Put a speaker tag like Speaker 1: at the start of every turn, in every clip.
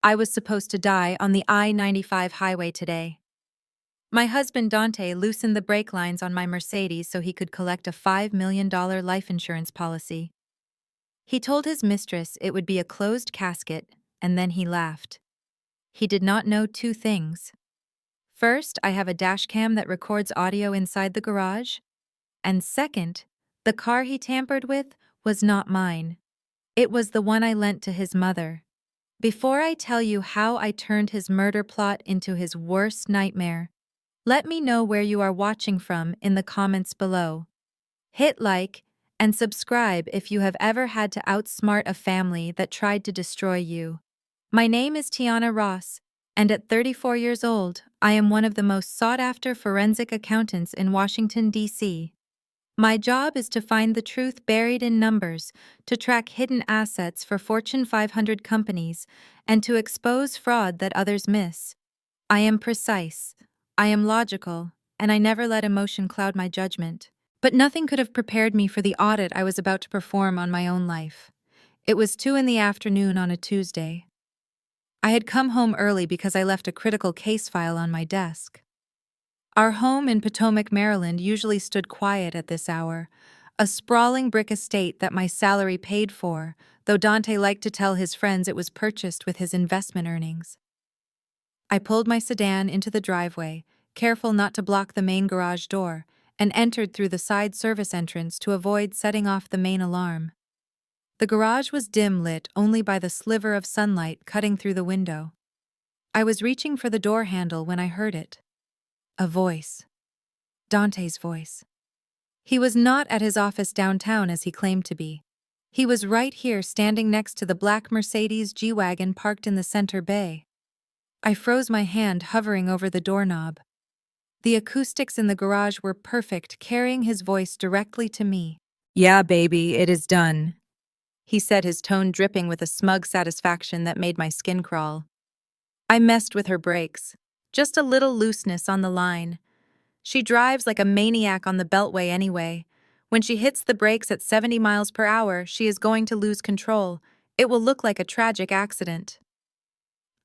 Speaker 1: I was supposed to die on the I-95 highway today. My husband Dante loosened the brake lines on my Mercedes so he could collect a $5 million life insurance policy. He told his mistress it would be a closed casket, and then he laughed. He did not know two things. First, I have a dashcam that records audio inside the garage. And second, the car he tampered with was not mine. It was the one I lent to his mother. Before I tell you how I turned his murder plot into his worst nightmare, let me know where you are watching from in the comments below. Hit like and subscribe if you have ever had to outsmart a family that tried to destroy you. My name is Tiana Ross, and at 34 years old, I am one of the most sought-after forensic accountants in Washington, D.C. My job is to find the truth buried in numbers, to track hidden assets for Fortune 500 companies, and to expose fraud that others miss. I am precise, I am logical, and I never let emotion cloud my judgment. But nothing could have prepared me for the audit I was about to perform on my own life. It was 2 in the afternoon on a Tuesday. I had come home early because I left a critical case file on my desk. Our home in Potomac, Maryland usually stood quiet at this hour, a sprawling brick estate that my salary paid for, though Dante liked to tell his friends it was purchased with his investment earnings. I pulled my sedan into the driveway, careful not to block the main garage door, and entered through the side service entrance to avoid setting off the main alarm. The garage was dim lit only by the sliver of sunlight cutting through the window. I was reaching for the door handle when I heard it. A voice. Dante's voice. He was not at his office downtown as he claimed to be. He was right here standing next to the black Mercedes G-Wagon parked in the center bay. I froze my hand hovering over the doorknob. The acoustics in the garage were perfect, carrying his voice directly to me. "Yeah, baby, it is done," he said, his tone dripping with a smug satisfaction that made my skin crawl. I messed with her brakes. Just a little looseness on the line. She drives like a maniac on the Beltway anyway. When she hits the brakes at 70 miles per hour, she is going to lose control. It will look like a tragic accident.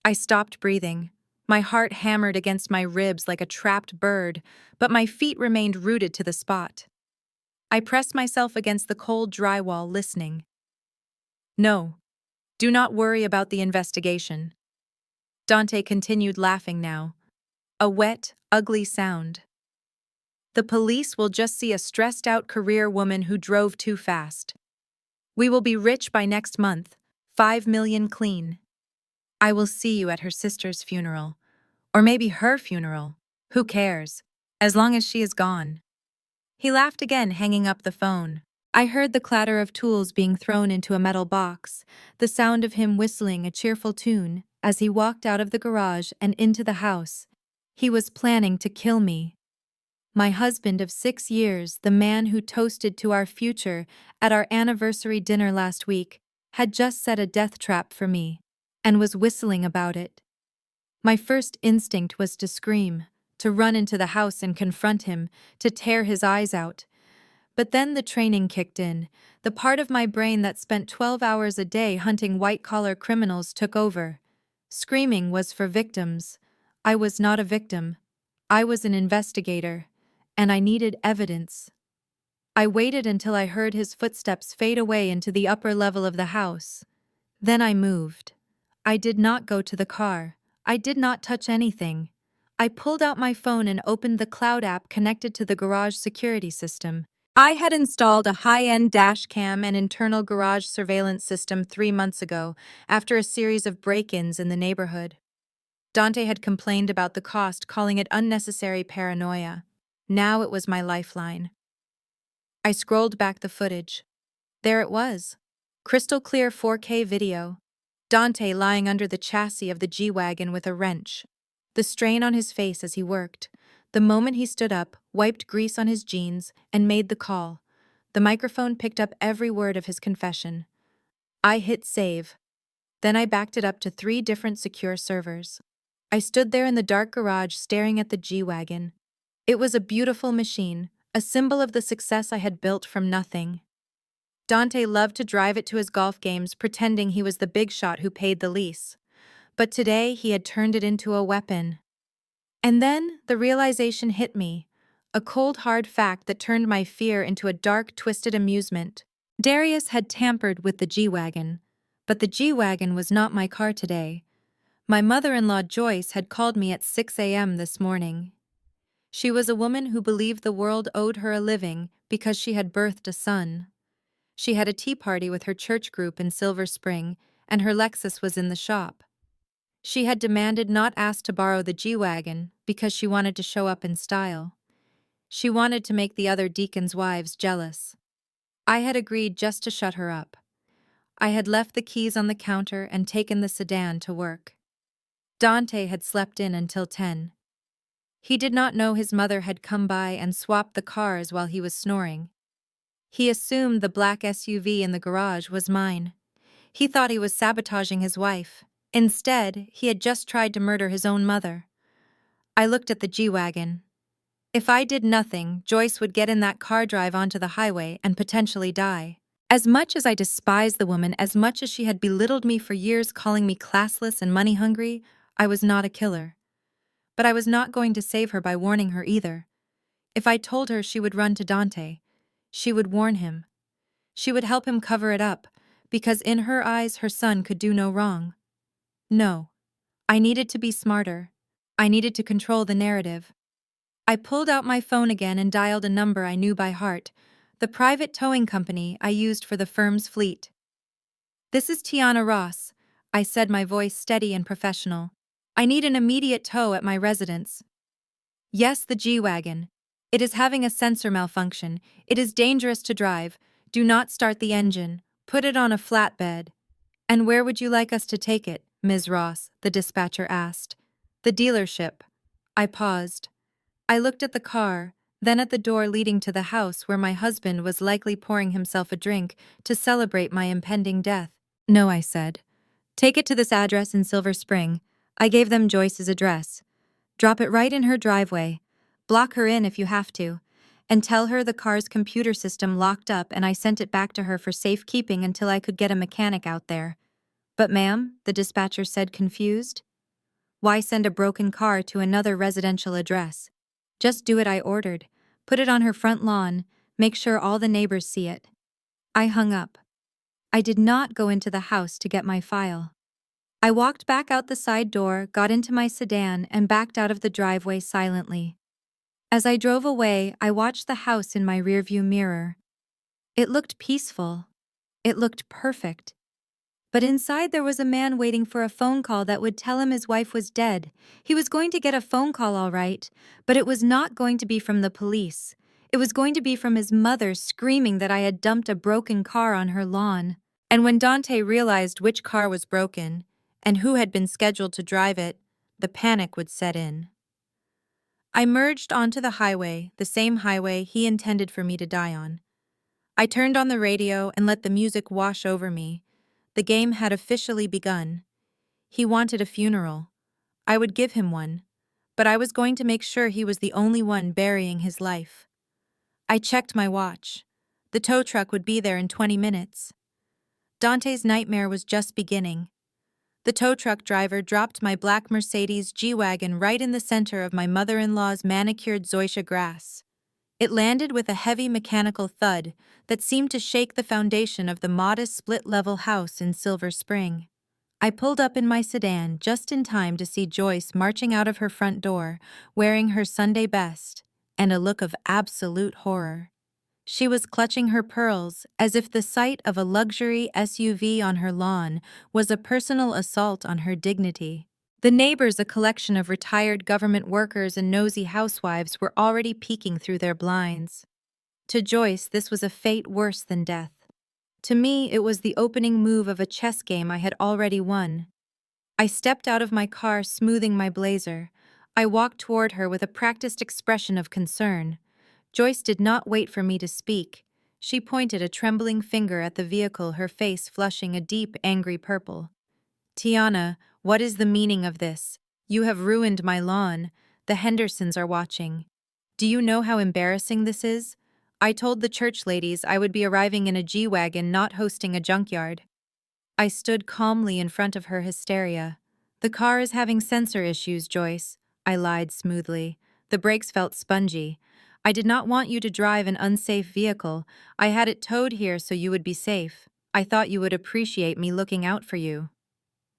Speaker 1: I stopped breathing. My heart hammered against my ribs like a trapped bird, but my feet remained rooted to the spot. I pressed myself against the cold drywall, listening. "No, do not worry about the investigation." Dante continued laughing now. A wet, ugly sound. "The police will just see a stressed-out career woman who drove too fast. We will be rich by next month, 5 million clean. I will see you at her sister's funeral. Or maybe her funeral. Who cares? As long as she is gone." He laughed again, hanging up the phone. I heard the clatter of tools being thrown into a metal box, the sound of him whistling a cheerful tune as he walked out of the garage and into the house. He was planning to kill me. My husband of 6 years, the man who toasted to our future at our anniversary dinner last week, had just set a death trap for me, and was whistling about it. My first instinct was to scream, to run into the house and confront him, to tear his eyes out. But then the training kicked in. The part of my brain that spent 12 hours a day hunting white-collar criminals took over. Screaming was for victims. I was not a victim. I was an investigator, and I needed evidence. I waited until I heard his footsteps fade away into the upper level of the house. Then I moved. I did not go to the car. I did not touch anything. I pulled out my phone and opened the cloud app connected to the garage security system. I had installed a high-end dash cam and internal garage surveillance system 3 months ago, after a series of break-ins in the neighborhood. Dante had complained about the cost, calling it unnecessary paranoia. Now it was my lifeline. I scrolled back the footage. There it was. Crystal clear 4K video. Dante lying under the chassis of the G-Wagon with a wrench. The strain on his face as he worked. The moment he stood up, wiped grease on his jeans, and made the call. The microphone picked up every word of his confession. I hit save. Then I backed it up to 3 different secure servers. I stood there in the dark garage staring at the G-Wagon. It was a beautiful machine, a symbol of the success I had built from nothing. Dante loved to drive it to his golf games, pretending he was the big shot who paid the lease. But today he had turned it into a weapon. And then the realization hit me, a cold hard fact that turned my fear into a dark twisted amusement. Darius had tampered with the G-Wagon, but the G-Wagon was not my car today. My mother-in-law Joyce had called me at 6 a.m. this morning. She was a woman who believed the world owed her a living because she had birthed a son. She had a tea party with her church group in Silver Spring, and her Lexus was in the shop. She had demanded not asked to borrow the G-Wagon because she wanted to show up in style. She wanted to make the other deacons' wives jealous. I had agreed just to shut her up. I had left the keys on the counter and taken the sedan to work. Dante had slept in until 10. He did not know his mother had come by and swapped the cars while he was snoring. He assumed the black SUV in the garage was mine. He thought he was sabotaging his wife. Instead, he had just tried to murder his own mother. I looked at the G-Wagon. If I did nothing, Joyce would get in that car, drive onto the highway, and potentially die. As much as I despised the woman, as much as she had belittled me for years, calling me classless and money-hungry, I was not a killer. But I was not going to save her by warning her either. If I told her, she would run to Dante. She would warn him. She would help him cover it up, because in her eyes her son could do no wrong. No. I needed to be smarter. I needed to control the narrative. I pulled out my phone again and dialed a number I knew by heart, the private towing company I used for the firm's fleet. "This is Tiana Ross," I said, my voice steady and professional. "I need an immediate tow at my residence." "Yes, the G-Wagon. It is having a sensor malfunction. It is dangerous to drive. Do not start the engine. Put it on a flatbed." "And where would you like us to take it, Ms. Ross?" the dispatcher asked. "The dealership." I paused. I looked at the car, then at the door leading to the house where my husband was likely pouring himself a drink to celebrate my impending death. "No," I said. "Take it to this address in Silver Spring." I gave them Joyce's address. "Drop it right in her driveway. Block her in if you have to. And tell her the car's computer system locked up and I sent it back to her for safekeeping until I could get a mechanic out there." "But ma'am," the dispatcher said, confused. "Why send a broken car to another residential address? Just do it," I ordered. "Put it on her front lawn. Make sure all the neighbors see it." I hung up. I did not go into the house to get my file. I walked back out the side door, got into my sedan, and backed out of the driveway silently. As I drove away, I watched the house in my rearview mirror. It looked peaceful. It looked perfect. But inside there was a man waiting for a phone call that would tell him his wife was dead. He was going to get a phone call, all right, but it was not going to be from the police. It was going to be from his mother screaming that I had dumped a broken car on her lawn. And when Dante realized which car was broken and who had been scheduled to drive it, the panic would set in. I merged onto the highway, the same highway he intended for me to die on. I turned on the radio and let the music wash over me. The game had officially begun. He wanted a funeral. I would give him one, but I was going to make sure he was the only one burying his life. I checked my watch. The tow truck would be there in 20 minutes. Dante's nightmare was just beginning. The tow truck driver dropped my black Mercedes G-Wagon right in the center of my mother-in-law's manicured zoysia grass. It landed with a heavy mechanical thud that seemed to shake the foundation of the modest split-level house in Silver Spring. I pulled up in my sedan just in time to see Joyce marching out of her front door, wearing her Sunday best, and a look of absolute horror. She was clutching her pearls as if the sight of a luxury SUV on her lawn was a personal assault on her dignity. The neighbors, a collection of retired government workers and nosy housewives, were already peeking through their blinds. To Joyce, this was a fate worse than death. To me, it was the opening move of a chess game I had already won. I stepped out of my car, smoothing my blazer. I walked toward her with a practiced expression of concern. Joyce did not wait for me to speak. She pointed a trembling finger at the vehicle, her face flushing a deep, angry purple. "Tiana, what is the meaning of this? You have ruined my lawn. The Hendersons are watching. Do you know how embarrassing this is? I told the church ladies I would be arriving in a G-Wagon, not hosting a junkyard." I stood calmly in front of her hysteria. The car is having sensor issues, Joyce. I lied smoothly. The brakes felt spongy. I did not want you to drive an unsafe vehicle. I had it towed here so you would be safe. I thought you would appreciate me looking out for you.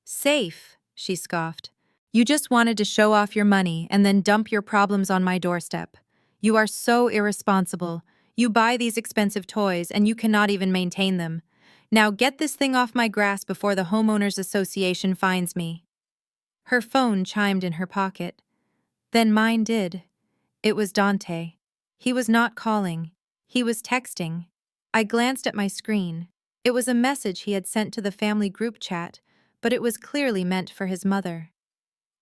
Speaker 1: Safe, she scoffed. You just wanted to show off your money and then dump your problems on my doorstep. You are so irresponsible. You buy these expensive toys and you cannot even maintain them. Now get this thing off my grass before the homeowners association finds me. Her phone chimed in her pocket. Then mine did. It was Dante. He was not calling. He was texting. I glanced at my screen. It was a message he had sent to the family group chat, but it was clearly meant for his mother.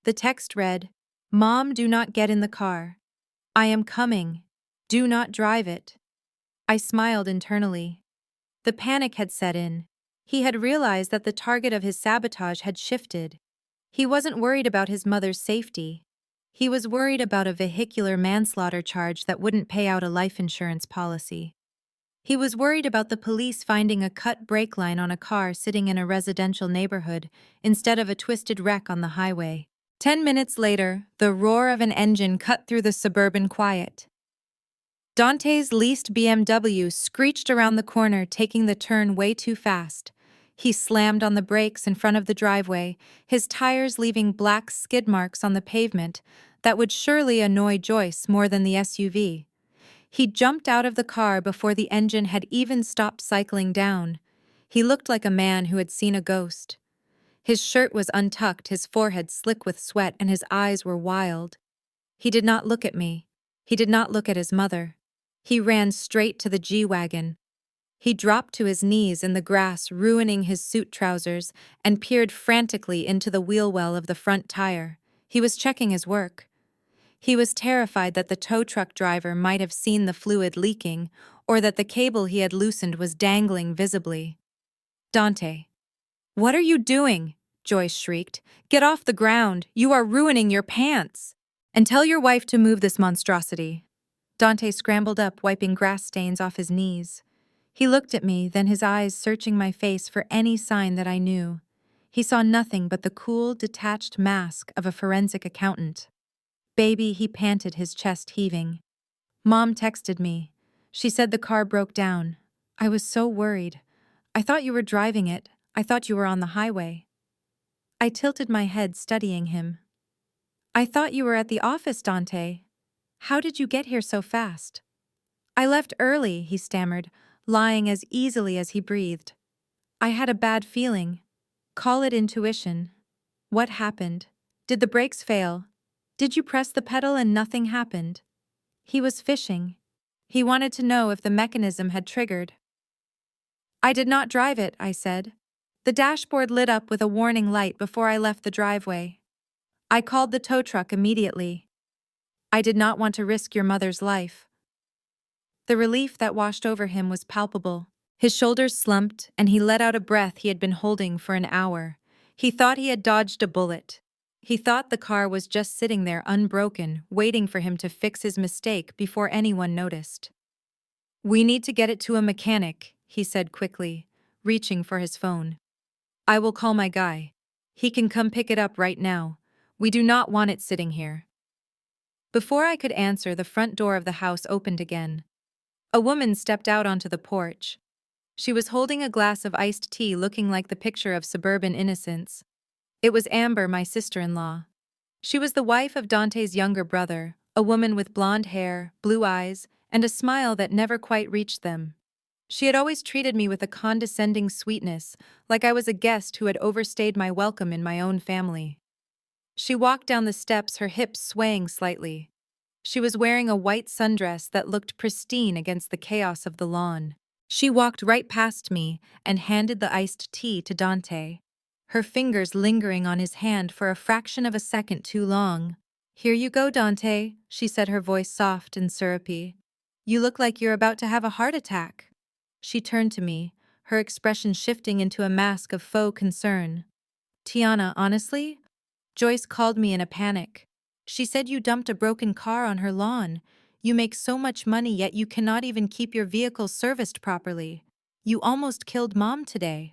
Speaker 1: The text read, "Mom, do not get in the car. I am coming. Do not drive it." I smiled internally. The panic had set in. He had realized that the target of his sabotage had shifted. He wasn't worried about his mother's safety. He was worried about a vehicular manslaughter charge that wouldn't pay out a life insurance policy. He was worried about the police finding a cut brake line on a car sitting in a residential neighborhood instead of a twisted wreck on the highway. 10 minutes later, the roar of an engine cut through the suburban quiet. Dante's leased BMW screeched around the corner, taking the turn way too fast. He slammed on the brakes in front of the driveway, his tires leaving black skid marks on the pavement that would surely annoy Joyce more than the SUV. He jumped out of the car before the engine had even stopped cycling down. He looked like a man who had seen a ghost. His shirt was untucked, his forehead slick with sweat, and his eyes were wild. He did not look at me. He did not look at his mother. He ran straight to the G-Wagon. He dropped to his knees in the grass, ruining his suit trousers, and peered frantically into the wheel well of the front tire. He was checking his work. He was terrified that the tow truck driver might have seen the fluid leaking, or that the cable he had loosened was dangling visibly. "Dante. What are you doing?" Joyce shrieked. "Get off the ground. You are ruining your pants. And tell your wife to move this monstrosity." Dante scrambled up, wiping grass stains off his knees. He looked at me, then his eyes searching my face for any sign that I knew. He saw nothing but the cool, detached mask of a forensic accountant. "Baby," he panted, his chest heaving. "Mom texted me. She said the car broke down. I was so worried. I thought you were driving it. I thought you were on the highway." I tilted my head, studying him. "I thought you were at the office, Dante. How did you get here so fast?" "I left early," he stammered, lying as easily as he breathed. "I had a bad feeling. Call it intuition. What happened? Did the brakes fail? Did you press the pedal and nothing happened?" He was fishing. He wanted to know if the mechanism had triggered. "I did not drive it," I said. "The dashboard lit up with a warning light before I left the driveway. I called the tow truck immediately. I did not want to risk your mother's life." The relief that washed over him was palpable. His shoulders slumped, and he let out a breath he had been holding for an hour. He thought he had dodged a bullet. He thought the car was just sitting there unbroken, waiting for him to fix his mistake before anyone noticed. "We need to get it to a mechanic," he said quickly, reaching for his phone. "I will call my guy. He can come pick it up right now. We do not want it sitting here." Before I could answer, the front door of the house opened again. A woman stepped out onto the porch. She was holding a glass of iced tea, looking like the picture of suburban innocence. It was Amber, my sister-in-law. She was the wife of Dante's younger brother, a woman with blonde hair, blue eyes, and a smile that never quite reached them. She had always treated me with a condescending sweetness, like I was a guest who had overstayed my welcome in my own family. She walked down the steps, her hips swaying slightly. She was wearing a white sundress that looked pristine against the chaos of the lawn. She walked right past me and handed the iced tea to Dante, her fingers lingering on his hand for a fraction of a second too long. "Here you go, Dante," she said, her voice soft and syrupy. "You look like you're about to have a heart attack." She turned to me, her expression shifting into a mask of faux concern. "Tiana, honestly? Joyce called me in a panic. She said you dumped a broken car on her lawn. You make so much money, yet you cannot even keep your vehicle serviced properly. You almost killed Mom today.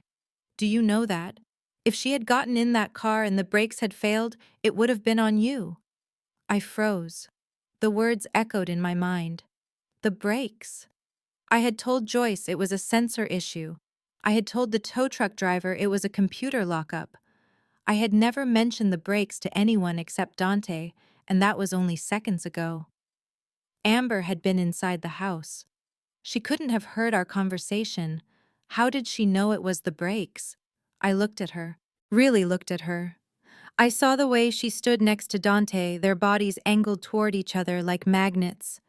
Speaker 1: Do you know that? If she had gotten in that car and the brakes had failed, it would have been on you. I froze. The words echoed in my mind. The brakes. I had told Joyce it was a sensor issue. I had told the tow truck driver it was a computer lockup. I had never mentioned the brakes to anyone except Dante, and that was only seconds ago. Amber had been inside the house. She couldn't have heard our conversation. How did she know it was the brakes? I looked at her. Really looked at her. I saw the way she stood next to Dante, their bodies angled toward each other like magnets.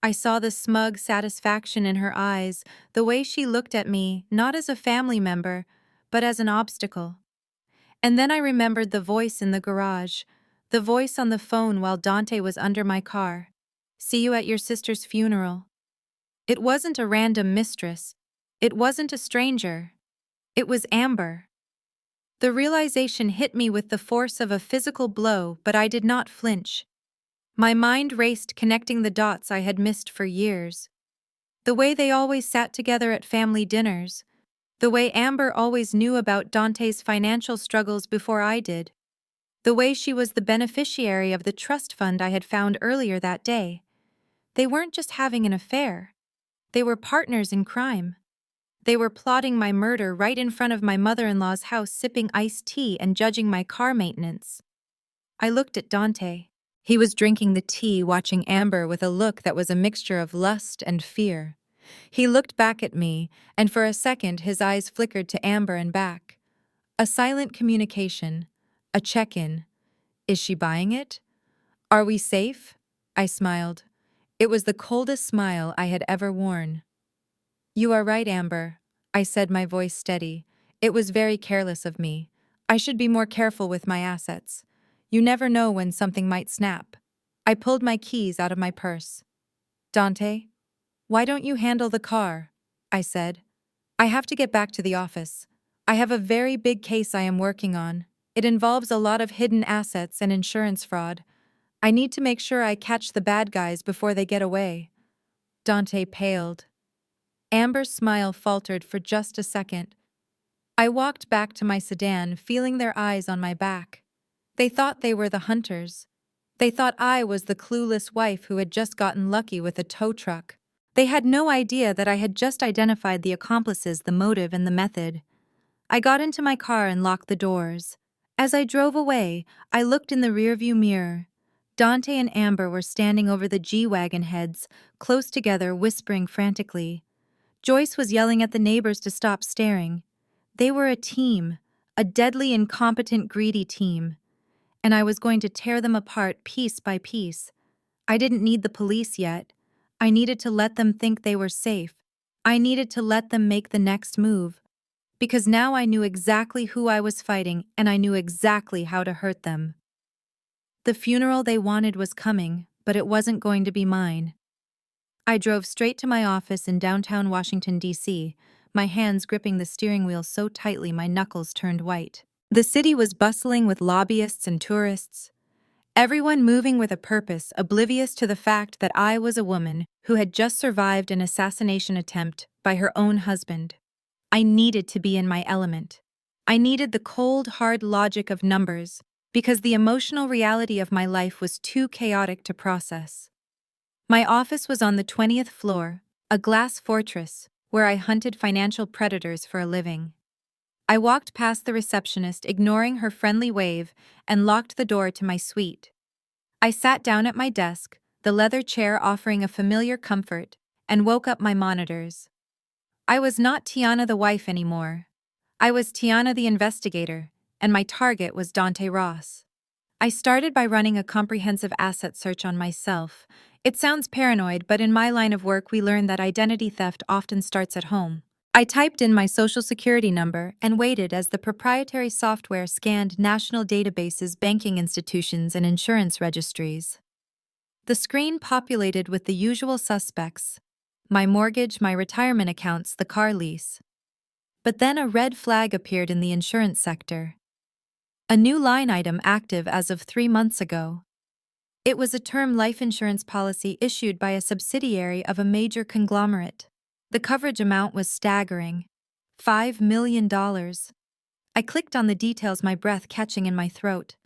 Speaker 1: I saw the smug satisfaction in her eyes, the way she looked at me, not as a family member, but as an obstacle. And then I remembered the voice in the garage, the voice on the phone while Dante was under my car. See you at your sister's funeral. It wasn't a random mistress. It wasn't a stranger. It was Amber. The realization hit me with the force of a physical blow, but I did not flinch. My mind raced, connecting the dots I had missed for years. The way they always sat together at family dinners. The way Amber always knew about Dante's financial struggles before I did. The way she was the beneficiary of the trust fund I had found earlier that day. They weren't just having an affair. They were partners in crime. They were plotting my murder right in front of my mother-in-law's house, sipping iced tea and judging my car maintenance. I looked at Dante. He was drinking the tea, watching Amber with a look that was a mixture of lust and fear. He looked back at me, and for a second his eyes flickered to Amber and back. A silent communication. A check-in. Is she buying it? Are we safe? I smiled. It was the coldest smile I had ever worn. You are right, Amber, I said, my voice steady. It was very careless of me. I should be more careful with my assets. You never know when something might snap. I pulled my keys out of my purse. Dante, why don't you handle the car? I said. I have to get back to the office. I have a very big case I am working on. It involves a lot of hidden assets and insurance fraud. I need to make sure I catch the bad guys before they get away. Dante paled. Amber's smile faltered for just a second. I walked back to my sedan, feeling their eyes on my back. They thought they were the hunters. They thought I was the clueless wife who had just gotten lucky with a tow truck. They had no idea that I had just identified the accomplices, the motive, and the method. I got into my car and locked the doors. As I drove away, I looked in the rearview mirror. Dante and Amber were standing over the G-Wagon heads, close together, whispering frantically. Joyce was yelling at the neighbors to stop staring. They were a team, a deadly, incompetent, greedy team. And I was going to tear them apart piece by piece. I didn't need the police yet. I needed to let them think they were safe. I needed to let them make the next move. Because now I knew exactly who I was fighting, and I knew exactly how to hurt them. The funeral they wanted was coming, but it wasn't going to be mine. I drove straight to my office in downtown Washington, D.C., my hands gripping the steering wheel so tightly my knuckles turned white. The city was bustling with lobbyists and tourists, everyone moving with a purpose, oblivious to the fact that I was a woman who had just survived an assassination attempt by her own husband. I needed to be in my element. I needed the cold, hard logic of numbers, because the emotional reality of my life was too chaotic to process. My office was on the 20th floor, a glass fortress, where I hunted financial predators for a living. I walked past the receptionist, ignoring her friendly wave, and locked the door to my suite. I sat down at my desk, the leather chair offering a familiar comfort, and woke up my monitors. I was not Tiana the wife anymore. I was Tiana the investigator, and my target was Dante Ross. I started by running a comprehensive asset search on myself. It sounds paranoid, but in my line of work we learn that identity theft often starts at home. I typed in my social security number and waited as the proprietary software scanned national databases, banking institutions, and insurance registries. The screen populated with the usual suspects: my mortgage, my retirement accounts, the car lease. But then a red flag appeared in the insurance sector. A new line item active as of 3 months ago. It was a term life insurance policy issued by a subsidiary of a major conglomerate. The coverage amount was staggering: $5 million. I clicked on the details, my breath catching in my throat.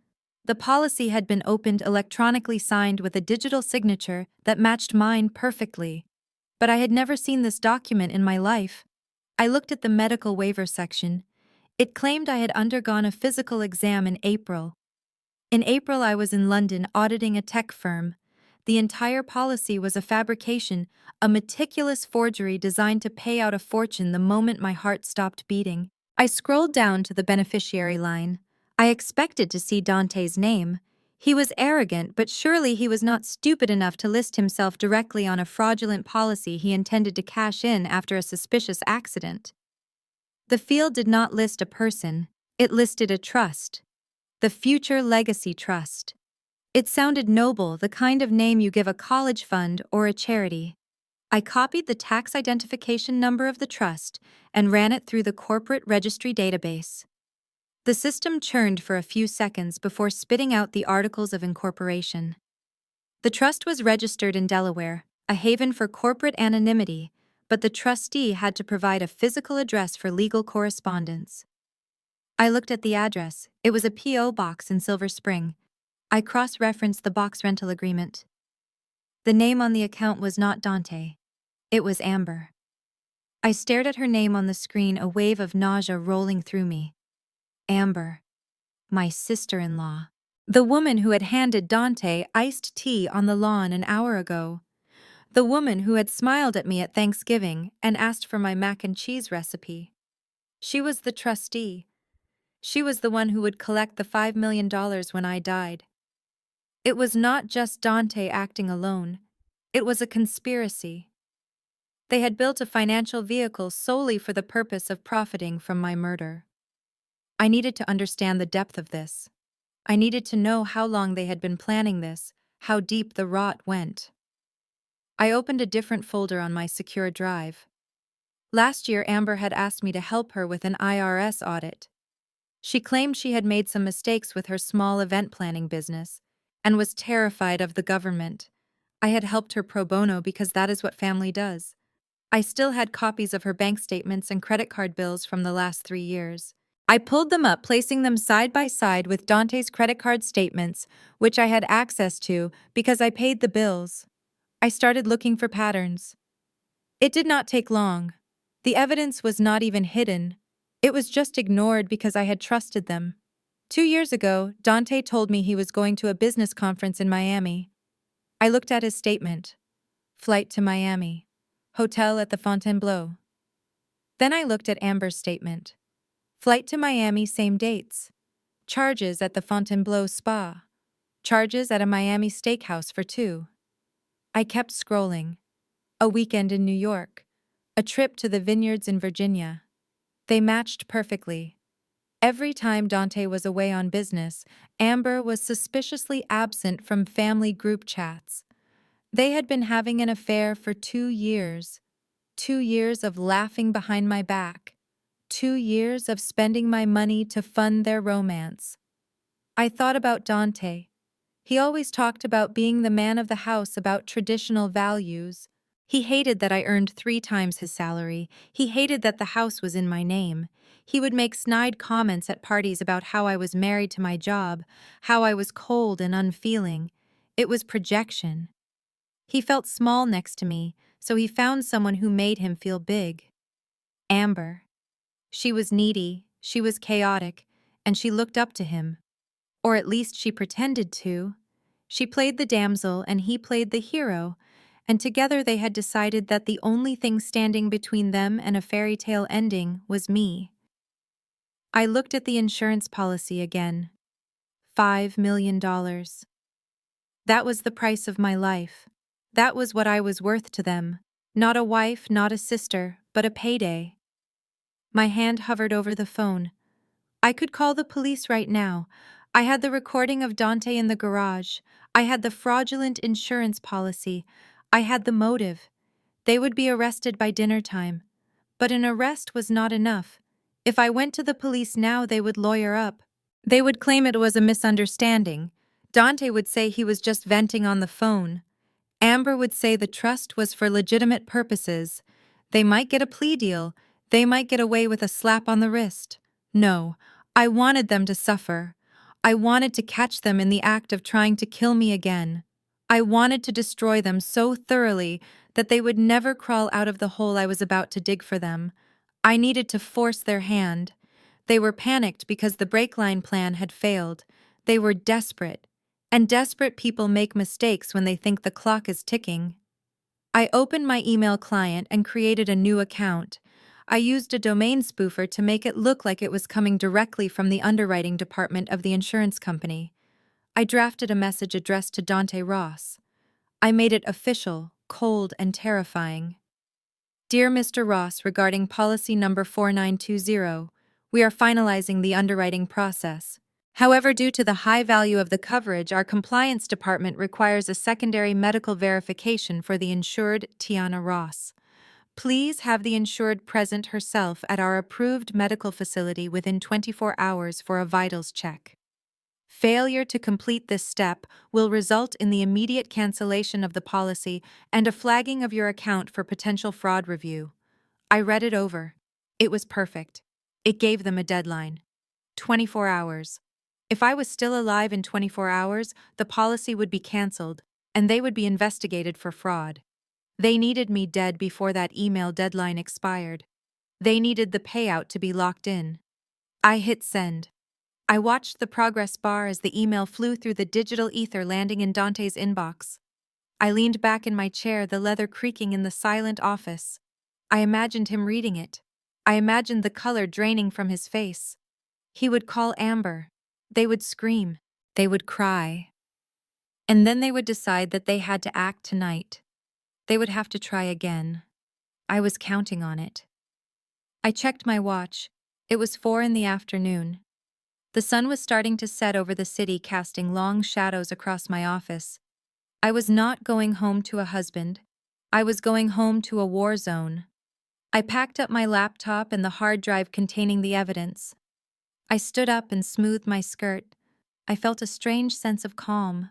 Speaker 1: The policy had been opened, electronically signed with a digital signature that matched mine perfectly. But I had never seen this document in my life. I looked at the medical waiver section. It claimed I had undergone a physical exam in April. In April, I was in London auditing a tech firm. The entire policy was a fabrication, a meticulous forgery designed to pay out a fortune the moment my heart stopped beating. I scrolled down to the beneficiary line. I expected to see Dante's name. He was arrogant, but surely he was not stupid enough to list himself directly on a fraudulent policy he intended to cash in after a suspicious accident. The field did not list a person, it listed a trust. The Future Legacy Trust. It sounded noble, the kind of name you give a college fund or a charity. I copied the tax identification number of the trust and ran it through the corporate registry database. The system churned for a few seconds before spitting out the articles of incorporation. The trust was registered in Delaware, a haven for corporate anonymity, but the trustee had to provide a physical address for legal correspondence. I looked at the address. It was a P.O. box in Silver Spring. I cross-referenced the box rental agreement. The name on the account was not Dante. It was Amber. I stared at her name on the screen, a wave of nausea rolling through me. Amber. My sister-in-law. The woman who had handed Dante iced tea on the lawn an hour ago. The woman who had smiled at me at Thanksgiving and asked for my mac and cheese recipe. She was the trustee. She was the one who would collect the $5 million when I died. It was not just Dante acting alone. It was a conspiracy. They had built a financial vehicle solely for the purpose of profiting from my murder. I needed to understand the depth of this. I needed to know how long they had been planning this, how deep the rot went. I opened a different folder on my secure drive. Last year, Amber had asked me to help her with an IRS audit. She claimed she had made some mistakes with her small event planning business and was terrified of the government. I had helped her pro bono because that is what family does. I still had copies of her bank statements and credit card bills from the last 3 years. I pulled them up, placing them side by side with Dante's credit card statements, which I had access to because I paid the bills. I started looking for patterns. It did not take long. The evidence was not even hidden. It was just ignored because I had trusted them. 2 years ago, Dante told me he was going to a business conference in Miami. I looked at his statement. Flight to Miami. Hotel at the Fontainebleau. Then I looked at Amber's statement. Flight to Miami, same dates. Charges at the Fontainebleau Spa. Charges at a Miami steakhouse for 2. I kept scrolling. A weekend in New York. A trip to the vineyards in Virginia. They matched perfectly. Every time Dante was away on business, Amber was suspiciously absent from family group chats. They had been having an affair for 2 years. 2 years of laughing behind my back. 2 years of spending my money to fund their romance. I thought about Dante. He always talked about being the man of the house, about traditional values. He hated that I earned 3 times his salary. He hated that the house was in my name. He would make snide comments at parties about how I was married to my job, how I was cold and unfeeling. It was projection. He felt small next to me, so he found someone who made him feel big. Amber. She was needy, she was chaotic, and she looked up to him. Or at least she pretended to. She played the damsel and he played the hero, and together they had decided that the only thing standing between them and a fairy tale ending was me. I looked at the insurance policy again. $5 million. That was the price of my life. That was what I was worth to them. Not a wife, not a sister, but a payday. My hand hovered over the phone. I could call the police right now. I had the recording of Dante in the garage. I had the fraudulent insurance policy. I had the motive. They would be arrested by dinner time. But an arrest was not enough. If I went to the police now, they would lawyer up. They would claim it was a misunderstanding. Dante would say he was just venting on the phone. Amber would say the trust was for legitimate purposes. They might get a plea deal. They might get away with a slap on the wrist. No, I wanted them to suffer. I wanted to catch them in the act of trying to kill me again. I wanted to destroy them so thoroughly that they would never crawl out of the hole I was about to dig for them. I needed to force their hand. They were panicked because the brake line plan had failed. They were desperate. And desperate people make mistakes when they think the clock is ticking. I opened my email client and created a new account. I used a domain spoofer to make it look like it was coming directly from the underwriting department of the insurance company. I drafted a message addressed to Dante Ross. I made it official, cold, and terrifying. Dear Mr. Ross, regarding policy number 4920, we are finalizing the underwriting process. However, due to the high value of the coverage, our compliance department requires a secondary medical verification for the insured, Tiana Ross. Please have the insured present herself at our approved medical facility within 24 hours for a vitals check. Failure to complete this step will result in the immediate cancellation of the policy and a flagging of your account for potential fraud review. I read it over. It was perfect. It gave them a deadline. 24 hours. If I was still alive in 24 hours, the policy would be canceled, and they would be investigated for fraud. They needed me dead before that email deadline expired. They needed the payout to be locked in. I hit send. I watched the progress bar as the email flew through the digital ether, landing in Dante's inbox. I leaned back in my chair, the leather creaking in the silent office. I imagined him reading it. I imagined the color draining from his face. He would call Amber. They would scream. They would cry. And then they would decide that they had to act tonight. They would have to try again. I was counting on it. I checked my watch. It was 4 in the afternoon. The sun was starting to set over the city, casting long shadows across my office. I was not going home to a husband. I was going home to a war zone. I packed up my laptop and the hard drive containing the evidence. I stood up and smoothed my skirt. I felt a strange sense of calm.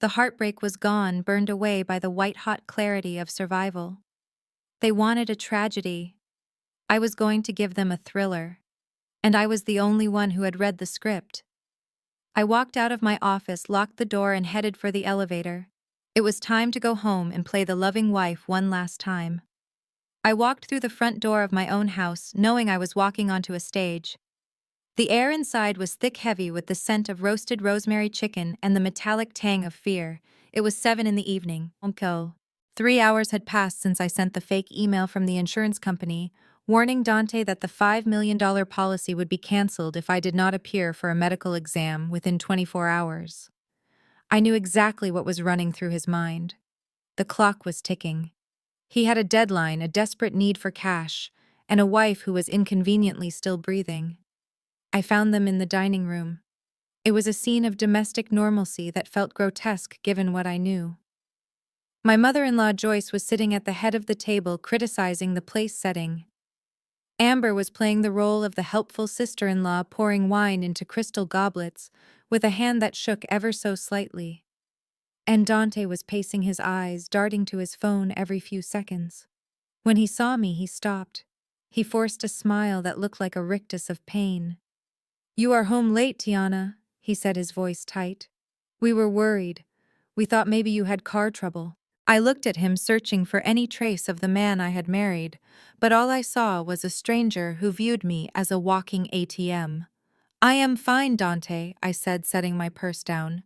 Speaker 1: The heartbreak was gone, burned away by the white-hot clarity of survival. They wanted a tragedy. I was going to give them a thriller. And I was the only one who had read the script. I walked out of my office, locked the door, and headed for the elevator. It was time to go home and play the loving wife one last time. I walked through the front door of my own house, knowing I was walking onto a stage. The air inside was thick, heavy with the scent of roasted rosemary chicken and the metallic tang of fear. It was 7 in the evening. 3 hours had passed since I sent the fake email from the insurance company, warning Dante that the $5 million policy would be canceled if I did not appear for a medical exam within 24 hours. I knew exactly what was running through his mind. The clock was ticking. He had a deadline, a desperate need for cash, and a wife who was inconveniently still breathing. I found them in the dining room. It was a scene of domestic normalcy that felt grotesque given what I knew. My mother-in-law Joyce was sitting at the head of the table, criticizing the place setting. Amber was playing the role of the helpful sister-in-law, pouring wine into crystal goblets with a hand that shook ever so slightly. And Dante was pacing his eyes, darting to his phone every few seconds. When he saw me, he stopped. He forced a smile that looked like a rictus of pain. "You are home late, Tiana," he said, his voice tight. "We were worried. We thought maybe you had car trouble." I looked at him, searching for any trace of the man I had married, but all I saw was a stranger who viewed me as a walking ATM. "I am fine, Dante," I said, setting my purse down.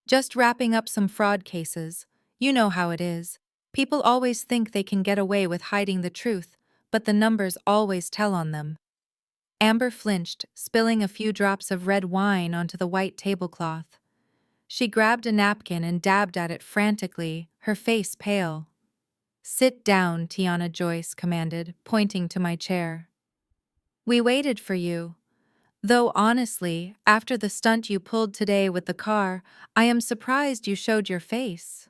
Speaker 1: "Just wrapping up some fraud cases. You know how it is. People always think they can get away with hiding the truth, but the numbers always tell on them." Amber flinched, spilling a few drops of red wine onto the white tablecloth. She grabbed a napkin and dabbed at it frantically, her face pale. "Sit down," Tiana Joyce commanded, pointing to my chair. "We waited for you. Though honestly, after the stunt you pulled today with the car, I am surprised you showed your face.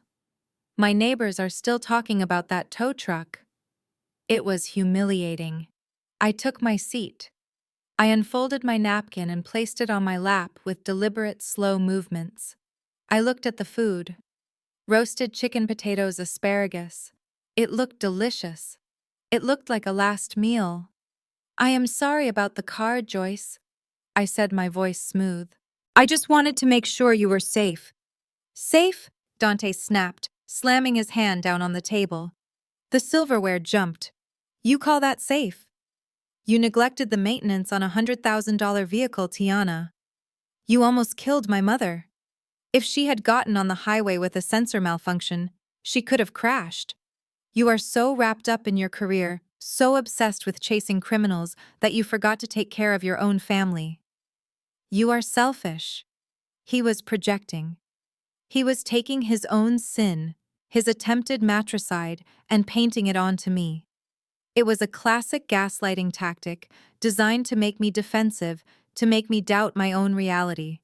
Speaker 1: My neighbors are still talking about that tow truck." It was humiliating. I took my seat. I unfolded my napkin and placed it on my lap with deliberate, slow movements. I looked at the food. Roasted chicken, potatoes, asparagus. It looked delicious. It looked like a last meal. "I am sorry about the car, Joyce. I said, my voice smooth. I just wanted to make sure you were safe. Safe? Dante snapped, slamming his hand down on the table. The silverware jumped. You call that safe? You neglected the maintenance on $100,000 vehicle, Tiana. You almost killed my mother. If she had gotten on the highway with a sensor malfunction, she could have crashed. You are so wrapped up in your career, so obsessed with chasing criminals, that you forgot to take care of your own family. You are selfish. He was projecting. He was taking his own sin, his attempted matricide, and painting it onto me. It was a classic gaslighting tactic designed to make me defensive, to make me doubt my own reality.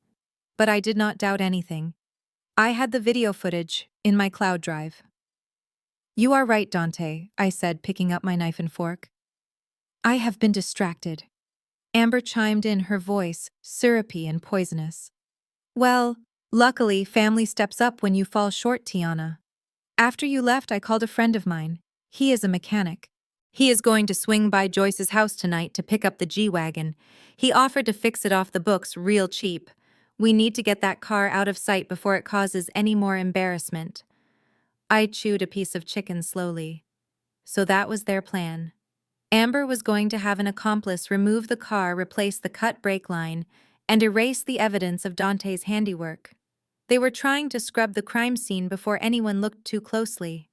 Speaker 1: But I did not doubt anything. I had the video footage in my cloud drive. You are right, Dante, I said, picking up my knife and fork. I have been distracted. Amber chimed in, her voice syrupy and poisonous. Well, luckily, family steps up when you fall short, Tiana. After you left, I called a friend of mine. He is a mechanic. He is going to swing by Joyce's house tonight to pick up the G-Wagon. He offered to fix it off the books real cheap. We need to get that car out of sight before it causes any more embarrassment. I chewed a piece of chicken slowly. So that was their plan. Amber was going to have an accomplice remove the car, replace the cut brake line, and erase the evidence of Dante's handiwork. They were trying to scrub the crime scene before anyone looked too closely.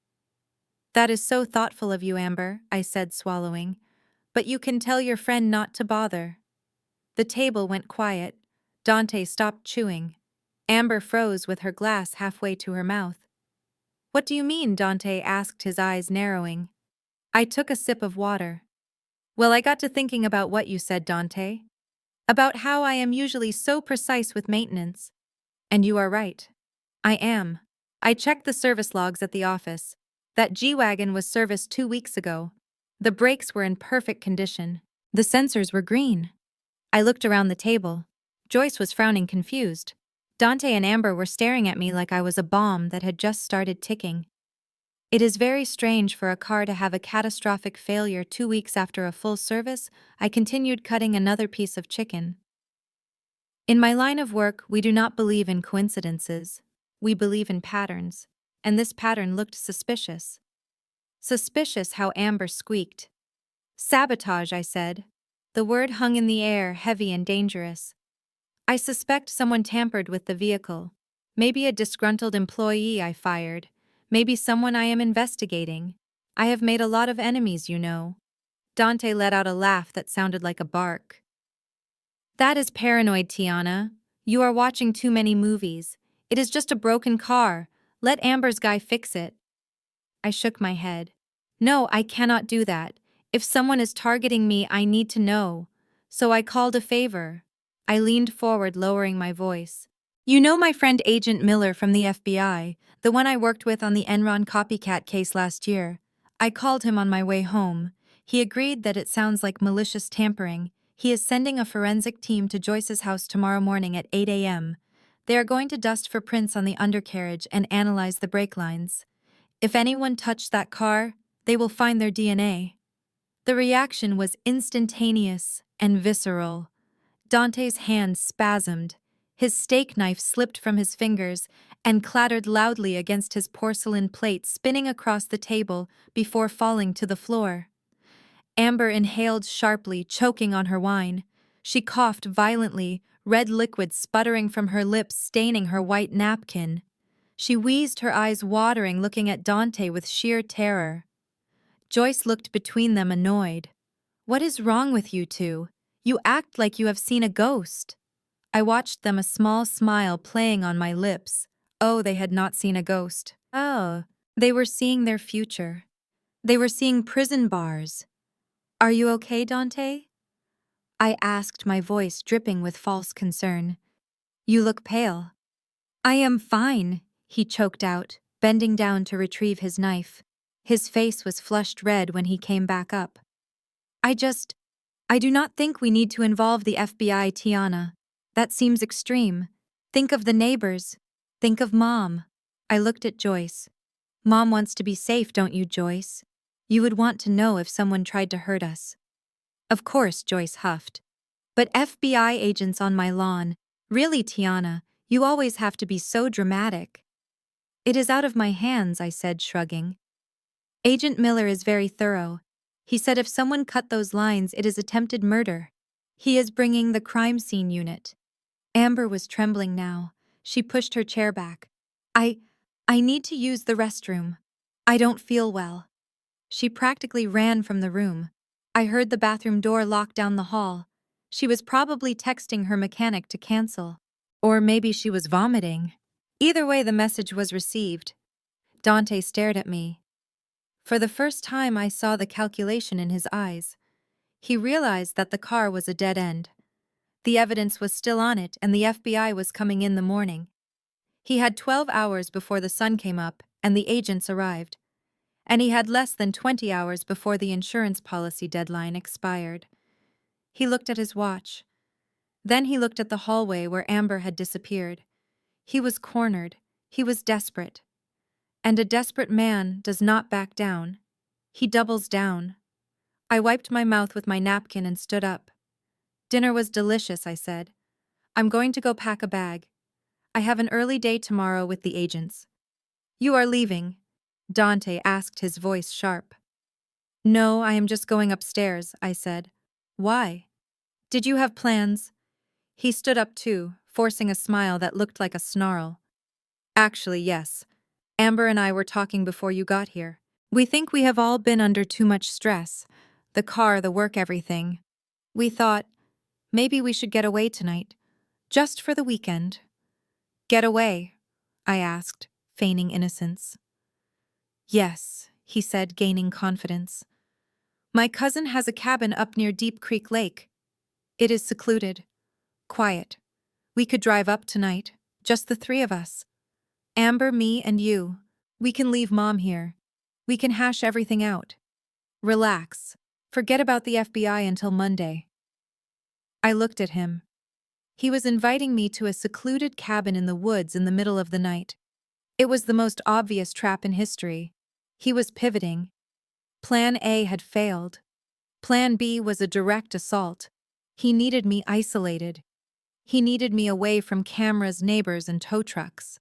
Speaker 1: That is so thoughtful of you, Amber, I said, swallowing. But you can tell your friend not to bother. The table went quiet. Dante stopped chewing. Amber froze with her glass halfway to her mouth. What do you mean? Dante asked, his eyes narrowing. I took a sip of water. Well, I got to thinking about what you said, Dante. About how I am usually so precise with maintenance. And you are right. I am. I checked the service logs at the office. That G-Wagon was serviced 2 weeks ago. The brakes were in perfect condition. The sensors were green. I looked around the table. Joyce was frowning, confused. Dante and Amber were staring at me like I was a bomb that had just started ticking. It is very strange for a car to have a catastrophic failure 2 weeks after a full service. I continued, cutting another piece of chicken. In my line of work, we do not believe in coincidences. We believe in patterns. And this pattern looked suspicious. Suspicious, how Amber squeaked. Sabotage, I said. The word hung in the air, heavy and dangerous. I suspect someone tampered with the vehicle. Maybe a disgruntled employee I fired. Maybe someone I am investigating. I have made a lot of enemies, you know. Dante let out a laugh that sounded like a bark. That is paranoid, Tiana. You are watching too many movies. It is just a broken car. Let Amber's guy fix it. I shook my head. No, I cannot do that. If someone is targeting me, I need to know. So I called a favor. I leaned forward, lowering my voice. You know my friend Agent Miller from the FBI, the one I worked with on the Enron copycat case last year. I called him on my way home. He agreed that it sounds like malicious tampering. He is sending a forensic team to Joyce's house tomorrow morning at 8 a.m. They are going to dust for prints on the undercarriage and analyze the brake lines. If anyone touched that car, they will find their DNA. The reaction was instantaneous and visceral. Dante's hand spasmed. His steak knife slipped from his fingers and clattered loudly against his porcelain plate, spinning across the table before falling to the floor. Amber inhaled sharply, choking on her wine. She coughed violently, red liquid sputtering from her lips, staining her white napkin. She wheezed, her eyes watering, looking at Dante with sheer terror. Joyce looked between them, annoyed. What is wrong with you two? You act like you have seen a ghost. I watched them, a small smile playing on my lips. Oh, they had not seen a ghost. Oh, they were seeing their future. They were seeing prison bars. Are you okay, Dante? I asked, my voice dripping with false concern. You look pale. I am fine, he choked out, bending down to retrieve his knife. His face was flushed red when he came back up. I do not think we need to involve the FBI, Tiana. That seems extreme. Think of the neighbors. Think of Mom. I looked at Joyce. Mom wants to be safe, don't you, Joyce? You would want to know if someone tried to hurt us. Of course, Joyce huffed. But FBI agents on my lawn. Really, Tiana, you always have to be so dramatic. It is out of my hands, I said, shrugging. Agent Miller is very thorough. He said if someone cut those lines, it is attempted murder. He is bringing the crime scene unit. Amber was trembling now. She pushed her chair back. I need to use the restroom. I don't feel well. She practically ran from the room. I heard the bathroom door lock down the hall. She was probably texting her mechanic to cancel. Or maybe she was vomiting. Either way, the message was received. Dante stared at me. For the first time, I saw the calculation in his eyes. He realized that the car was a dead end. The evidence was still on it, and the FBI was coming in the morning. He had 12 hours before the sun came up, and the agents arrived. And he had less than 20 hours before the insurance policy deadline expired. He looked at his watch. Then he looked at the hallway where Amber had disappeared. He was cornered. He was desperate. And a desperate man does not back down. He doubles down. I wiped my mouth with my napkin and stood up. Dinner was delicious, I said. I'm going to go pack a bag. I have an early day tomorrow with the agents. You are leaving? Dante asked, his voice sharp. No, I am just going upstairs, I said. Why? Did you have plans? He stood up too, forcing a smile that looked like a snarl. Actually, yes. Amber and I were talking before you got here. We think we have all been under too much stress. The car, the work, everything. We thought, maybe we should get away tonight. Just for the weekend. Get away? I asked, feigning innocence. Yes, he said, gaining confidence. My cousin has a cabin up near Deep Creek Lake. It is secluded. Quiet. We could drive up tonight, just the three of us. Amber, me, and you. We can leave Mom here. We can hash everything out. Relax. Forget about the FBI until Monday. I looked at him. He was inviting me to a secluded cabin in the woods in the middle of the night. It was the most obvious trap in history. He was pivoting. Plan A had failed. Plan B was a direct assault. He needed me isolated. He needed me away from cameras, neighbors, and tow trucks.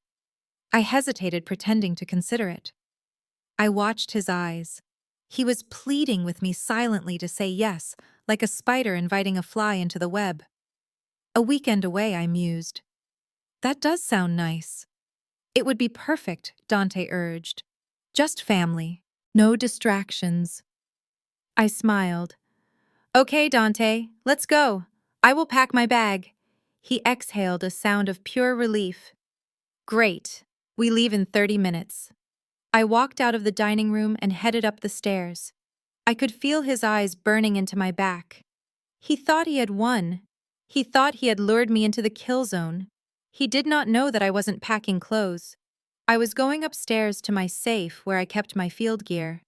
Speaker 1: I hesitated, pretending to consider it. I watched his eyes. He was pleading with me silently to say yes, like a spider inviting a fly into the web. A weekend away, I mused. That does sound nice. It would be perfect, Dante urged. Just family. No distractions. I smiled. Okay, Dante, let's go. I will pack my bag. He exhaled a sound of pure relief. Great. We leave in 30 minutes. I walked out of the dining room and headed up the stairs. I could feel his eyes burning into my back. He thought he had won. He thought he had lured me into the kill zone. He did not know that I wasn't packing clothes. I was going upstairs to my safe where I kept my field gear.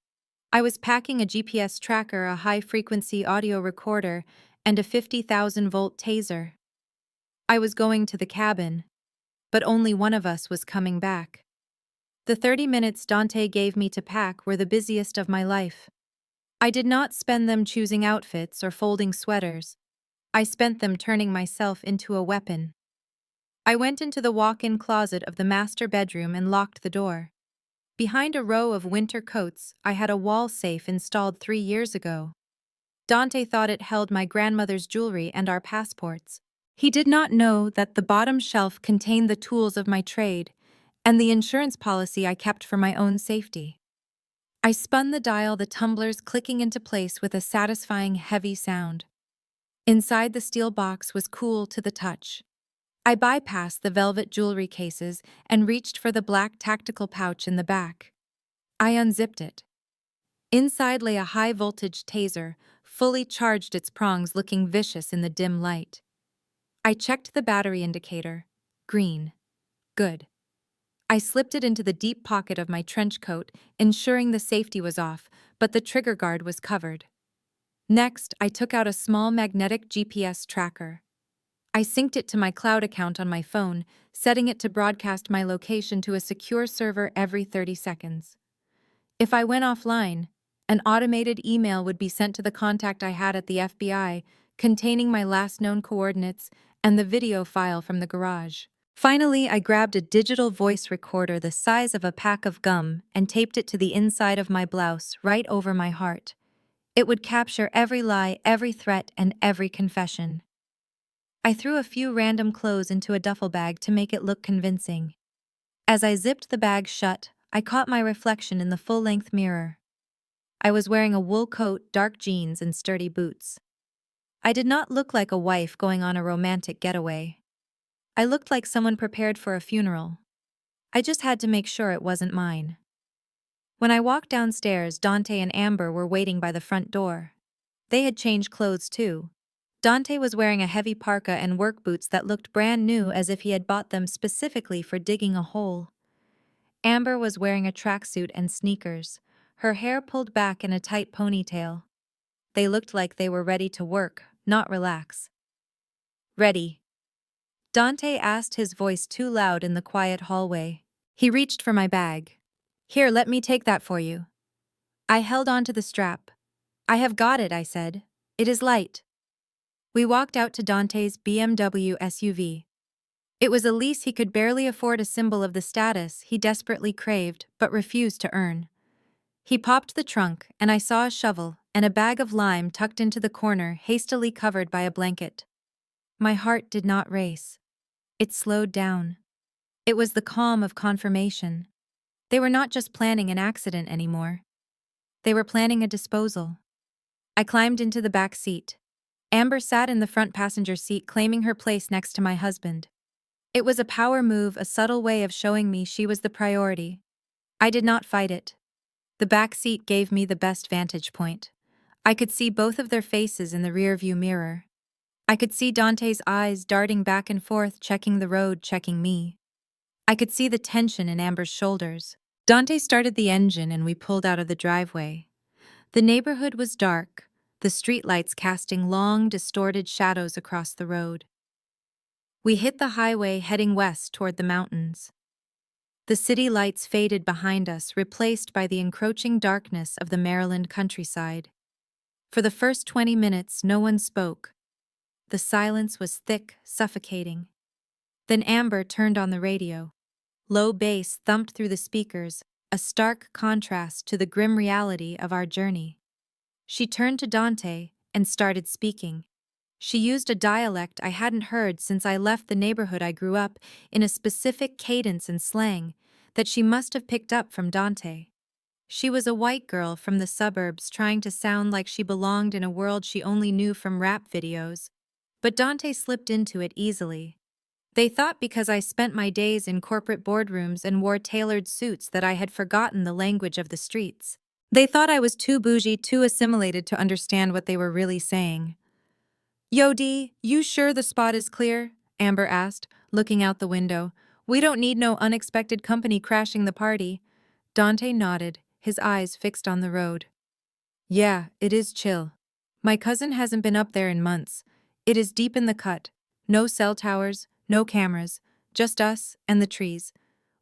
Speaker 1: I was packing a GPS tracker, a high-frequency audio recorder, and a 50,000-volt taser. I was going to the cabin, but only one of us was coming back. The 30 minutes Dante gave me to pack were the busiest of my life. I did not spend them choosing outfits or folding sweaters. I spent them turning myself into a weapon. I went into the walk-in closet of the master bedroom and locked the door. Behind a row of winter coats, I had a wall safe installed 3 years ago. Dante thought it held my grandmother's jewelry and our passports. He did not know that the bottom shelf contained the tools of my trade and the insurance policy I kept for my own safety. I spun the dial, the tumblers clicking into place with a satisfying heavy sound. Inside the steel box was cool to the touch. I bypassed the velvet jewelry cases and reached for the black tactical pouch in the back. I unzipped it. Inside lay a high-voltage taser, fully charged, its prongs looking vicious in the dim light. I checked the battery indicator. Green. Good. I slipped it into the deep pocket of my trench coat, ensuring the safety was off, but the trigger guard was covered. Next, I took out a small magnetic GPS tracker. I synced it to my cloud account on my phone, setting it to broadcast my location to a secure server every 30 seconds. If I went offline, an automated email would be sent to the contact I had at the FBI, containing my last known coordinates and the video file from the garage. Finally, I grabbed a digital voice recorder the size of a pack of gum and taped it to the inside of my blouse, right over my heart. It would capture every lie, every threat, and every confession. I threw a few random clothes into a duffel bag to make it look convincing. As I zipped the bag shut, I caught my reflection in the full-length mirror. I was wearing a wool coat, dark jeans, and sturdy boots. I did not look like a wife going on a romantic getaway. I looked like someone prepared for a funeral. I just had to make sure it wasn't mine. When I walked downstairs, Dante and Amber were waiting by the front door. They had changed clothes too. Dante was wearing a heavy parka and work boots that looked brand new, as if he had bought them specifically for digging a hole. Amber was wearing a tracksuit and sneakers, her hair pulled back in a tight ponytail. They looked like they were ready to work, not relax. "Ready?" Dante asked, his voice too loud in the quiet hallway. He reached for my bag. "Here, let me take that for you." I held onto the strap. "I have got it," I said. "It is light." We walked out to Dante's BMW SUV. It was a lease he could barely afford, a symbol of the status he desperately craved but refused to earn. He popped the trunk, and I saw a shovel and a bag of lime tucked into the corner, hastily covered by a blanket. My heart did not race. It slowed down. It was the calm of confirmation. They were not just planning an accident anymore. They were planning a disposal. I climbed into the back seat. Amber sat in the front passenger seat, claiming her place next to my husband. It was a power move, a subtle way of showing me she was the priority. I did not fight it. The back seat gave me the best vantage point. I could see both of their faces in the rearview mirror. I could see Dante's eyes darting back and forth, checking the road, checking me. I could see the tension in Amber's shoulders. Dante started the engine and we pulled out of the driveway. The neighborhood was dark, the streetlights casting long, distorted shadows across the road. We hit the highway, heading west toward the mountains. The city lights faded behind us, replaced by the encroaching darkness of the Maryland countryside. For the first 20 minutes, no one spoke. The silence was thick, suffocating. Then Amber turned on the radio. Low bass thumped through the speakers, a stark contrast to the grim reality of our journey. She turned to Dante and started speaking. She used a dialect I hadn't heard since I left the neighborhood I grew up in, a specific cadence and slang that she must have picked up from Dante. She was a white girl from the suburbs trying to sound like she belonged in a world she only knew from rap videos. But Dante slipped into it easily. They thought because I spent my days in corporate boardrooms and wore tailored suits that I had forgotten the language of the streets. They thought I was too bougie, too assimilated to understand what they were really saying. "Yo, D, you sure the spot is clear?" Amber asked, looking out the window. "We don't need no unexpected company crashing the party." Dante nodded, his eyes fixed on the road. "Yeah, it is chill. My cousin hasn't been up there in months. It is deep in the cut. No cell towers, no cameras, just us and the trees.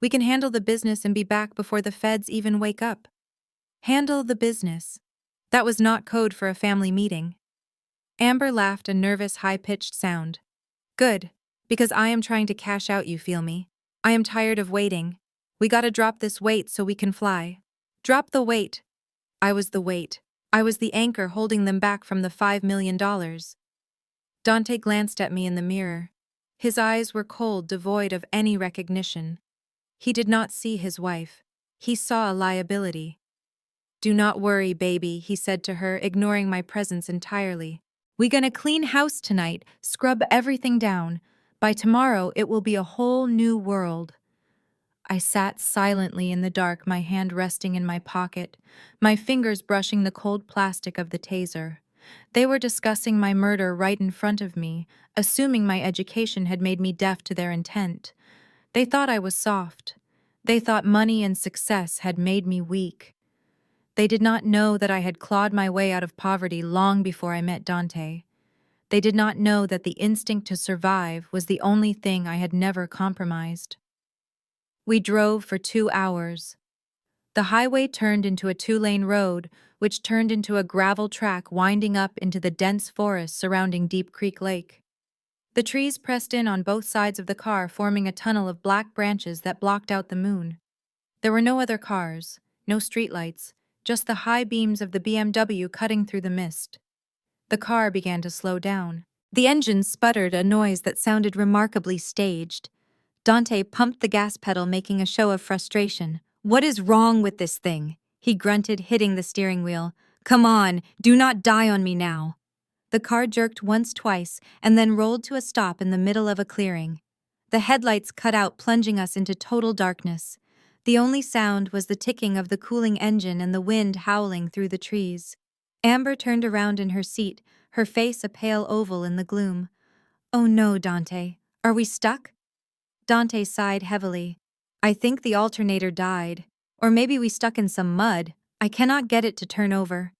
Speaker 1: We can handle the business and be back before the feds even wake up." Handle the business. That was not code for a family meeting. Amber laughed, a nervous, high-pitched sound. "Good, because I am trying to cash out, you feel me? I am tired of waiting. We gotta drop this weight so we can fly." "Drop the weight." I was the weight. I was the anchor holding them back from the $5 million. Dante glanced at me in the mirror. His eyes were cold, devoid of any recognition. He did not see his wife. He saw a liability. "Do not worry, baby," he said to her, ignoring my presence entirely. "We gonna clean house tonight, scrub everything down. By tomorrow, it will be a whole new world." I sat silently in the dark, my hand resting in my pocket, my fingers brushing the cold plastic of the taser. They were discussing my murder right in front of me, assuming my education had made me deaf to their intent. They thought I was soft. They thought money and success had made me weak. They did not know that I had clawed my way out of poverty long before I met Dante. They did not know that the instinct to survive was the only thing I had never compromised. We drove for 2 hours. The highway turned into a 2-lane road, which turned into a gravel track winding up into the dense forest surrounding Deep Creek Lake. The trees pressed in on both sides of the car, forming a tunnel of black branches that blocked out the moon. There were no other cars, no streetlights, just the high beams of the BMW cutting through the mist. The car began to slow down. The engine sputtered, a noise that sounded remarkably staged. Dante pumped the gas pedal, making a show of frustration. "What is wrong with this thing?" he grunted, hitting the steering wheel. "Come on, do not die on me now." The car jerked once, twice, and then rolled to a stop in the middle of a clearing. The headlights cut out, plunging us into total darkness. The only sound was the ticking of the cooling engine and the wind howling through the trees. Amber turned around in her seat, her face a pale oval in the gloom. "Oh no, Dante. Are we stuck?" Dante sighed heavily. "I think the alternator died. Or maybe we stuck in some mud. I cannot get it to turn over."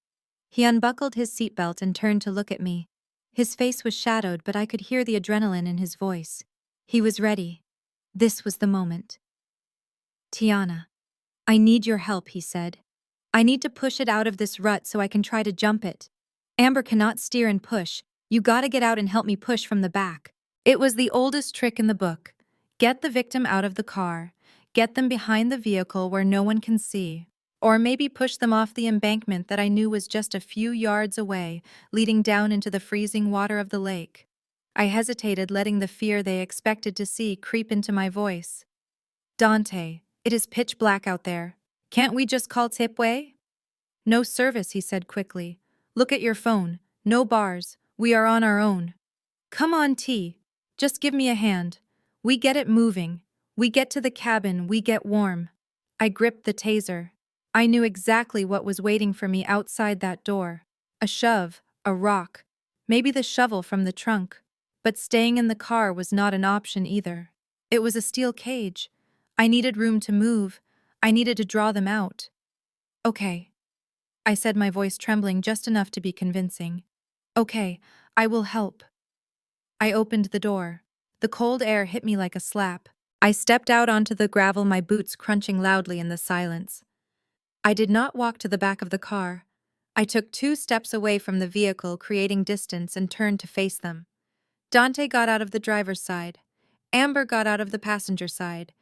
Speaker 1: He unbuckled his seatbelt and turned to look at me. His face was shadowed, but I could hear the adrenaline in his voice. He was ready. This was the moment. "Tiana, I need your help," he said. "I need to push it out of this rut so I can try to jump it. Amber cannot steer and push. You gotta get out and help me push from the back." It was the oldest trick in the book. Get the victim out of the car. Get them behind the vehicle where no one can see. Or maybe push them off the embankment that I knew was just a few yards away, leading down into the freezing water of the lake. I hesitated, letting the fear they expected to see creep into my voice. "Dante, it is pitch black out there. Can't we just call Tipway?" "No service," he said quickly. "Look at your phone. No bars. We are on our own." "Come on, T. Just give me a hand. We get it moving. We get to the cabin. We get warm." I gripped the taser. I knew exactly what was waiting for me outside that door. A shove, a rock, maybe the shovel from the trunk. But staying in the car was not an option either. It was a steel cage. I needed room to move. I needed to draw them out. "Okay," I said, my voice trembling just enough to be convincing. "Okay, I will help." I opened the door. The cold air hit me like a slap. I stepped out onto the gravel, my boots crunching loudly in the silence. I did not walk to the back of the car. I took 2 steps away from the vehicle, creating distance, and turned to face them. Dante got out of the driver's side. Amber got out of the passenger side.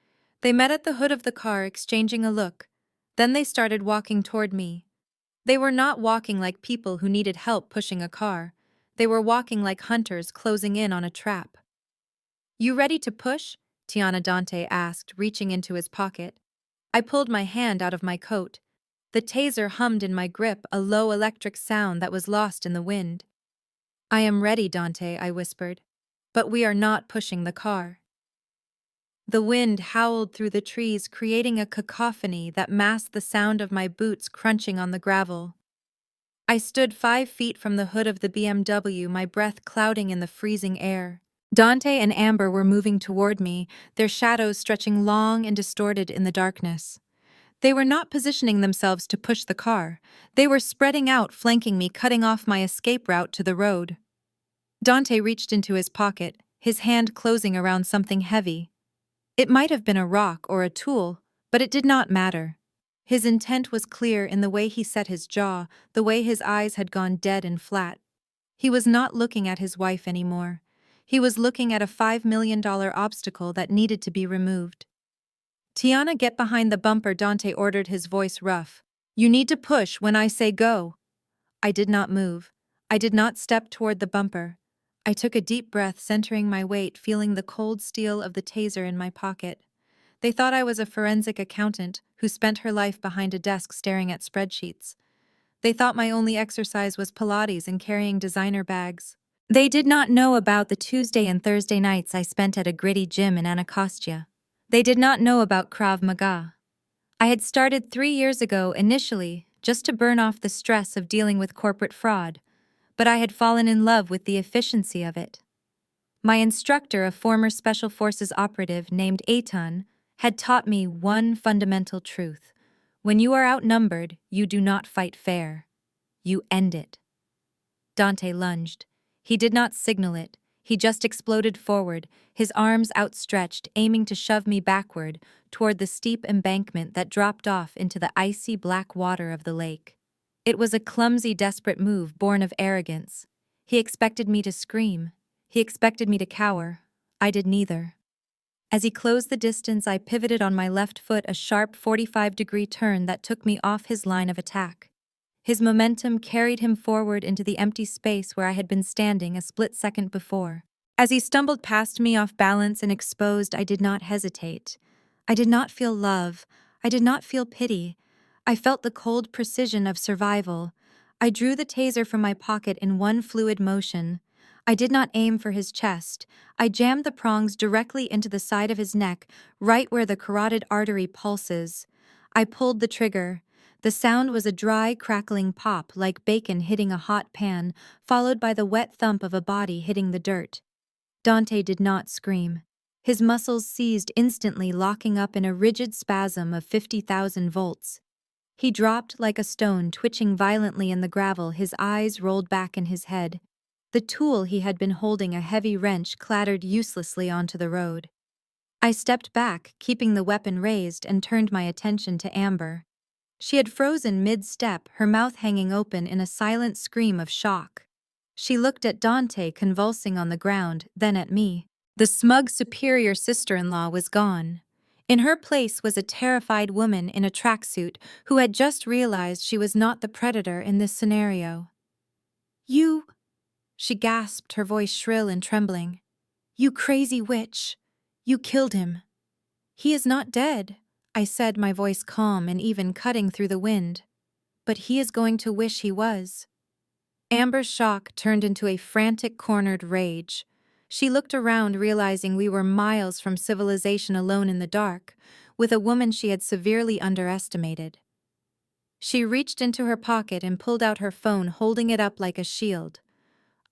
Speaker 1: They met at the hood of the car, exchanging a look. Then they started walking toward me. They were not walking like people who needed help pushing a car. They were walking like hunters closing in on a trap. "You ready to push?" Tiana Dante asked, reaching into his pocket. I pulled my hand out of my coat. The taser hummed in my grip, a low electric sound that was lost in the wind. "I am ready, Dante," I whispered. "But we are not pushing the car." The wind howled through the trees, creating a cacophony that masked the sound of my boots crunching on the gravel. I stood 5 feet from the hood of the BMW, my breath clouding in the freezing air. Dante and Amber were moving toward me, their shadows stretching long and distorted in the darkness. They were not positioning themselves to push the car. They were spreading out, flanking me, cutting off my escape route to the road. Dante reached into his pocket, his hand closing around something heavy. It might have been a rock or a tool, but it did not matter. His intent was clear in the way he set his jaw, the way his eyes had gone dead and flat. He was not looking at his wife anymore. He was looking at a $5 million obstacle that needed to be removed. "Tiana, get behind the bumper," Dante ordered, his voice rough. "You need to push when I say go." I did not move. I did not step toward the bumper. I took a deep breath, centering my weight, feeling the cold steel of the taser in my pocket. They thought I was a forensic accountant who spent her life behind a desk staring at spreadsheets. They thought my only exercise was Pilates and carrying designer bags. They did not know about the Tuesday and Thursday nights I spent at a gritty gym in Anacostia. They did not know about Krav Maga. I had started 3 years ago, initially, just to burn off the stress of dealing with corporate fraud, but I had fallen in love with the efficiency of it. My instructor, a former Special Forces operative named Eitan, had taught me one fundamental truth. When you are outnumbered, you do not fight fair. You end it. Dante lunged. He did not signal it. He just exploded forward, his arms outstretched, aiming to shove me backward toward the steep embankment that dropped off into the icy black water of the lake. It was a clumsy, desperate move born of arrogance. He expected me to scream. He expected me to cower. I did neither. As he closed the distance, I pivoted on my left foot, a sharp 45-degree turn that took me off his line of attack. His momentum carried him forward into the empty space where I had been standing a split second before. As he stumbled past me off balance and exposed, I did not hesitate. I did not feel love. I did not feel pity. I felt the cold precision of survival. I drew the taser from my pocket in one fluid motion. I did not aim for his chest. I jammed the prongs directly into the side of his neck, right where the carotid artery pulses. I pulled the trigger. The sound was a dry, crackling pop like bacon hitting a hot pan, followed by the wet thump of a body hitting the dirt. Dante did not scream. His muscles seized instantly, locking up in a rigid spasm of 50,000 volts. He dropped like a stone, twitching violently in the gravel, his eyes rolled back in his head. The tool he had been holding, a heavy wrench, clattered uselessly onto the road. I stepped back, keeping the weapon raised, and turned my attention to Amber. She had frozen mid-step, her mouth hanging open in a silent scream of shock. She looked at Dante convulsing on the ground, then at me. The smug superior sister-in-law was gone. In her place was a terrified woman in a tracksuit who had just realized she was not the predator in this scenario. "You," she gasped, her voice shrill and trembling. "You crazy witch. You killed him." "He is not dead," I said, my voice calm and even cutting through the wind. "But he is going to wish he was." Amber's shock turned into a frantic, cornered rage. She looked around, realizing we were miles from civilization, alone in the dark, with a woman she had severely underestimated. She reached into her pocket and pulled out her phone, holding it up like a shield.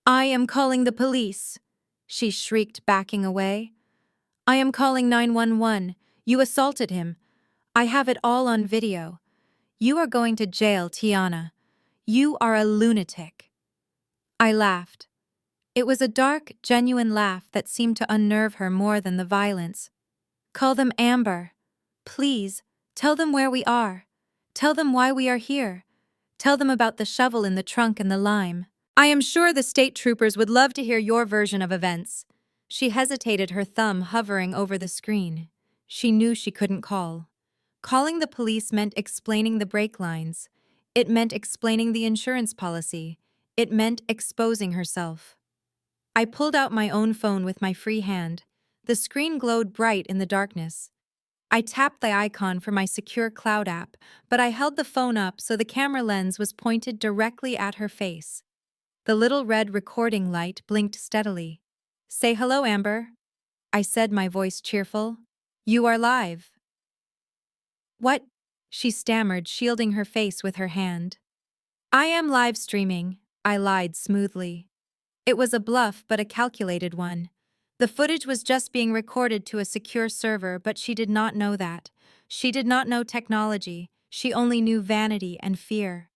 Speaker 1: "I am calling the police," she shrieked, backing away. "I am calling 911. You assaulted him. I have it all on video. You are going to jail, Tiana. You are a lunatic." I laughed. It was a dark, genuine laugh that seemed to unnerve her more than the violence. "Call them, Amber. Please, tell them where we are. Tell them why we are here. Tell them about the shovel in the trunk and the lime. I am sure the state troopers would love to hear your version of events." She hesitated, her thumb hovering over the screen. She knew she couldn't call. Calling the police meant explaining the brake lines. It meant explaining the insurance policy. It meant exposing herself. I pulled out my own phone with my free hand. The screen glowed bright in the darkness. I tapped the icon for my secure cloud app, but I held the phone up so the camera lens was pointed directly at her face. The little red recording light blinked steadily. "Say hello, Amber," I said, my voice cheerful. "You are live." "What?" she stammered, shielding her face with her hand. "I am live streaming," I lied smoothly. It was a bluff, but a calculated one. The footage was just being recorded to a secure server, but she did not know that. She did not know technology. She only knew vanity and fear.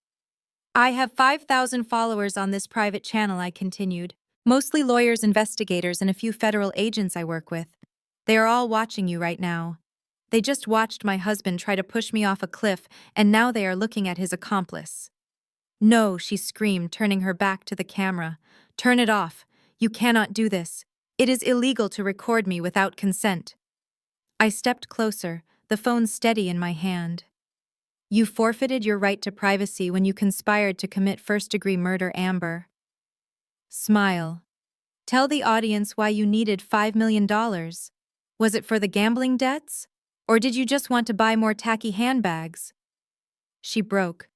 Speaker 1: "I have 5,000 followers on this private channel," I continued. "Mostly lawyers, investigators, and a few federal agents I work with. They are all watching you right now. They just watched my husband try to push me off a cliff, and now they are looking at his accomplice." "No," she screamed, turning her back to the camera. "Turn it off. You cannot do this. It is illegal to record me without consent." I stepped closer, the phone steady in my hand. "You forfeited your right to privacy when you conspired to commit first-degree murder, Amber." Smile. "Tell the audience why you needed $5 million. Was it for the gambling debts? Or did you just want to buy more tacky handbags?" She broke.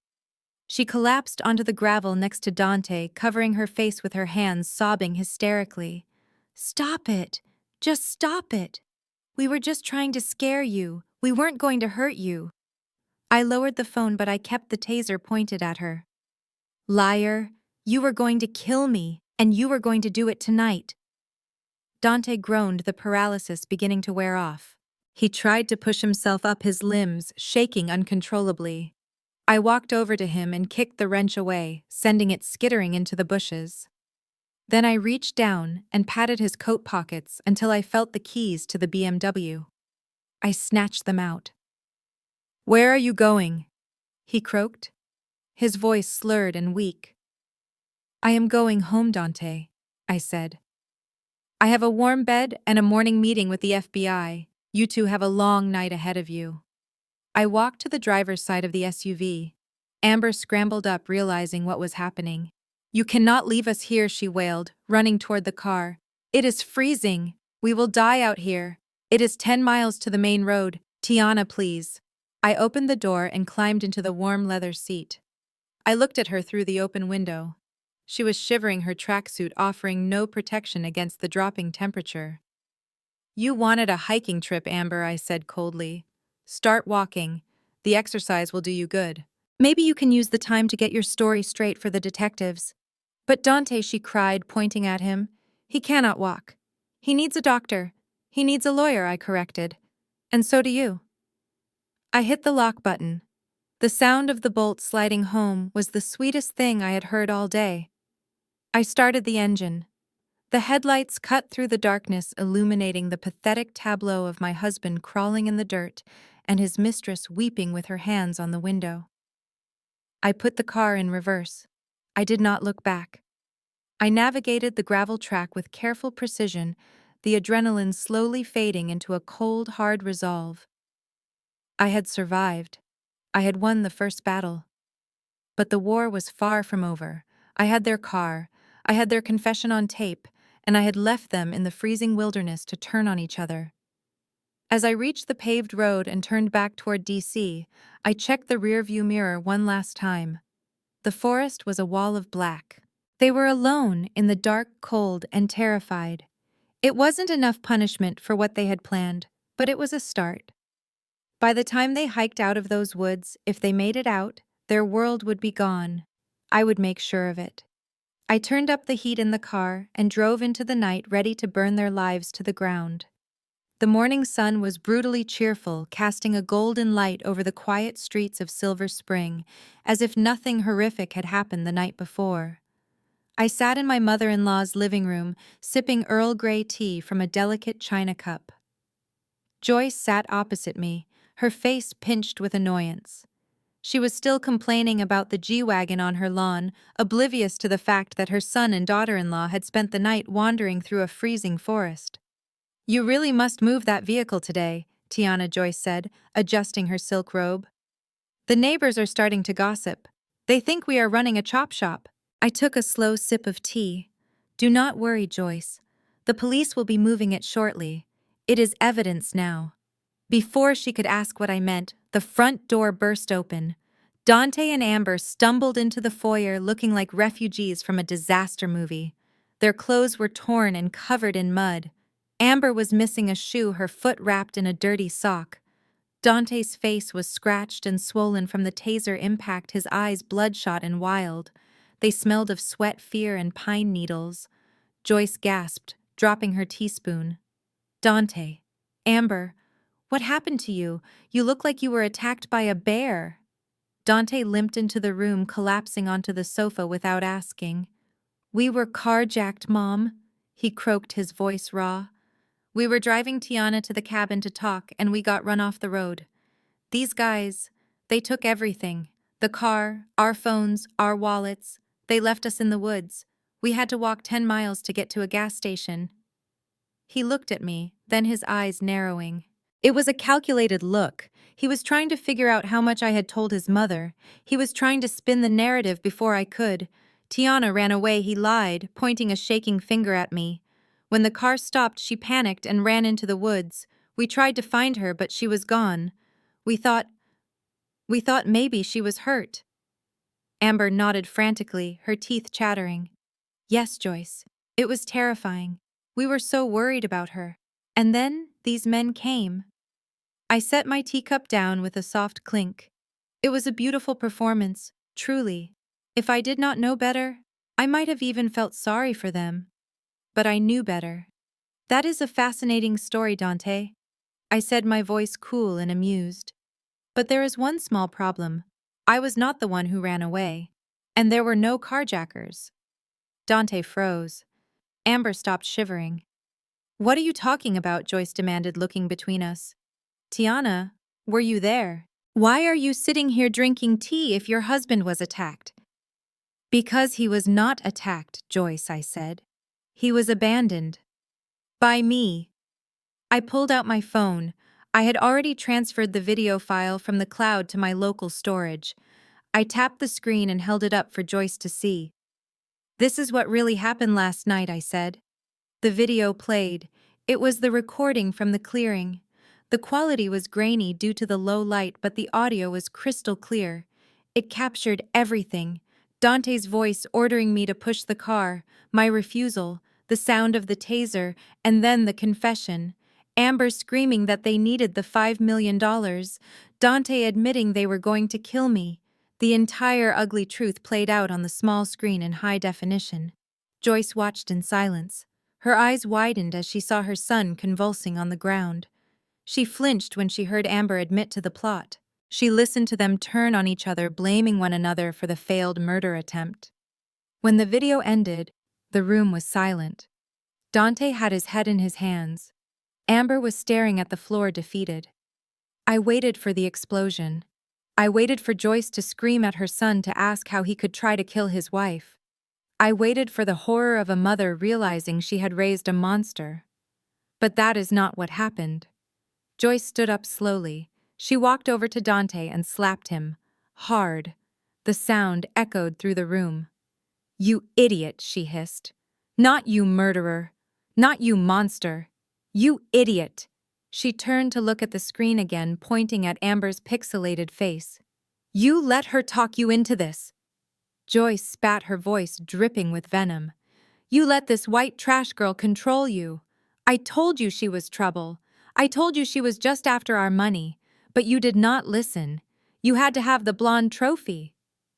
Speaker 1: She collapsed onto the gravel next to Dante, covering her face with her hands, sobbing hysterically. "Stop it! Just stop it! We were just trying to scare you. We weren't going to hurt you." I lowered the phone, but I kept the taser pointed at her. "Liar! You were going to kill me, and you were going to do it tonight." Dante groaned, the paralysis beginning to wear off. He tried to push himself up, his limbs shaking uncontrollably. I walked over to him and kicked the wrench away, sending it skittering into the bushes. Then I reached down and patted his coat pockets until I felt the keys to the BMW. I snatched them out. "Where are you going?" he croaked. his voice slurred and weak. "I am going home, Dante," I said. "I have a warm bed and a morning meeting with the FBI. You two have a long night ahead of you." I walked to the driver's side of the SUV. Amber scrambled up, realizing what was happening. "You cannot leave us here," she wailed, running toward the car. "It is freezing. We will die out here. It is 10 miles to the main road. Tiana, please." I opened the door and climbed into the warm leather seat. I looked at her through the open window. She was shivering, her tracksuit offering no protection against the dropping temperature. "You wanted a hiking trip, Amber," I said coldly. "Start walking. The exercise will do you good. Maybe you can use the time to get your story straight for the detectives." "But Dante," she cried, pointing at him. "He cannot walk. He needs a doctor. He needs a lawyer," I corrected. "And so do you." I hit the lock button. The sound of the bolt sliding home was the sweetest thing I had heard all day. I started the engine. The headlights cut through the darkness, illuminating the pathetic tableau of my husband crawling in the dirt and his mistress weeping with her hands on the window. I put the car in reverse. I did not look back. I navigated the gravel track with careful precision, the adrenaline slowly fading into a cold, hard resolve. I had survived. I had won the first battle. But the war was far from over. I had their car, I had their confession on tape, and I had left them in the freezing wilderness to turn on each other. As I reached the paved road and turned back toward DC, I checked the rearview mirror one last time. The forest was a wall of black. They were alone in the dark, cold, and terrified. It wasn't enough punishment for what they had planned, but it was a start. By the time they hiked out of those woods, if they made it out, their world would be gone. I would make sure of it. I turned up the heat in the car and drove into the night, ready to burn their lives to the ground. The morning sun was brutally cheerful, casting a golden light over the quiet streets of Silver Spring, as if nothing horrific had happened the night before. I sat in my mother-in-law's living room, sipping Earl Grey tea from a delicate china cup. Joyce sat opposite me, her face pinched with annoyance. She was still complaining about the G-Wagon on her lawn, oblivious to the fact that her son and daughter-in-law had spent the night wandering through a freezing forest. "You really must move that vehicle today," Tiana Joyce said, adjusting her silk robe. "The neighbors are starting to gossip. They think we are running a chop shop." I took a slow sip of tea. "Do not worry, Joyce. The police will be moving it shortly. It is evidence now." Before she could ask what I meant, the front door burst open. Dante and Amber stumbled into the foyer looking like refugees from a disaster movie. Their clothes were torn and covered in mud. Amber was missing a shoe, her foot wrapped in a dirty sock. Dante's face was scratched and swollen from the taser impact, his eyes bloodshot and wild. They smelled of sweat, fear, and pine needles. Joyce gasped, dropping her teaspoon. "Dante. Amber. What happened to you? You look like you were attacked by a bear." Dante limped into the room, collapsing onto the sofa without asking. "We were carjacked, Mom," he croaked, his voice raw. "We were driving Tiana to the cabin to talk, and we got run off the road. These guys, they took everything. The car, our phones, our wallets. They left us in the woods. We had to walk 10 miles to get to a gas station." He looked at me, then his eyes narrowing. It was a calculated look. He was trying to figure out how much I had told his mother. He was trying to spin the narrative before I could. "Tiana ran away," he lied, pointing a shaking finger at me. "When the car stopped, she panicked and ran into the woods. We tried to find her, but she was gone. We thought maybe she was hurt." Amber nodded frantically, her teeth chattering. "Yes, Joyce. It was terrifying. We were so worried about her. And then these men came." I set my teacup down with a soft clink. It was a beautiful performance, truly. If I did not know better, I might have even felt sorry for them. But I knew better. "That is a fascinating story, Dante," I said, my voice cool and amused. "But there is one small problem. I was not the one who ran away. And there were no carjackers." Dante froze. Amber stopped shivering. "What are you talking about?" Joyce demanded, looking between us. "Tiana, were you there?" Why are you sitting here drinking tea if your husband was attacked? Because he was not attacked, Joyce, I said. He was abandoned. By me. I pulled out my phone. I had already transferred the video file from the cloud to my local storage. I tapped the screen and held it up for Joyce to see. This is what really happened last night, I said. The video played. It was the recording from the clearing. The quality was grainy due to the low light, but the audio was crystal clear. It captured everything. Dante's voice ordering me to push the car, my refusal, the sound of the taser, and then the confession. Amber screaming that they needed the $5 million. Dante admitting they were going to kill me. The entire ugly truth played out on the small screen in high definition. Joyce watched in silence. Her eyes widened as she saw her son convulsing on the ground. She flinched when she heard Amber admit to the plot. She listened to them turn on each other, blaming one another for the failed murder attempt. When the video ended, the room was silent. Dante had his head in his hands. Amber was staring at the floor, defeated. I waited for the explosion. I waited for Joyce to scream at her son to ask how he could try to kill his wife. I waited for the horror of a mother realizing she had raised a monster. But that is not what happened. Joyce stood up slowly. She walked over to Dante and slapped him. Hard. The sound echoed through the room. "You idiot," she hissed. "Not you, murderer. Not you, monster. You idiot." She turned to look at the screen again, pointing at Amber's pixelated face. "You let her talk you into this." Joyce spat, her voice dripping with venom. "You let this white trash girl control you. I told you she was trouble. I told you she was just after our money, but you did not listen. You had to have the blonde trophy.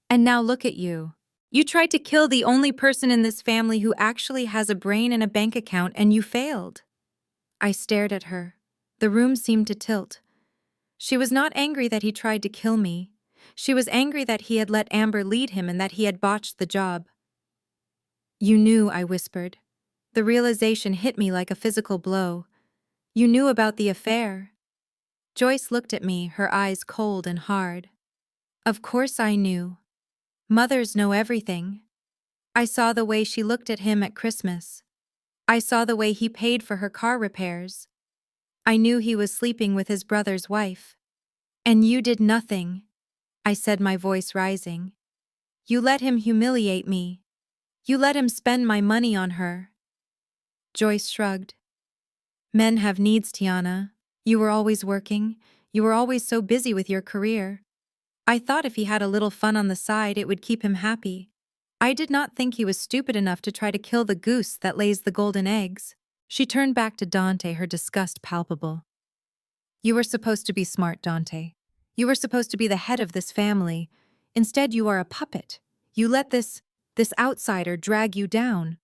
Speaker 1: And now look at you. You tried to kill the only person in this family who actually has a brain and a bank account, and you failed." I stared at her. The room seemed to tilt. She was not angry that he tried to kill me. She was angry that he had let Amber lead him and that he had botched the job. "You knew," I whispered. The realization hit me like a physical blow. "You knew about the affair." Joyce looked at me, her eyes cold and hard. "Of course I knew. Mothers know everything." I saw the way she looked at him at Christmas. I saw the way he paid for her car repairs. I knew he was sleeping with his brother's wife. "And you did nothing," I said, my voice rising. "You let him humiliate me. You let him spend my money on her." Joyce shrugged. "Men have needs, Tiana. You were always working. You were always so busy with your career. I thought if he had a little fun on the side, it would keep him happy. I did not think he was stupid enough to try to kill the goose that lays the golden eggs." She turned back to Dante, her disgust palpable. "You were supposed to be smart, Dante. You were supposed to be the head of this family. Instead, you are a puppet. You let this outsider drag you down.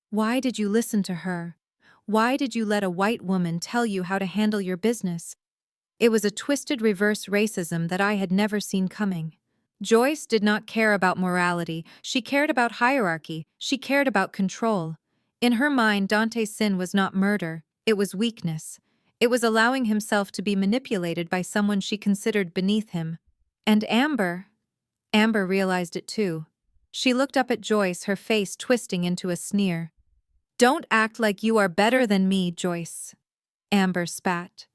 Speaker 1: Why did you listen to her? Why did you let a white woman tell you how to handle your business?" It was a twisted reverse racism that I had never seen coming. Joyce did not care about morality. She cared about hierarchy. She cared about control. In her mind, Dante's sin was not murder. It was weakness. It was allowing himself to be manipulated by someone she considered beneath him. And Amber realized it too. She looked up at Joyce, her face twisting into a sneer. "Don't act like you are better than me, Joyce," Amber spat.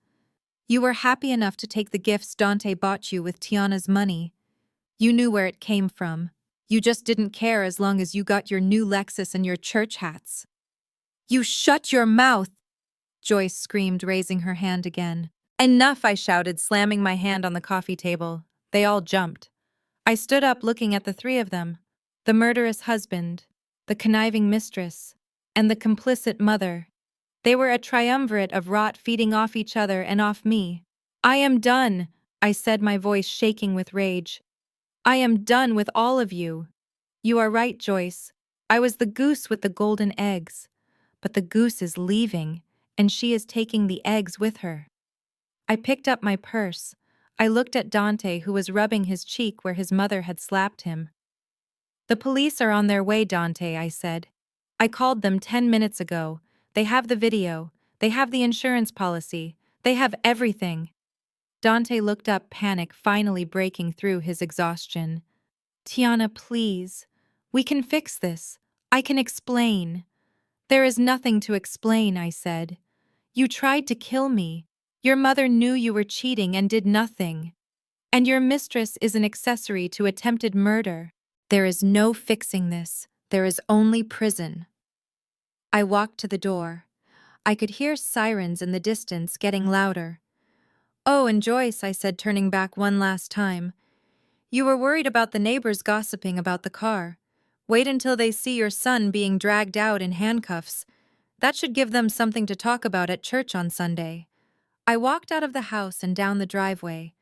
Speaker 1: "You were happy enough to take the gifts Dante bought you with Tiana's money. You knew where it came from. You just didn't care as long as you got your new Lexus and your church hats." "You shut your mouth!" Joyce screamed, raising her hand again. "Enough," I shouted, slamming my hand on the coffee table. They all jumped. I stood up, looking at the three of them. The murderous husband, the conniving mistress, and the complicit mother. They were a triumvirate of rot feeding off each other and off me. "I am done," I said, my voice shaking with rage. "I am done with all of you. You are right, Joyce. I was the goose with the golden eggs. But the goose is leaving, and she is taking the eggs with her." I picked up my purse. I looked at Dante, who was rubbing his cheek where his mother had slapped him. "The police are on their way, Dante," I said. "I called them 10 minutes ago. They have the video. They have the insurance policy. They have everything." Dante looked up, panic finally breaking through his exhaustion. Tiana, please. We can fix this. I can explain. There is nothing to explain, I said. You tried to kill me. Your mother knew you were cheating and did nothing. And your mistress is an accessory to attempted murder. There is no fixing this. There is only prison. I walked to the door. I could hear sirens in the distance getting louder. Oh, and Joyce, I said, turning back one last time. You were worried about the neighbors gossiping about the car. Wait until they see your son being dragged out in handcuffs. That should give them something to talk about at church on Sunday. I walked out of the house and down the driveway.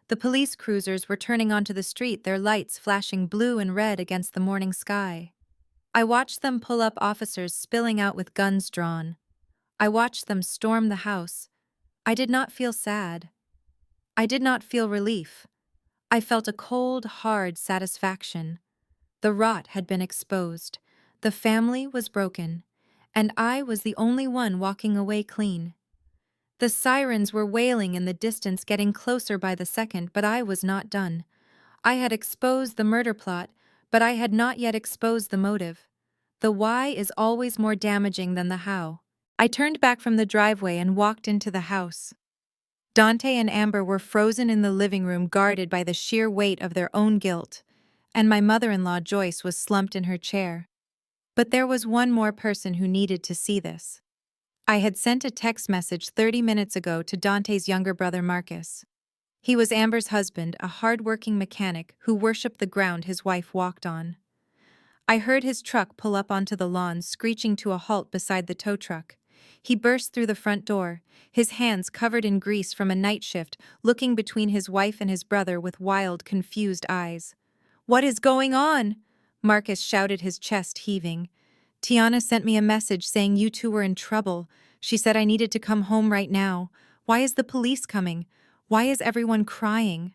Speaker 1: The police cruisers were turning onto the street, their lights flashing blue and red against the morning sky. I watched them pull up, officers spilling out with guns drawn. I watched them storm the house. I did not feel sad. I did not feel relief. I felt a cold, hard satisfaction. The rot had been exposed. The family was broken. And I was the only one walking away clean. The sirens were wailing in the distance, getting closer by the second, but I was not done. I had exposed the murder plot, but I had not yet exposed the motive. The why is always more damaging than the how. I turned back from the driveway and walked into the house. Dante and Amber were frozen in the living room, guarded by the sheer weight of their own guilt, and my mother-in-law Joyce was slumped in her chair. But there was one more person who needed to see this. I had sent a text message 30 minutes ago to Dante's younger brother Marcus. He was Amber's husband, a hard-working mechanic who worshipped the ground his wife walked on. I heard his truck pull up onto the lawn, screeching to a halt beside the tow truck. He burst through the front door, his hands covered in grease from a night shift, looking between his wife and his brother with wild, confused eyes. "What is going on?" Marcus shouted, his chest heaving. "Tiana sent me a message saying you two were in trouble. She said I needed to come home right now. Why is the police coming? Why is everyone crying?"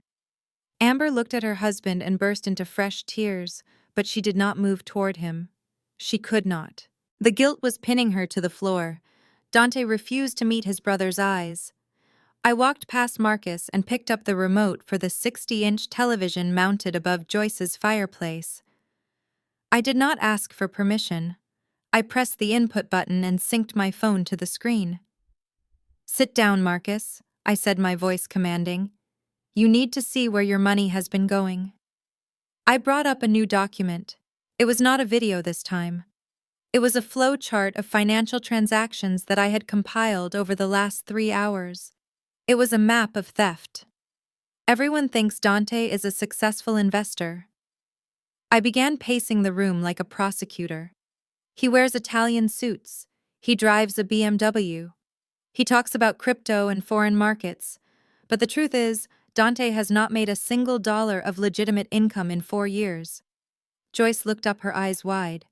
Speaker 1: Amber looked at her husband and burst into fresh tears, but she did not move toward him. She could not. The guilt was pinning her to the floor. Dante refused to meet his brother's eyes. I walked past Marcus and picked up the remote for the 60-inch television mounted above Joyce's fireplace. I did not ask for permission. I pressed the input button and synced my phone to the screen. "Sit down, Marcus," I said, my voice commanding. "You need to see where your money has been going." I brought up a new document. It was not a video this time. It was a flow chart of financial transactions that I had compiled over the last 3 hours. It was a map of theft. Everyone thinks Dante is a successful investor. I began pacing the room like a prosecutor. He wears Italian suits. He drives a BMW. He talks about crypto and foreign markets. But the truth is, Dante has not made a single dollar of legitimate income in 4 years. Joyce looked up, her eyes wide.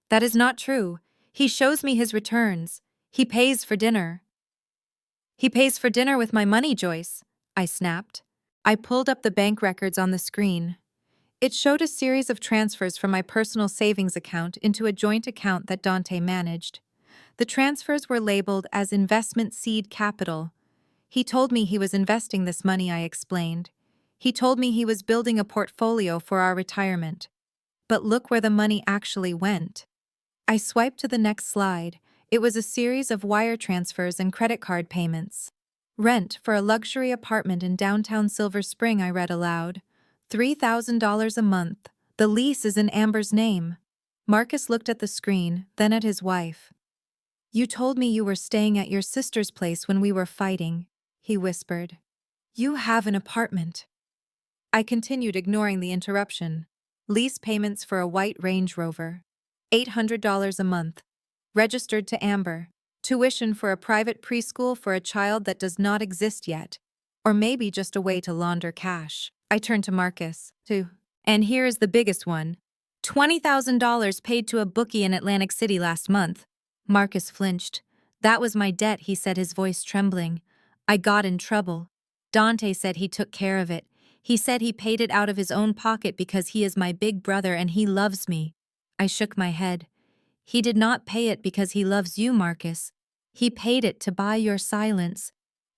Speaker 1: "That is not true. He shows me his returns. He pays for dinner." "He pays for dinner with my money, Joyce," I snapped. I pulled up the bank records on the screen. It showed a series of transfers from my personal savings account into a joint account that Dante managed. The transfers were labeled as investment seed capital. He told me he was investing this money, I explained. He told me he was building a portfolio for our retirement. But look where the money actually went. I swiped to the next slide. It was a series of wire transfers and credit card payments. "Rent for a luxury apartment in downtown Silver Spring," I read aloud. $3,000 a month. The lease is in Amber's name. Marcus looked at the screen, then at his wife. "You told me you were staying at your sister's place when we were fighting," he whispered. "You have an apartment." I continued, ignoring the interruption. Lease payments for a white Range Rover. $800 a month. Registered to Amber. Tuition for a private preschool for a child that does not exist yet. Or maybe just a way to launder cash. I turned to Marcus. And here is the biggest one. $20,000 paid to a bookie in Atlantic City last month. Marcus flinched. "That was my debt," he said, his voice trembling. "I got in trouble. Dante said he took care of it. He said he paid it out of his own pocket because he is my big brother and he loves me." I shook my head. "He did not pay it because he loves you, Marcus. He paid it to buy your silence.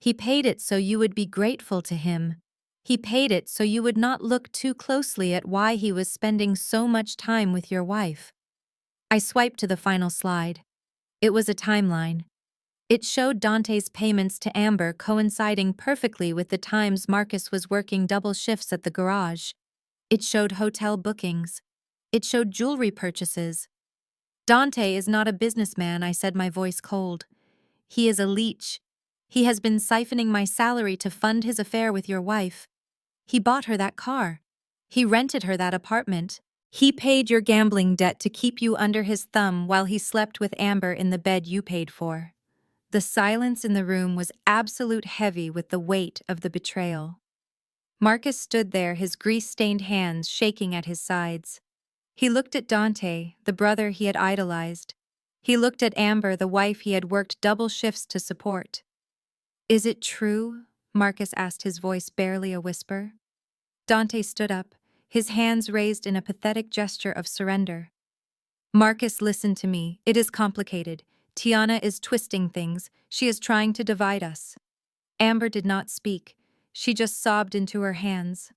Speaker 1: He paid it so you would be grateful to him. He paid it so you would not look too closely at why he was spending so much time with your wife. I swiped to the final slide. It was a timeline. It showed Dante's payments to Amber coinciding perfectly with the times Marcus was working double shifts at the garage. It showed hotel bookings. It showed jewelry purchases. Dante is not a businessman, I said, my voice cold. He is a leech. He has been siphoning my salary to fund his affair with your wife. He bought her that car. He rented her that apartment. He paid your gambling debt to keep you under his thumb while he slept with Amber in the bed you paid for. The silence in the room was absolute heavy with the weight of the betrayal. Marcus stood there, his grease-stained hands shaking at his sides. He looked at Dante, the brother he had idolized. He looked at Amber, the wife he had worked double shifts to support. "Is it true?" Marcus asked, his voice barely a whisper. Dante stood up, his hands raised in a pathetic gesture of surrender. "Marcus, listen to me. It is complicated. Tiana is twisting things. She is trying to divide us." Amber did not speak. She just sobbed into her hands.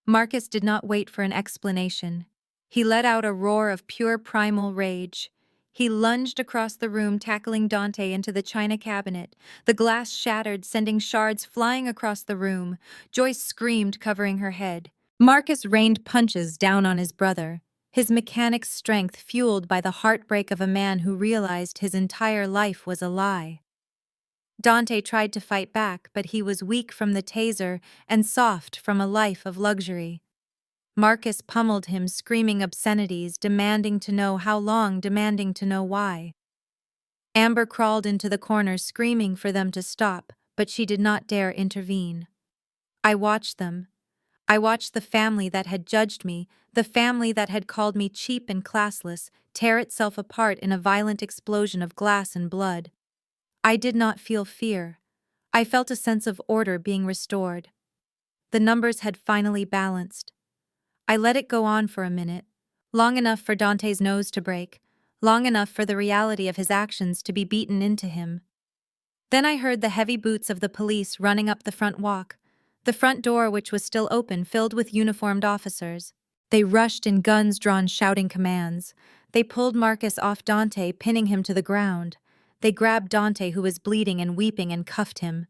Speaker 1: Marcus did not wait for an explanation. He let out a roar of pure primal rage. He lunged across the room, tackling Dante into the china cabinet. The glass shattered, sending shards flying across the room. Joyce screamed, covering her head. Marcus rained punches down on his brother, his mechanic's strength fueled by the heartbreak of a man who realized his entire life was a lie. Dante tried to fight back, but he was weak from the taser and soft from a life of luxury. Marcus pummeled him, screaming obscenities, demanding to know how long, demanding to know why. Amber crawled into the corner, screaming for them to stop, but she did not dare intervene. I watched them. I watched the family that had judged me, the family that had called me cheap and classless, tear itself apart in a violent explosion of glass and blood. I did not feel fear. I felt a sense of order being restored. The numbers had finally balanced. I let it go on for a minute, long enough for Dante's nose to break, long enough for the reality of his actions to be beaten into him. Then I heard the heavy boots of the police running up the front walk, the front door, which was still open, filled with uniformed officers. They rushed in, guns drawn, shouting commands. They pulled Marcus off Dante, pinning him to the ground. They grabbed Dante, who was bleeding and weeping, and cuffed him.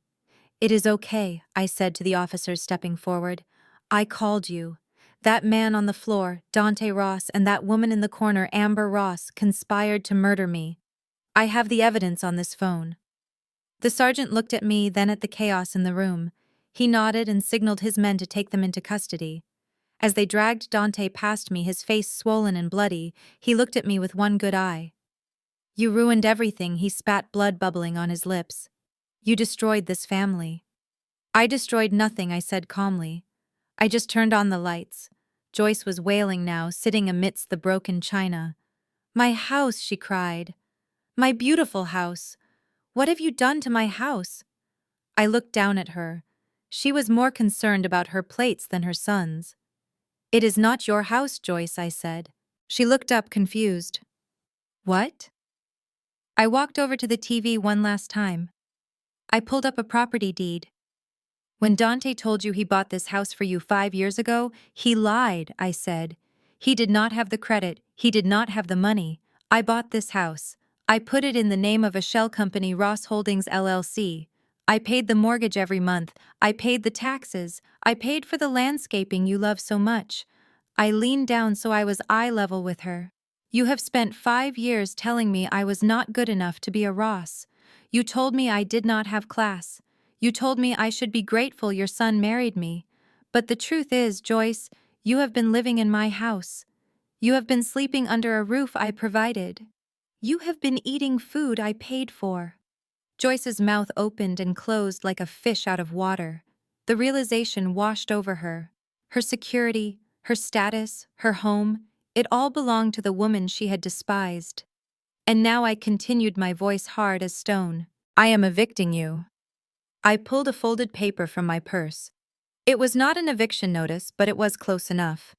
Speaker 1: "It is okay," I said to the officers, stepping forward. "I called you. That man on the floor, Dante Ross, and that woman in the corner, Amber Ross, conspired to murder me. I have the evidence on this phone." The sergeant looked at me, then at the chaos in the room. He nodded and signaled his men to take them into custody. As they dragged Dante past me, his face swollen and bloody, he looked at me with one good eye. "You ruined everything," he spat, blood bubbling on his lips. "You destroyed this family." "I destroyed nothing," I said calmly. "I just turned on the lights." Joyce was wailing now, sitting amidst the broken china. "My house," she cried. "My beautiful house. What have you done to my house?" I looked down at her. She was more concerned about her plates than her son's. "It is not your house, Joyce," I said. She looked up, confused. "What?" I walked over to the TV one last time. I pulled up a property deed. "When Dante told you he bought this house for you 5 years ago, he lied," I said. "He did not have the credit. He did not have the money. I bought this house. I put it in the name of a shell company, Ross Holdings LLC. I paid the mortgage every month. I paid the taxes. I paid for the landscaping you love so much." I leaned down so I was eye level with her. "You have spent 5 years telling me I was not good enough to be a Ross. You told me I did not have class. You told me I should be grateful your son married me. But the truth is, Joyce, you have been living in my house. You have been sleeping under a roof I provided. You have been eating food I paid for." Joyce's mouth opened and closed like a fish out of water. The realization washed over her. Her security, her status, her home, it all belonged to the woman she had despised. And now I continued, my voice hard as stone. "I am evicting you." I pulled a folded paper from my purse. It was not an eviction notice, but it was close enough.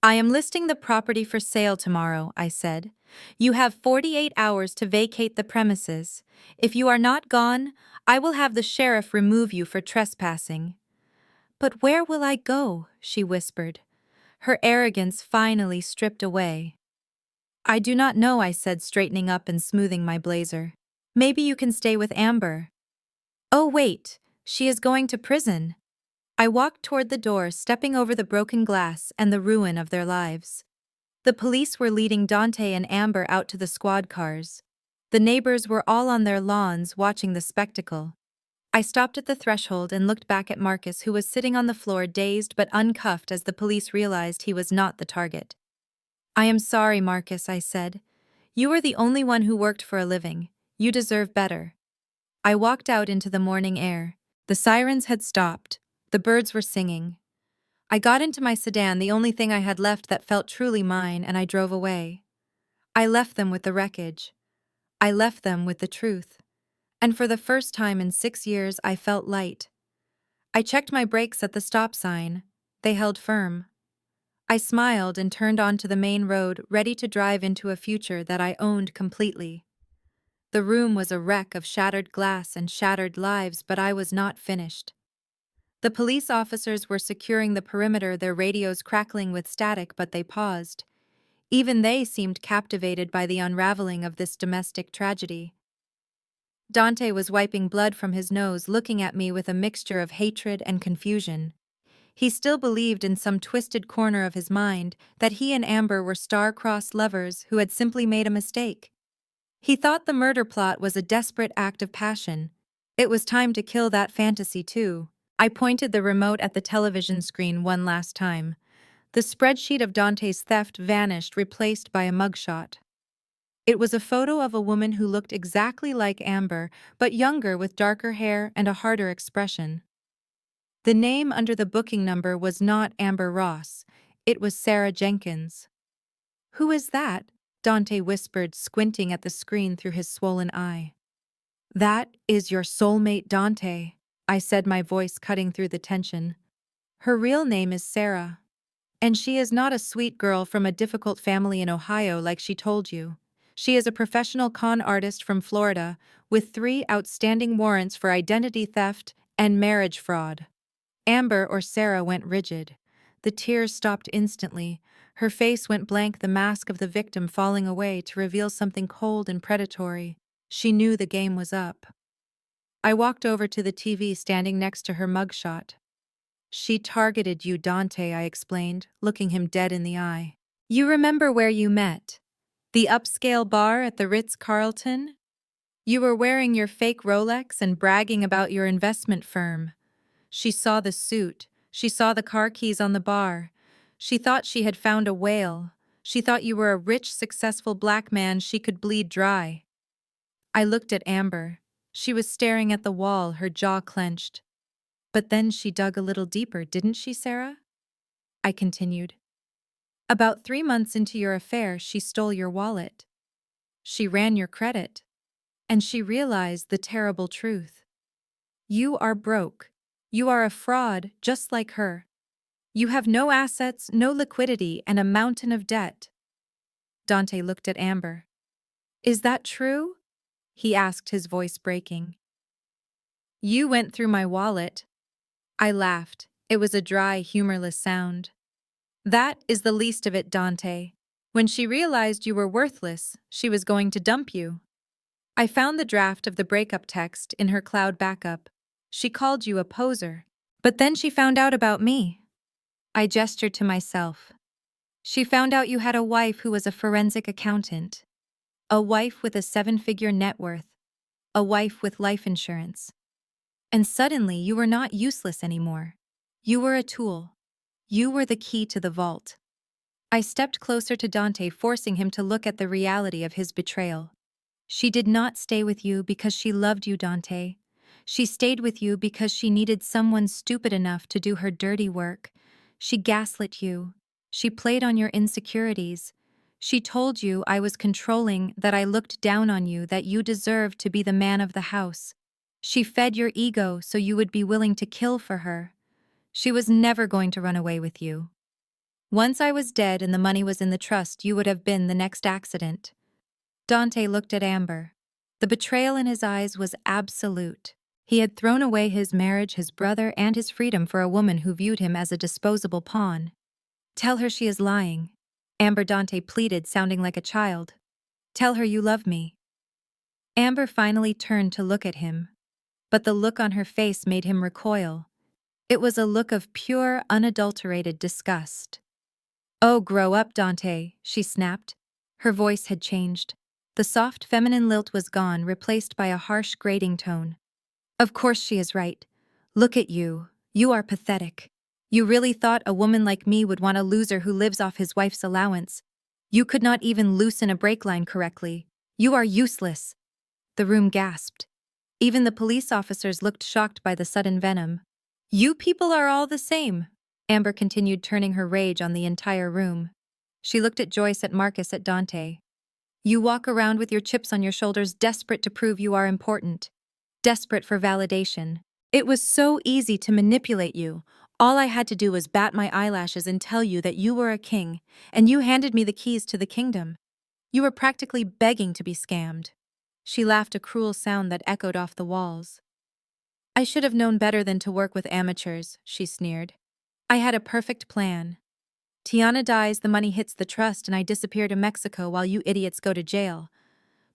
Speaker 1: I am listing the property for sale tomorrow, I said. You have 48 hours to vacate the premises. If you are not gone, I will have the sheriff remove you for trespassing. But where will I go? She whispered, her arrogance finally stripped away. I do not know, I said, straightening up and smoothing my blazer. Maybe you can stay with Amber. Oh, wait, she is going to prison. I walked toward the door, stepping over the broken glass and the ruin of their lives. The police were leading Dante and Amber out to the squad cars. The neighbors were all on their lawns watching the spectacle. I stopped at the threshold and looked back at Marcus, who was sitting on the floor, dazed but uncuffed as the police realized he was not the target. I am sorry, Marcus, I said. You are the only one who worked for a living. You deserve better. I walked out into the morning air. The sirens had stopped. The birds were singing. I got into my sedan, the only thing I had left that felt truly mine, and I drove away. I left them with the wreckage. I left them with the truth. And for the first time in 6 years, I felt light. I checked my brakes at the stop sign. They held firm. I smiled and turned onto the main road, ready to drive into a future that I owned completely. The room was a wreck of shattered glass and shattered lives, but I was not finished. The police officers were securing the perimeter, their radios crackling with static, but they paused. Even they seemed captivated by the unraveling of this domestic tragedy. Dante was wiping blood from his nose, looking at me with a mixture of hatred and confusion. He still believed in some twisted corner of his mind that he and Amber were star-crossed lovers who had simply made a mistake. He thought the murder plot was a desperate act of passion. It was time to kill that fantasy too. I pointed the remote at the television screen one last time. The spreadsheet of Dante's theft vanished, replaced by a mugshot. It was a photo of a woman who looked exactly like Amber, but younger, with darker hair and a harder expression. The name under the booking number was not Amber Ross. It was Sarah Jenkins. "Who is that?" Dante whispered, squinting at the screen through his swollen eye. "That is your soulmate, Dante," I said, my voice cutting through the tension. "Her real name is Sarah. And she is not a sweet girl from a difficult family in Ohio like she told you. She is a professional con artist from Florida with 3 outstanding warrants for identity theft and marriage fraud." Amber, or Sarah, went rigid. The tears stopped instantly. Her face went blank, the mask of the victim falling away to reveal something cold and predatory. She knew the game was up. I walked over to the TV standing next to her mugshot. "She targeted you, Dante," I explained, looking him dead in the eye. "You remember where you met? The upscale bar at the Ritz-Carlton? You were wearing your fake Rolex and bragging about your investment firm. She saw the suit. She saw the car keys on the bar. She thought she had found a whale. She thought you were a rich, successful black man she could bleed dry." I looked at Amber. She was staring at the wall, her jaw clenched. "But then she dug a little deeper, didn't she, Sarah?" I continued. "About 3 months into your affair, she stole your wallet. She ran your credit. And she realized the terrible truth. You are broke. You are a fraud, just like her. You have no assets, no liquidity, and a mountain of debt." Dante looked at Amber. "Is that true?" he asked, his voice breaking. "You went through my wallet." I laughed. It was a dry, humorless sound. "That is the least of it, Dante. When she realized you were worthless, she was going to dump you. I found the draft of the breakup text in her cloud backup. She called you a poser. But then she found out about me." I gestured to myself. "She found out you had a wife who was a forensic accountant. A wife with a 7-figure net worth. A wife with life insurance. And suddenly you were not useless anymore. You were a tool. You were the key to the vault." I stepped closer to Dante, forcing him to look at the reality of his betrayal. "She did not stay with you because she loved you, Dante. She stayed with you because she needed someone stupid enough to do her dirty work. She gaslit you. She played on your insecurities. She told you I was controlling, that I looked down on you, that you deserved to be the man of the house. She fed your ego so you would be willing to kill for her. She was never going to run away with you." Once I was dead and the money was in the trust, you would have been the next accident. Dante looked at Amber. The betrayal in his eyes was absolute. He had thrown away his marriage, his brother, and his freedom for a woman who viewed him as a disposable pawn. Tell her she is lying. Amber, Dante pleaded, sounding like a child. Tell her you love me. Amber finally turned to look at him, but the look on her face made him recoil. It was a look of pure, unadulterated disgust. Oh, grow up, Dante, she snapped. Her voice had changed. The soft feminine lilt was gone, replaced by a harsh, grating tone. Of course she is right. Look at you. You are pathetic. You really thought a woman like me would want a loser who lives off his wife's allowance. You could not even loosen a brake line correctly. You are useless. The room gasped. Even the police officers looked shocked by the sudden venom. You people are all the same. Amber continued, turning her rage on the entire room. She looked at Joyce, at Marcus, at Dante. You walk around with your chips on your shoulders, desperate to prove you are important. Desperate for validation. It was so easy to manipulate you. All I had to do was bat my eyelashes and tell you that you were a king, and you handed me the keys to the kingdom. You were practically begging to be scammed. She laughed, a cruel sound that echoed off the walls. I should have known better than to work with amateurs, she sneered. I had a perfect plan. Tiana dies, the money hits the trust, and I disappear to Mexico while you idiots go to jail.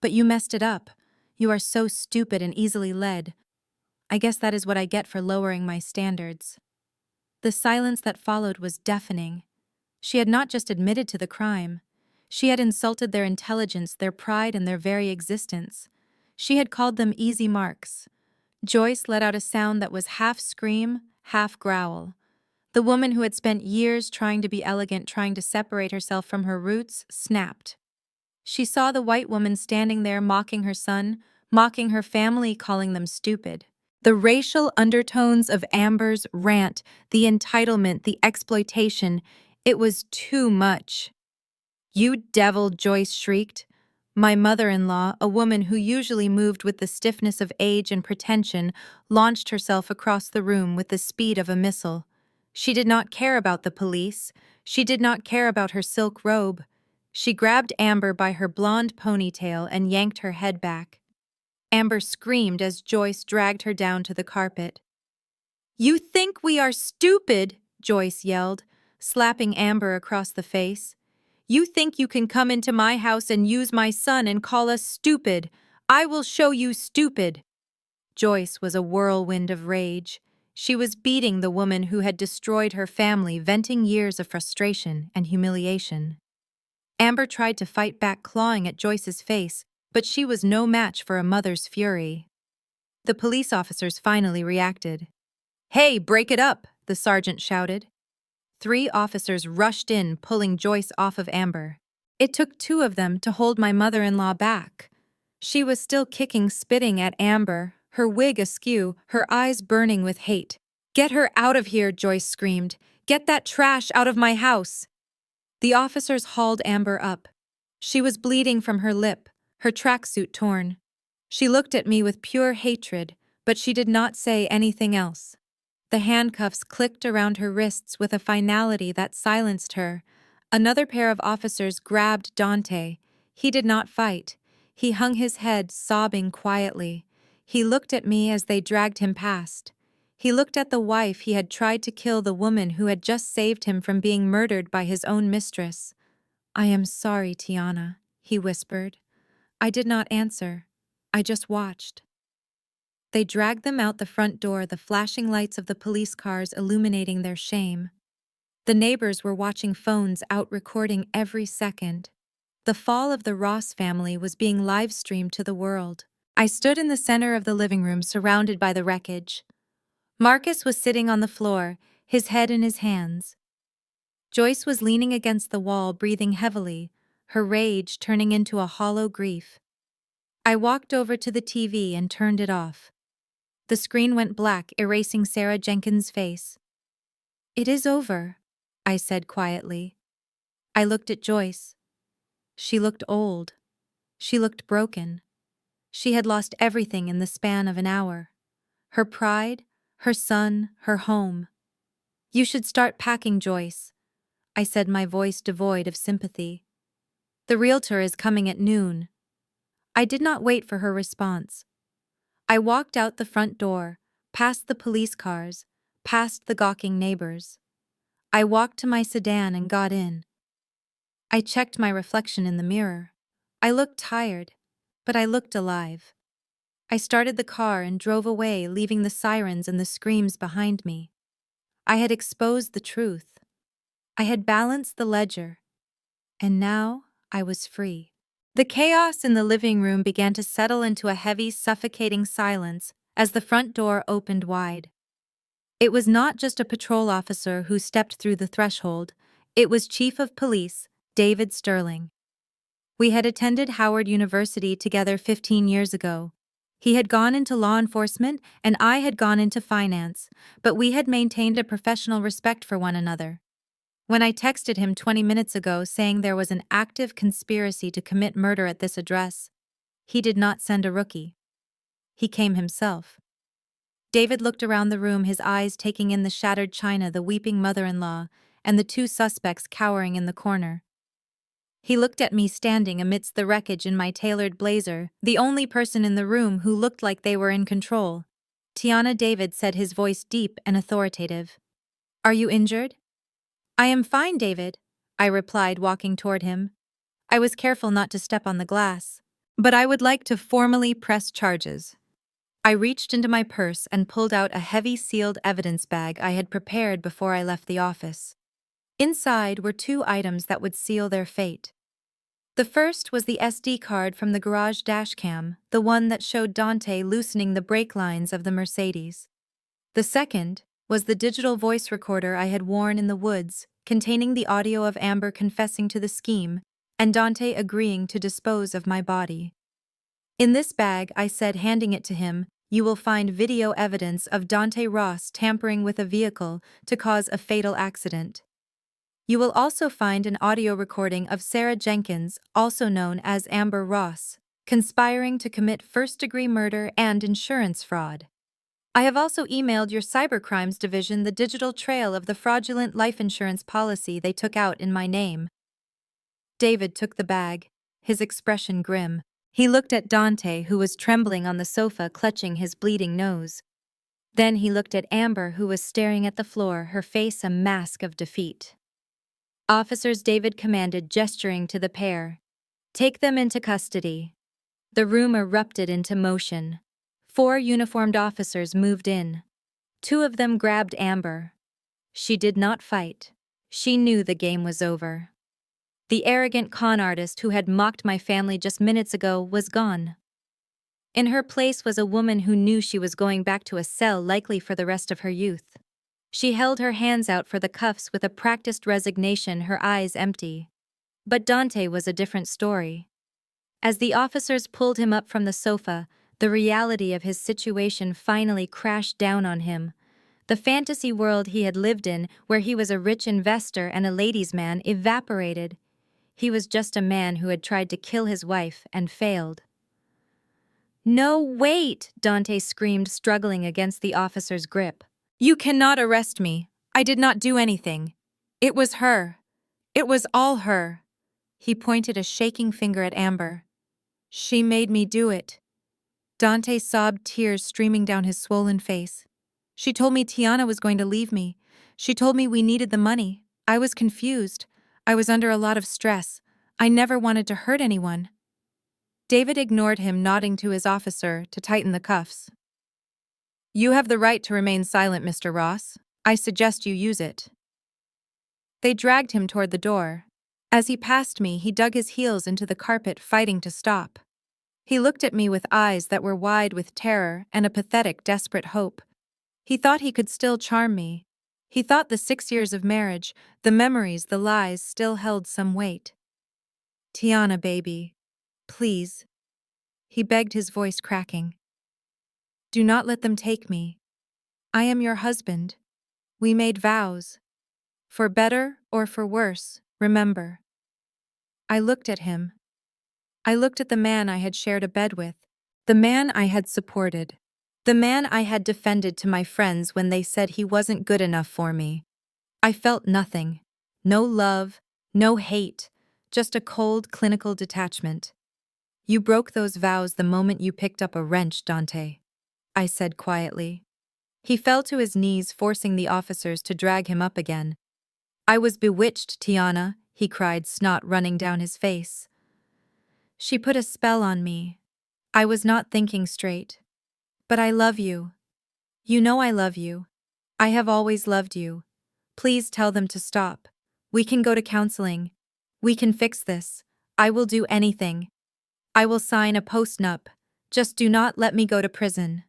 Speaker 1: But you messed it up. You are so stupid and easily led. I guess that is what I get for lowering my standards. The silence that followed was deafening. She had not just admitted to the crime. She had insulted their intelligence, their pride, and their very existence. She had called them easy marks. Joyce let out a sound that was half scream, half growl. The woman who had spent years trying to be elegant, trying to separate herself from her roots, snapped. She saw the white woman standing there mocking her son, mocking her family, calling them stupid. The racial undertones of Amber's rant, the entitlement, the exploitation, it was too much. You devil, Joyce shrieked. My mother-in-law, a woman who usually moved with the stiffness of age and pretension, launched herself across the room with the speed of a missile. She did not care about the police. She did not care about her silk robe. She grabbed Amber by her blonde ponytail and yanked her head back. Amber screamed as Joyce dragged her down to the carpet. You think we are stupid, Joyce yelled, slapping Amber across the face. You think you can come into my house and use my son and call us stupid. I will show you stupid. Joyce was a whirlwind of rage. She was beating the woman who had destroyed her family, venting years of frustration and humiliation. Amber tried to fight back, clawing at Joyce's face, but she was no match for a mother's fury. The police officers finally reacted. Hey, break it up, the sergeant shouted. 3 officers rushed in, pulling Joyce off of Amber. It took 2 of them to hold my mother-in-law back. She was still kicking, spitting at Amber, her wig askew, her eyes burning with hate. Get her out of here, Joyce screamed. Get that trash out of my house. The officers hauled Amber up. She was bleeding from her lip, her tracksuit torn. She looked at me with pure hatred, but she did not say anything else. The handcuffs clicked around her wrists with a finality that silenced her. Another pair of officers grabbed Dante. He did not fight. He hung his head, sobbing quietly. He looked at me as they dragged him past. He looked at the wife he had tried to kill, the woman who had just saved him from being murdered by his own mistress. I am sorry, Tiana, he whispered. I did not answer. I just watched. They dragged them out the front door, the flashing lights of the police cars illuminating their shame. The neighbors were watching phones out, recording every second. The fall of the Ross family was being live-streamed to the world. I stood in the center of the living room, surrounded by the wreckage. Marcus was sitting on the floor, his head in his hands. Joyce was leaning against the wall, breathing heavily, her rage turning into a hollow grief. I walked over to the TV and turned it off. The screen went black, erasing Sarah Jenkins' face. It is over, I said quietly. I looked at Joyce. She looked old. She looked broken. She had lost everything in the span of an hour. Her pride, her son, her home. You should start packing, Joyce. I said, my voice devoid of sympathy. The realtor is coming at noon. I did not wait for her response. I walked out the front door, past the police cars, past the gawking neighbors. I walked to my sedan and got in. I checked my reflection in the mirror. I looked tired, but I looked alive. I started the car and drove away, leaving the sirens and the screams behind me. I had exposed the truth. I had balanced the ledger. And now I was free. The chaos in the living room began to settle into a heavy, suffocating silence as the front door opened wide. It was not just a patrol officer who stepped through the threshold, it was Chief of Police, David Sterling. We had attended Howard University together 15 years ago. He had gone into law enforcement and I had gone into finance, but we had maintained a professional respect for one another. When I texted him 20 minutes ago saying there was an active conspiracy to commit murder at this address, he did not send a rookie. He came himself. David looked around the room, his eyes taking in the shattered china, the weeping mother-in-law, and the two suspects cowering in the corner. He looked at me standing amidst the wreckage in my tailored blazer, the only person in the room who looked like they were in control. Tiana, David said, his voice deep and authoritative. Are you injured? I am fine, David, I replied, walking toward him. I was careful not to step on the glass. But I would like to formally press charges. I reached into my purse and pulled out a heavy sealed evidence bag I had prepared before I left the office. Inside were two items that would seal their fate. The first was the SD card from the garage dashcam, the one that showed Dante loosening the brake lines of the Mercedes. The second was the digital voice recorder I had worn in the woods, containing the audio of Amber confessing to the scheme and Dante agreeing to dispose of my body. In this bag, I said, handing it to him, you will find video evidence of Dante Ross tampering with a vehicle to cause a fatal accident. You will also find an audio recording of Sarah Jenkins, also known as Amber Ross, conspiring to commit first-degree murder and insurance fraud. I have also emailed your cybercrimes division the digital trail of the fraudulent life insurance policy they took out in my name. David took the bag, his expression grim. He looked at Dante, who was trembling on the sofa, clutching his bleeding nose. Then he looked at Amber, who was staring at the floor, her face a mask of defeat. Officers, David commanded, gesturing to the pair. Take them into custody. The room erupted into motion. 4 uniformed officers moved in. 2 of them grabbed Amber. She did not fight. She knew the game was over. The arrogant con artist who had mocked my family just minutes ago was gone. In her place was a woman who knew she was going back to a cell, likely for the rest of her youth. She held her hands out for the cuffs with a practiced resignation, her eyes empty. But Dante was a different story. As the officers pulled him up from the sofa, the reality of his situation finally crashed down on him. The fantasy world he had lived in, where he was a rich investor and a ladies' man, evaporated. He was just a man who had tried to kill his wife and failed. No, wait, Dante screamed, struggling against the officer's grip. You cannot arrest me. I did not do anything. It was her. It was all her. He pointed a shaking finger at Amber. She made me do it. Dante sobbed, tears streaming down his swollen face. She told me Tiana was going to leave me. She told me we needed the money. I was confused. I was under a lot of stress. I never wanted to hurt anyone. David ignored him, nodding to his officer to tighten the cuffs. You have the right to remain silent, Mr. Ross. I suggest you use it. They dragged him toward the door. As he passed me, he dug his heels into the carpet, fighting to stop. He looked at me with eyes that were wide with terror and a pathetic, desperate hope. He thought he could still charm me. He thought the 6 years of marriage, the memories, the lies, still held some weight. Tiana, baby. Please. He begged, his voice cracking. Do not let them take me. I am your husband. We made vows. For better or for worse, remember. I looked at him. I looked at the man I had shared a bed with, the man I had supported, the man I had defended to my friends when they said he wasn't good enough for me. I felt nothing. No love, no hate, just a cold clinical detachment. You broke those vows the moment you picked up a wrench, Dante, I said quietly. He fell to his knees, forcing the officers to drag him up again. I was bewitched, Tiana, he cried, snot running down his face. She put a spell on me. I was not thinking straight. But I love you. You know I love you. I have always loved you. Please tell them to stop. We can go to counseling. We can fix this. I will do anything. I will sign a postnup. Just do not let me go to prison.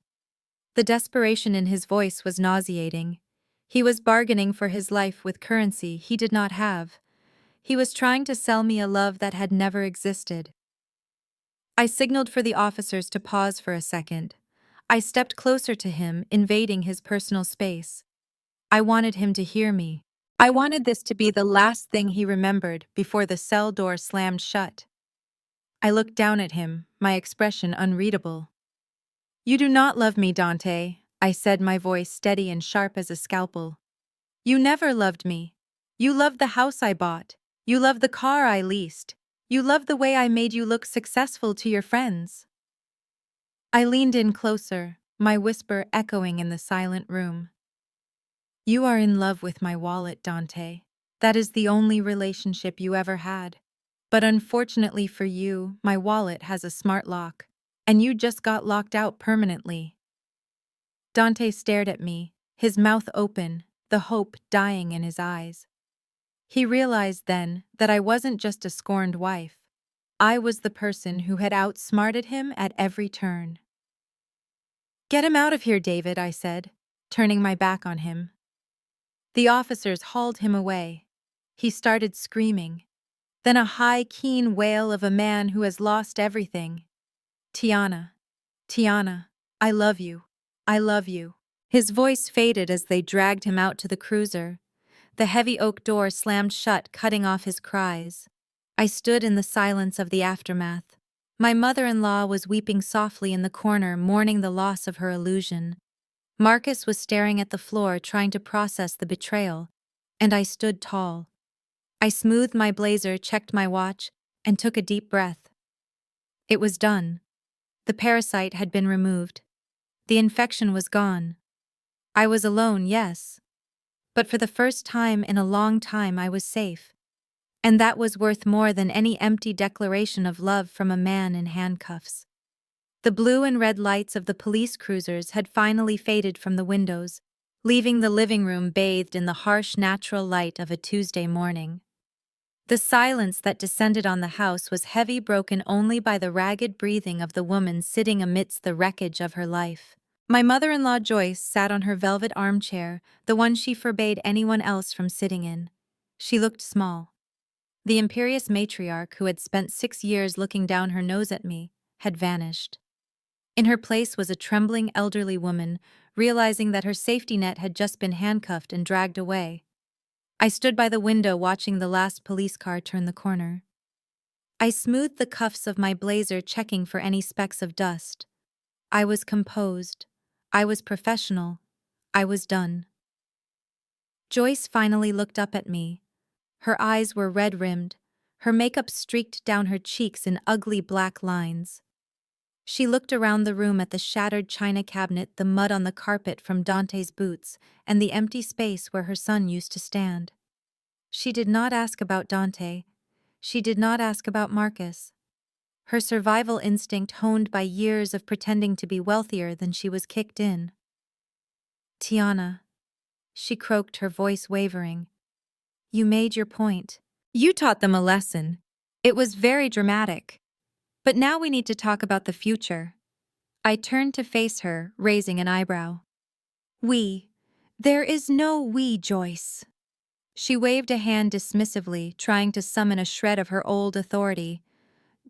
Speaker 1: The desperation in his voice was nauseating. He was bargaining for his life with currency he did not have. He was trying to sell me a love that had never existed. I signaled for the officers to pause for a second. I stepped closer to him, invading his personal space. I wanted him to hear me. I wanted this to be the last thing he remembered before the cell door slammed shut. I looked down at him, my expression unreadable. You do not love me, Dante, I said, my voice steady and sharp as a scalpel. You never loved me. You loved the house I bought. You loved the car I leased. You loved the way I made you look successful to your friends. I leaned in closer, my whisper echoing in the silent room. You are in love with my wallet, Dante. That is the only relationship you ever had. But unfortunately for you, my wallet has a smart lock, and you just got locked out permanently. Dante stared at me, his mouth open, the hope dying in his eyes. He realized then that I wasn't just a scorned wife. I was the person who had outsmarted him at every turn. Get him out of here, David, I said, turning my back on him. The officers hauled him away. He started screaming. Then a high, keen wail of a man who has lost everything. Tiana, Tiana, I love you. I love you. His voice faded as they dragged him out to the cruiser. The heavy oak door slammed shut, cutting off his cries. I stood in the silence of the aftermath. My mother-in-law was weeping softly in the corner, mourning the loss of her illusion. Marcus was staring at the floor, trying to process the betrayal, and I stood tall. I smoothed my blazer, checked my watch, and took a deep breath. It was done. The parasite had been removed. The infection was gone. I was alone, yes. But for the first time in a long time I was safe. And that was worth more than any empty declaration of love from a man in handcuffs. The blue and red lights of the police cruisers had finally faded from the windows, leaving the living room bathed in the harsh natural light of a Tuesday morning. The silence that descended on the house was heavy, broken only by the ragged breathing of the woman sitting amidst the wreckage of her life. My mother-in-law Joyce sat on her velvet armchair, the one she forbade anyone else from sitting in. She looked small. The imperious matriarch, who had spent 6 years looking down her nose at me, had vanished. In her place was a trembling elderly woman, realizing that her safety net had just been handcuffed and dragged away. I stood by the window watching the last police car turn the corner. I smoothed the cuffs of my blazer, checking for any specks of dust. I was composed. I was professional. I was done. Joyce finally looked up at me. Her eyes were red-rimmed, her makeup streaked down her cheeks in ugly black lines. She looked around the room at the shattered china cabinet, the mud on the carpet from Dante's boots, and the empty space where her son used to stand. She did not ask about Dante. She did not ask about Marcus. Her survival instinct, honed by years of pretending to be wealthier than she was, kicked in. Tiana, she croaked, her voice wavering. You made your point. You taught them a lesson. It was very dramatic. But now we need to talk about the future. I turned to face her, raising an eyebrow. We. There is no we, Joyce. She waved a hand dismissively, trying to summon a shred of her old authority.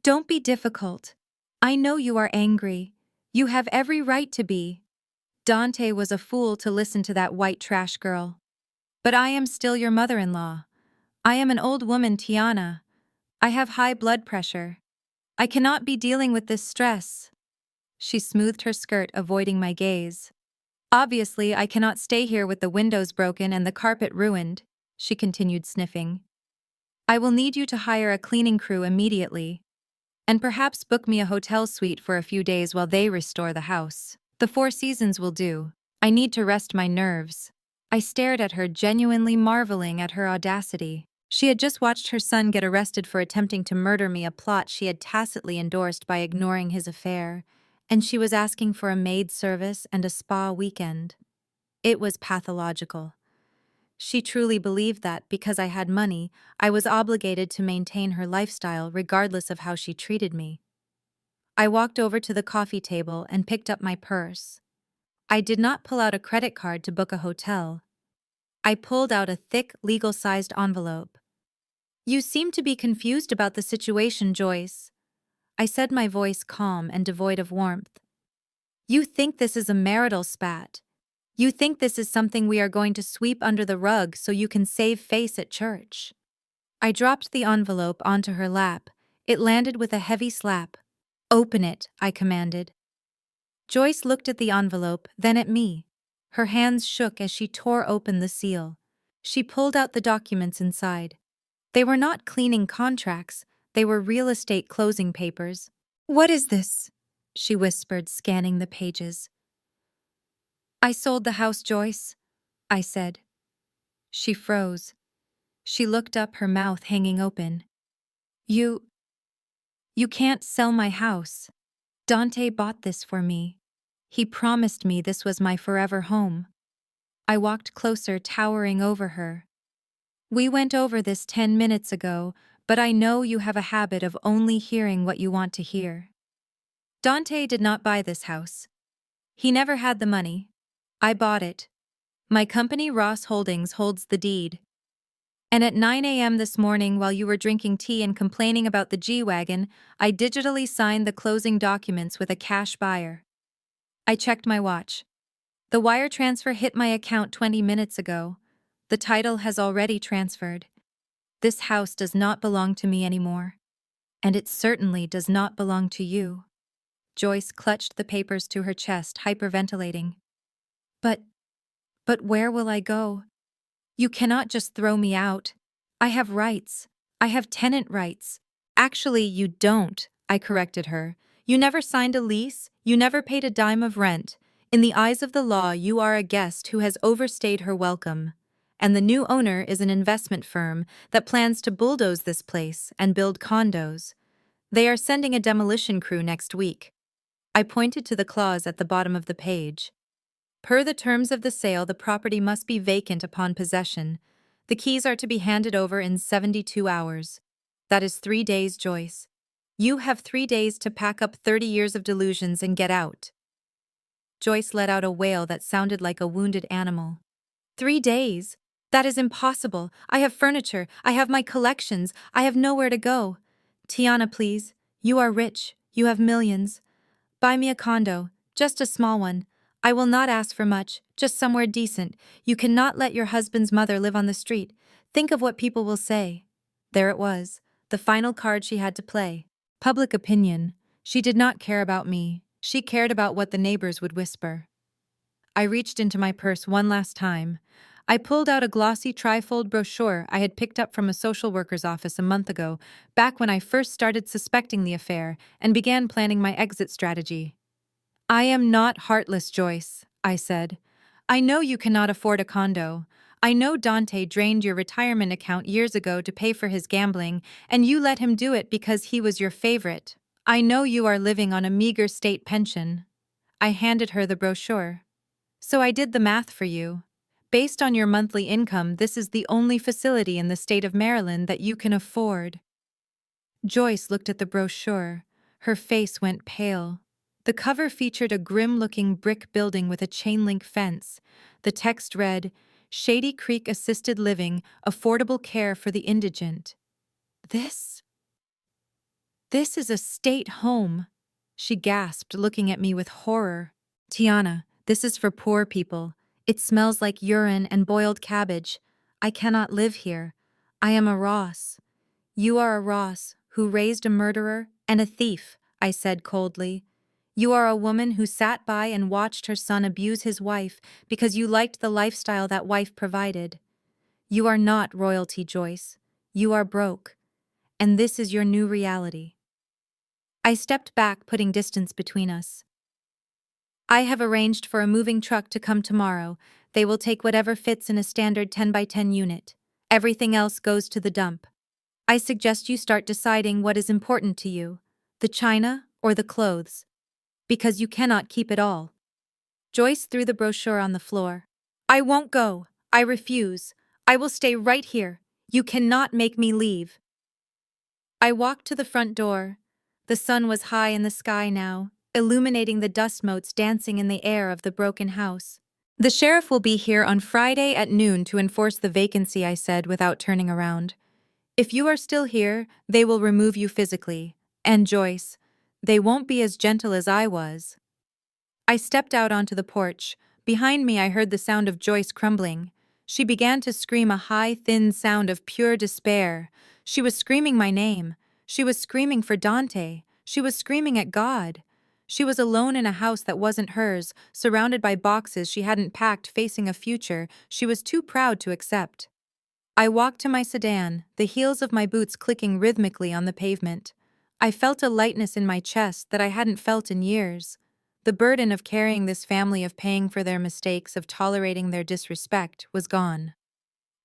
Speaker 1: Don't be difficult. I know you are angry. You have every right to be. Dante was a fool to listen to that white trash girl. But I am still your mother-in-law. I am an old woman, Tiana. I have high blood pressure. I cannot be dealing with this stress. She smoothed her skirt, avoiding my gaze. Obviously, I cannot stay here with the windows broken and the carpet ruined. she continued, sniffing. I will need you to hire a cleaning crew immediately, and perhaps book me a hotel suite for a few days while they restore the house. The Four Seasons will do. I need to rest my nerves. I stared at her, genuinely marveling at her audacity. She had just watched her son get arrested for attempting to murder me, a plot she had tacitly endorsed by ignoring his affair, and she was asking for a maid service and a spa weekend. It was pathological. She truly believed that, because I had money, I was obligated to maintain her lifestyle regardless of how she treated me. I walked over to the coffee table and picked up my purse. I did not pull out a credit card to book a hotel. I pulled out a thick, legal-sized envelope. You seem to be confused about the situation, Joyce, I said, my voice calm and devoid of warmth. You think this is a marital spat. You think this is something we are going to sweep under the rug so you can save face at church. I dropped the envelope onto her lap. It landed with a heavy slap. Open it, I commanded. Joyce looked at the envelope, then at me. Her hands shook as she tore open the seal. She pulled out the documents inside. They were not cleaning contracts, they were real estate closing papers. What is this? She whispered, scanning the pages. I sold the house, Joyce, I said. She froze. She looked up, her mouth hanging open. You can't sell my house. Dante bought this for me. He promised me this was my forever home. I walked closer, towering over her. We went over this 10 minutes ago, but I know you have a habit of only hearing what you want to hear. Dante did not buy this house. He never had the money. I bought it. My company, Ross Holdings, holds the deed. And at 9 a.m. this morning, while you were drinking tea and complaining about the G-Wagon, I digitally signed the closing documents with a cash buyer. I checked my watch. The wire transfer hit my account 20 minutes ago. The title has already transferred. This house does not belong to me anymore. And it certainly does not belong to you. Joyce clutched the papers to her chest, hyperventilating. But where will I go? You cannot just throw me out. I have rights. I have tenant rights. Actually, you don't, I corrected her. You never signed a lease. You never paid a dime of rent. In the eyes of the law, you are a guest who has overstayed her welcome. And the new owner is an investment firm that plans to bulldoze this place and build condos. They are sending a demolition crew next week. I pointed to the clause at the bottom of the page. Per the terms of the sale, the property must be vacant upon possession. The keys are to be handed over in 72 hours. That is 3 days, Joyce. You have 3 days to pack up 30 years of delusions and get out. Joyce let out a wail that sounded like a wounded animal. 3 days? That is impossible. I have furniture. I have my collections. I have nowhere to go. Tiana, please. You are rich. You have millions. Buy me a condo, just a small one. I will not ask for much, just somewhere decent. You cannot let your husband's mother live on the street. Think of what people will say. There it was, the final card she had to play. Public opinion. She did not care about me. She cared about what the neighbors would whisper. I reached into my purse one last time. I pulled out a glossy trifold brochure I had picked up from a social worker's office a month ago, back when I first started suspecting the affair and began planning my exit strategy. I am not heartless, Joyce, I said. I know you cannot afford a condo. I know Dante drained your retirement account years ago to pay for his gambling, and you let him do it because he was your favorite. I know you are living on a meager state pension. I handed her the brochure. So I did the math for you. Based on your monthly income, this is the only facility in the state of Maryland that you can afford. Joyce looked at the brochure. Her face went pale. The cover featured a grim-looking brick building with a chain-link fence. The text read, Shady Creek Assisted Living, Affordable Care for the Indigent. This is a state home, she gasped, looking at me with horror. Tiana, this is for poor people. It smells like urine and boiled cabbage. I cannot live here. I am a Ross. You are a Ross who raised a murderer and a thief, I said coldly. You are a woman who sat by and watched her son abuse his wife because you liked the lifestyle that wife provided. You are not royalty, Joyce. You are broke. And this is your new reality. I stepped back, putting distance between us. I have arranged for a moving truck to come tomorrow. They will take whatever fits in a standard 10 by 10 unit. Everything else goes to the dump. I suggest you start deciding what is important to you, the china or the clothes, because you cannot keep it all. Joyce threw the brochure on the floor. I won't go. I refuse. I will stay right here. You cannot make me leave. I walked to the front door. The sun was high in the sky now, illuminating the dust motes dancing in the air of the broken house. The sheriff will be here on Friday at noon to enforce the vacancy, I said without turning around. If you are still here, they will remove you physically. And Joyce, they won't be as gentle as I was. I stepped out onto the porch. Behind me I heard the sound of Joyce crumbling. She began to scream a high, thin sound of pure despair. She was screaming my name. She was screaming for Dante. She was screaming at God. She was alone in a house that wasn't hers, surrounded by boxes she hadn't packed, facing a future she was too proud to accept. I walked to my sedan, the heels of my boots clicking rhythmically on the pavement. I felt a lightness in my chest that I hadn't felt in years. The burden of carrying this family, of paying for their mistakes, of tolerating their disrespect, was gone.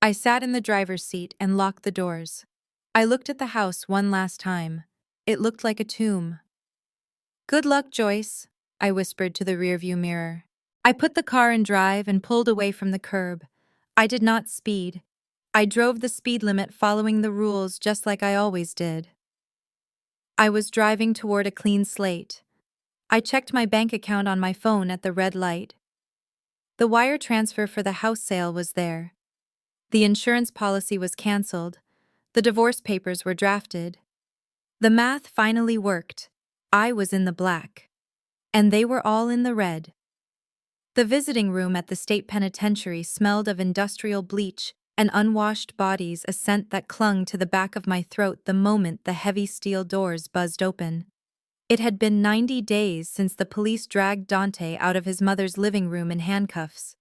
Speaker 1: I sat in the driver's seat and locked the doors. I looked at the house one last time. It looked like a tomb. Good luck, Joyce, I whispered to the rearview mirror. I put the car in drive and pulled away from the curb. I did not speed. I drove the speed limit, following the rules just like I always did. I was driving toward a clean slate. I checked my bank account on my phone at the red light. The wire transfer for the house sale was there. The insurance policy was canceled. The divorce papers were drafted. The math finally worked. I was in the black. And they were all in the red. The visiting room at the state penitentiary smelled of industrial bleach and unwashed bodies, a scent that clung to the back of my throat the moment the heavy steel doors buzzed open. It had been 90 days since the police dragged Dante out of his mother's living room in handcuffs.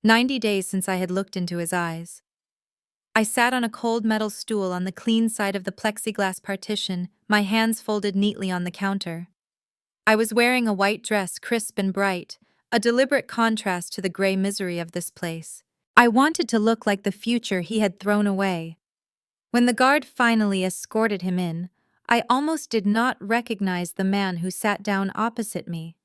Speaker 1: 90 days since I had looked into his eyes. I sat on a cold metal stool on the clean side of the plexiglass partition, my hands folded neatly on the counter. I was wearing a white dress, crisp and bright, a deliberate contrast to the gray misery of this place. I wanted to look like the future he had thrown away. When the guard finally escorted him in, I almost did not recognize the man who sat down opposite me.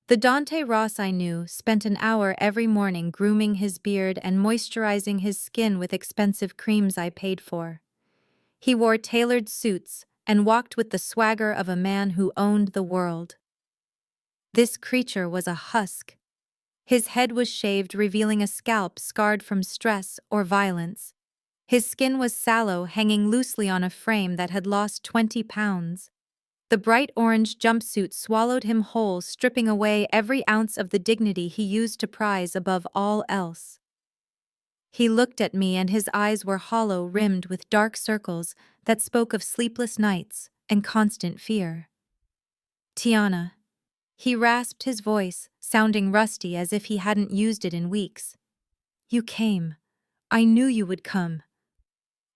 Speaker 1: The Dante Ross I knew spent an hour every morning grooming his beard and moisturizing his skin with expensive creams I paid for. He wore tailored suits and walked with the swagger of a man who owned the world. This creature was a husk. His head was shaved, revealing a scalp scarred from stress or violence. His skin was sallow, hanging loosely on a frame that had lost 20 pounds. The bright orange jumpsuit swallowed him whole, stripping away every ounce of the dignity he used to prize above all else. He looked at me and his eyes were hollow, rimmed with dark circles that spoke of sleepless nights and constant fear. Tiana. He rasped his voice, sounding rusty as if he hadn't used it in weeks. You came. I knew you would come.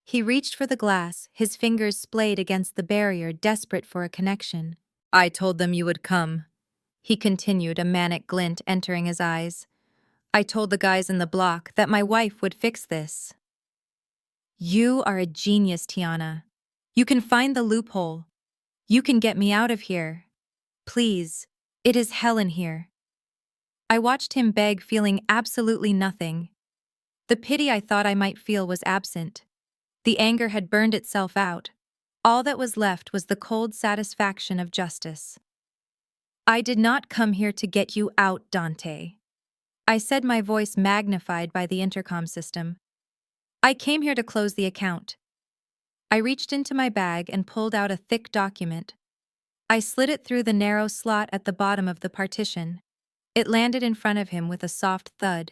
Speaker 1: He reached for the glass, his fingers splayed against the barrier, desperate for a connection. I told them you would come, he continued, a manic glint entering his eyes. I told the guys in the block that my wife would fix this. You are a genius, Tiana. You can find the loophole. You can get me out of here. Please. It is hell in here. I watched him beg, feeling absolutely nothing. The pity I thought I might feel was absent. The anger had burned itself out. All that was left was the cold satisfaction of justice. I did not come here to get you out, Dante. I said, my voice magnified by the intercom system. I came here to close the account. I reached into my bag and pulled out a thick document. I slid it through the narrow slot at the bottom of the partition. It landed in front of him with a soft thud.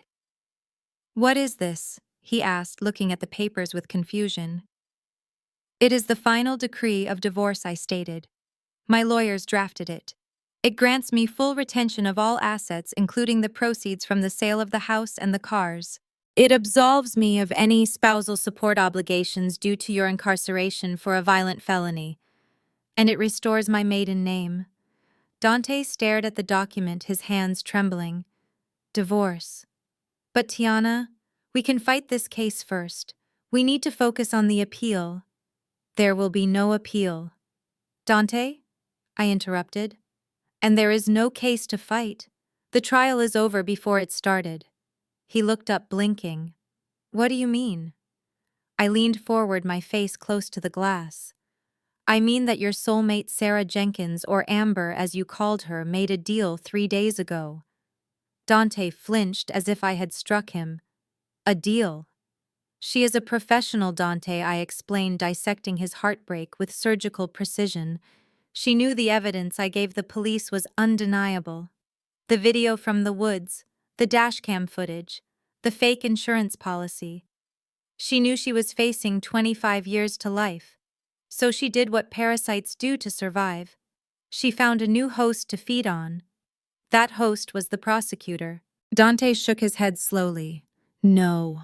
Speaker 1: What is this? He asked, looking at the papers with confusion. It is the final decree of divorce, I stated. My lawyers drafted it. It grants me full retention of all assets, including the proceeds from the sale of the house and the cars. It absolves me of any spousal support obligations due to your incarceration for a violent felony, and it restores my maiden name. Dante stared at the document, his hands trembling. Divorce. But Tiana, we can fight this case first. We need to focus on the appeal. There will be no appeal. Dante? I interrupted. And there is no case to fight. The trial is over before it started. He looked up, blinking. What do you mean? I leaned forward, my face close to the glass. I mean that your soulmate Sarah Jenkins, or Amber as you called her, made a deal 3 days ago. Dante flinched as if I had struck him. A deal? She is a professional, Dante, I explained, dissecting his heartbreak with surgical precision. She knew the evidence I gave the police was undeniable. The video from the woods, the dashcam footage, the fake insurance policy. She knew she was facing 25 years to life. So she did what parasites do to survive. She found a new host to feed on. That host was the prosecutor. Dante shook his head slowly. No.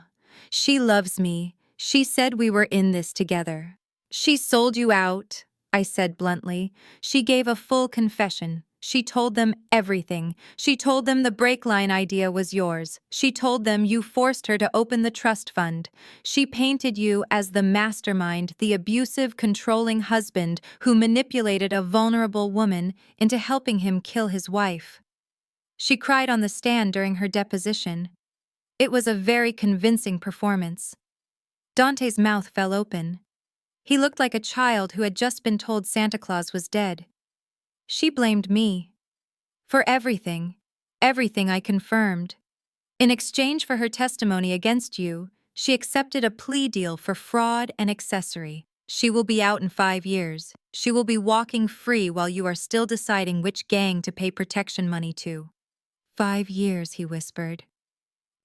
Speaker 1: She loves me. She said we were in this together. She sold you out, I said bluntly. She gave a full confession. She told them everything. She told them the brake line idea was yours. She told them you forced her to open the trust fund. She painted you as the mastermind, the abusive, controlling husband who manipulated a vulnerable woman into helping him kill his wife. She cried on the stand during her deposition. It was a very convincing performance. Dante's mouth fell open. He looked like a child who had just been told Santa Claus was dead. She blamed me. For everything. Everything, I confirmed. In exchange for her testimony against you, she accepted a plea deal for fraud and accessory. She will be out in 5 years. She will be walking free while you are still deciding which gang to pay protection money to. 5 years, he whispered.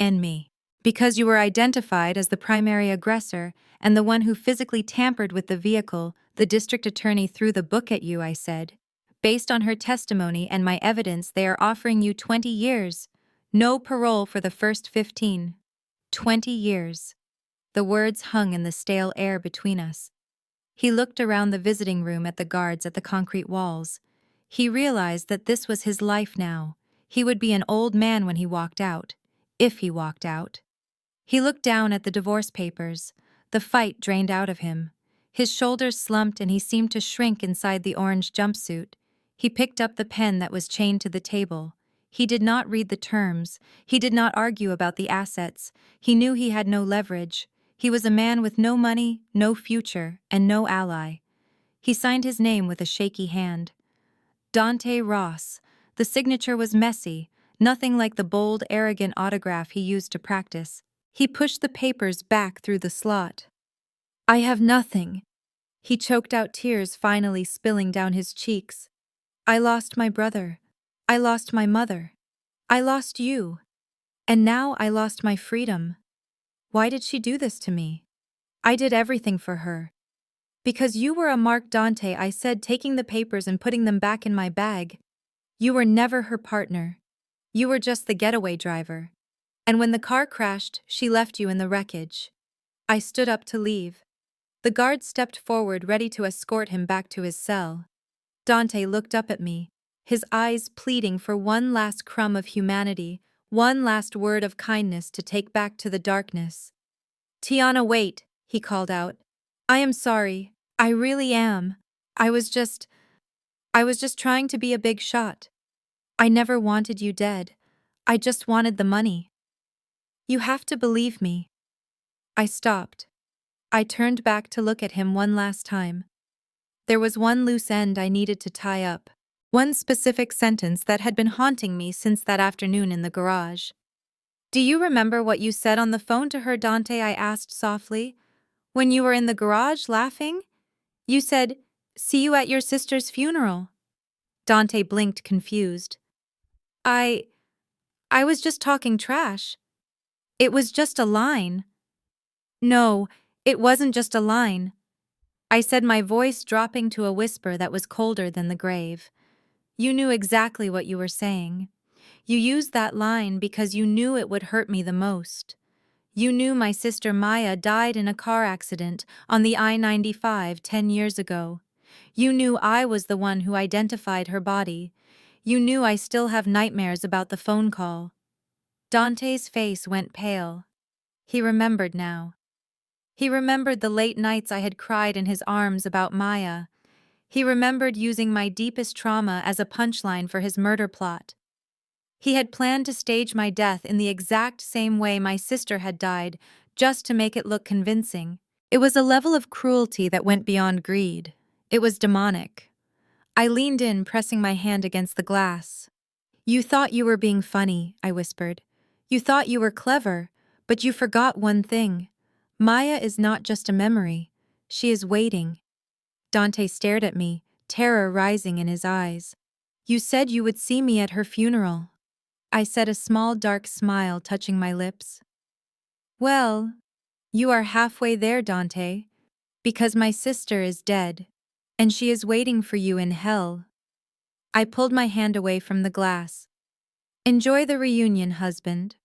Speaker 1: And me. Because you were identified as the primary aggressor and the one who physically tampered with the vehicle, the district attorney threw the book at you, I said. Based on her testimony and my evidence, they are offering you 20 years. No parole for the first 15. 20 years. The words hung in the stale air between us. He looked around the visiting room at the guards at the concrete walls. He realized that this was his life now. He would be an old man when he walked out. If he walked out. He looked down at the divorce papers. The fight drained out of him. His shoulders slumped and he seemed to shrink inside the orange jumpsuit. He picked up the pen that was chained to the table. He did not read the terms. He did not argue about the assets. He knew he had no leverage. He was a man with no money, no future, and no ally. He signed his name with a shaky hand. Dante Ross. The signature was messy, nothing like the bold, arrogant autograph he used to practice. He pushed the papers back through the slot. I have nothing. He choked out, tears finally spilling down his cheeks. I lost my brother. I lost my mother. I lost you. And now I lost my freedom. Why did she do this to me? I did everything for her. Because you were a mark, Dante, I said, taking the papers and putting them back in my bag. You were never her partner. You were just the getaway driver. And when the car crashed, she left you in the wreckage. I stood up to leave. The guard stepped forward, ready to escort him back to his cell. Dante looked up at me, his eyes pleading for one last crumb of humanity, one last word of kindness to take back to the darkness. Tiana, wait, he called out. I am sorry. I really am. I was just trying to be a big shot. I never wanted you dead. I just wanted the money. You have to believe me. I stopped. I turned back to look at him one last time. There was one loose end I needed to tie up, one specific sentence that had been haunting me since that afternoon in the garage. Do you remember what you said on the phone to her, Dante? I asked softly. When you were in the garage laughing? You said, see you at your sister's funeral. Dante blinked, confused. I was just talking trash. It was just a line. No, it wasn't just a line. I said, my voice dropping to a whisper that was colder than the grave. You knew exactly what you were saying. You used that line because you knew it would hurt me the most. You knew my sister Maya died in a car accident on the I-95 10 years ago. You knew I was the one who identified her body. You knew I still have nightmares about the phone call. Dante's face went pale. He remembered now. He remembered the late nights I had cried in his arms about Maya. He remembered using my deepest trauma as a punchline for his murder plot. He had planned to stage my death in the exact same way my sister had died, just to make it look convincing. It was a level of cruelty that went beyond greed. It was demonic. I leaned in, pressing my hand against the glass. You thought you were being funny, I whispered. You thought you were clever, but you forgot one thing. Maya is not just a memory. She is waiting. Dante stared at me, terror rising in his eyes. You said you would see me at her funeral. I said, a small dark smile touching my lips. Well, you are halfway there, Dante, because my sister is dead, and she is waiting for you in hell. I pulled my hand away from the glass. Enjoy the reunion, husband.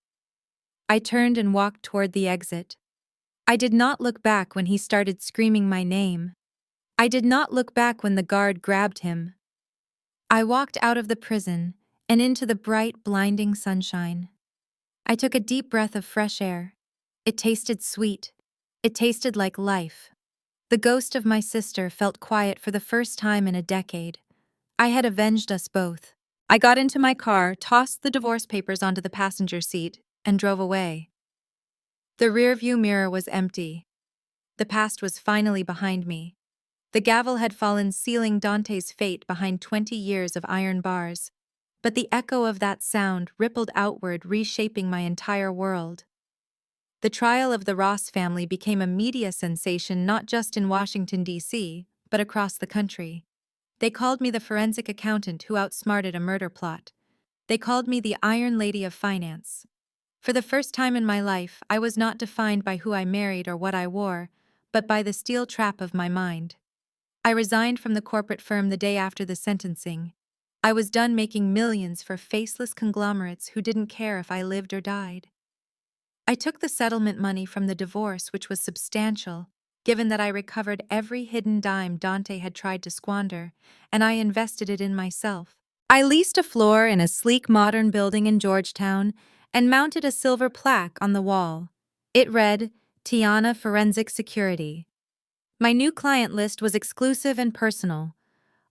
Speaker 1: I turned and walked toward the exit. I did not look back when he started screaming my name. I did not look back when the guard grabbed him. I walked out of the prison and into the bright, blinding sunshine. I took a deep breath of fresh air. It tasted sweet. It tasted like life. The ghost of my sister felt quiet for the first time in a decade. I had avenged us both. I got into my car, tossed the divorce papers onto the passenger seat, and drove away. The rearview mirror was empty. The past was finally behind me. The gavel had fallen, sealing Dante's fate behind 20 years of iron bars. But the echo of that sound rippled outward, reshaping my entire world. The trial of the Ross family became a media sensation not just in Washington, D.C., but across the country. They called me the forensic accountant who outsmarted a murder plot. They called me the Iron Lady of Finance. For the first time in my life, I was not defined by who I married or what I wore, but by the steel trap of my mind. I resigned from the corporate firm the day after the sentencing. I was done making millions for faceless conglomerates who didn't care if I lived or died. I took the settlement money from the divorce, which was substantial, given that I recovered every hidden dime Dante had tried to squander, and I invested it in myself. I leased a floor in a sleek modern building in Georgetown and mounted a silver plaque on the wall. It read, Tiana Forensic Security. My new client list was exclusive and personal.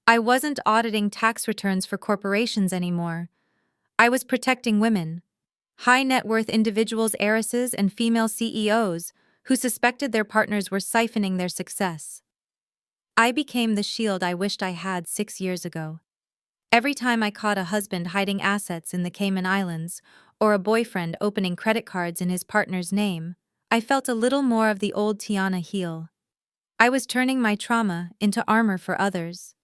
Speaker 1: I wasn't auditing tax returns for corporations anymore. I was protecting women. High-net-worth individuals, heiresses, and female CEOs who suspected their partners were siphoning their success. I became the shield I wished I had 6 years ago. Every time I caught a husband hiding assets in the Cayman Islands or a boyfriend opening credit cards in his partner's name, I felt a little more of the old Tiana heal. I was turning my trauma into armor for others.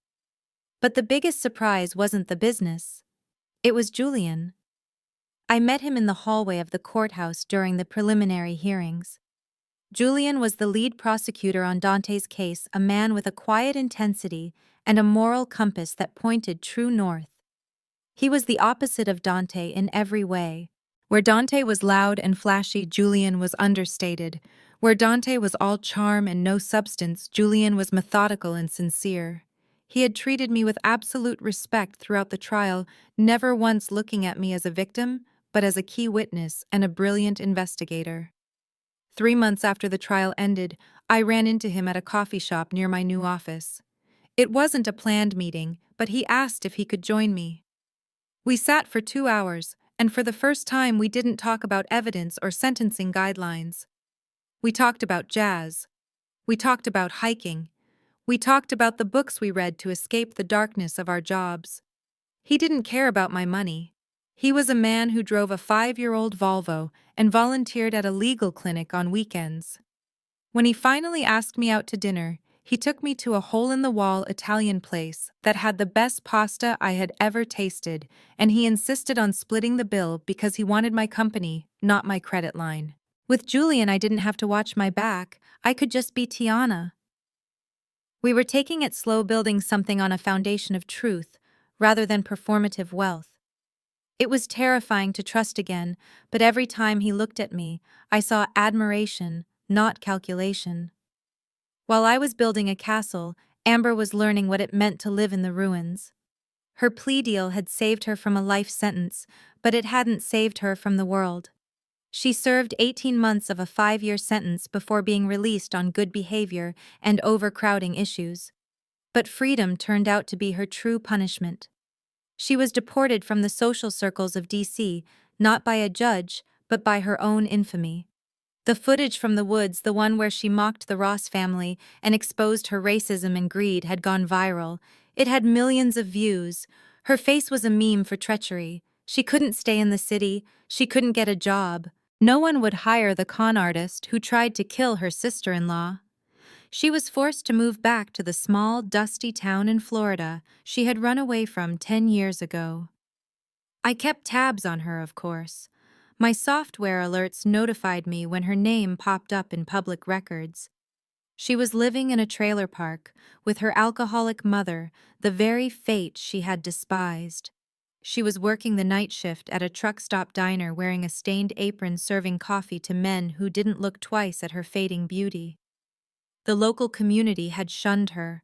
Speaker 1: But the biggest surprise wasn't the business. It was Julian. I met him in the hallway of the courthouse during the preliminary hearings. Julian was the lead prosecutor on Dante's case, a man with a quiet intensity and a moral compass that pointed true north. He was the opposite of Dante in every way. Where Dante was loud and flashy, Julian was understated. Where Dante was all charm and no substance, Julian was methodical and sincere. He had treated me with absolute respect throughout the trial, never once looking at me as a victim, but as a key witness and a brilliant investigator. 3 months after the trial ended, I ran into him at a coffee shop near my new office. It wasn't a planned meeting, but he asked if he could join me. We sat for 2 hours, and for the first time we didn't talk about evidence or sentencing guidelines. We talked about jazz. We talked about hiking. We talked about the books we read to escape the darkness of our jobs. He didn't care about my money. He was a man who drove a 5-year-old Volvo and volunteered at a legal clinic on weekends. When he finally asked me out to dinner, he took me to a hole-in-the-wall Italian place that had the best pasta I had ever tasted, and he insisted on splitting the bill because he wanted my company, not my credit line. With Julian, I didn't have to watch my back. I could just be Tiana. We were taking it slow, building something on a foundation of truth, rather than performative wealth. It was terrifying to trust again, but every time he looked at me, I saw admiration, not calculation. While I was building a castle, Amber was learning what it meant to live in the ruins. Her plea deal had saved her from a life sentence, but it hadn't saved her from the world. She served 18 months of a 5-year sentence before being released on good behavior and overcrowding issues. But freedom turned out to be her true punishment. She was deported from the social circles of DC, not by a judge, but by her own infamy. The footage from the woods, the one where she mocked the Ross family and exposed her racism and greed, had gone viral. It had millions of views. Her face was a meme for treachery. She couldn't stay in the city. She couldn't get a job. No one would hire the con artist who tried to kill her sister-in-law. She was forced to move back to the small, dusty town in Florida she had run away from 10 years ago. I kept tabs on her, of course. My software alerts notified me when her name popped up in public records. She was living in a trailer park with her alcoholic mother, the very fate she had despised. She was working the night shift at a truck stop diner wearing a stained apron serving coffee to men who didn't look twice at her fading beauty. The local community had shunned her.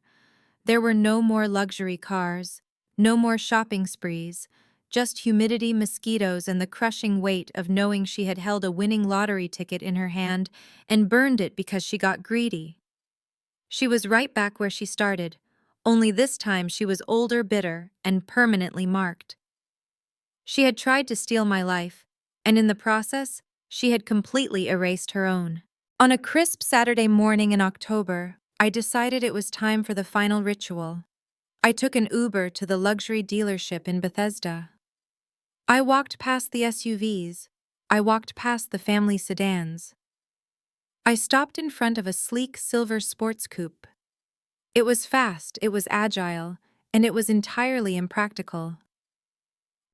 Speaker 1: There were no more luxury cars, no more shopping sprees, just humidity, mosquitoes, and the crushing weight of knowing she had held a winning lottery ticket in her hand and burned it because she got greedy. She was right back where she started, only this time she was older, bitter, and permanently marked. She had tried to steal my life, and in the process, she had completely erased her own. On a crisp Saturday morning in October, I decided it was time for the final ritual. I took an Uber to the luxury dealership in Bethesda. I walked past the SUVs. I walked past the family sedans. I stopped in front of a sleek silver sports coupe. It was fast, it was agile, and it was entirely impractical.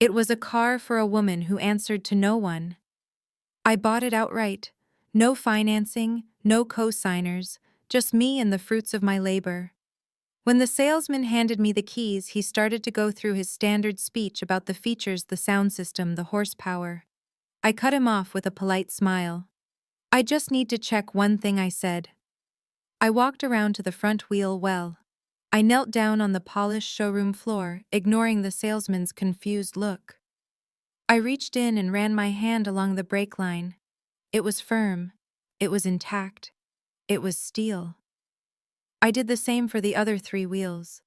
Speaker 1: It was a car for a woman who answered to no one. I bought it outright. No financing, no co-signers, just me and the fruits of my labor. When the salesman handed me the keys, he started to go through his standard speech about the features, the sound system, the horsepower. I cut him off with a polite smile. "I just need to check one thing," I said. I walked around to the front wheel well. I knelt down on the polished showroom floor, ignoring the salesman's confused look. I reached in and ran my hand along the brake line. It was firm. It was intact. It was steel. I did the same for the other 3 wheels.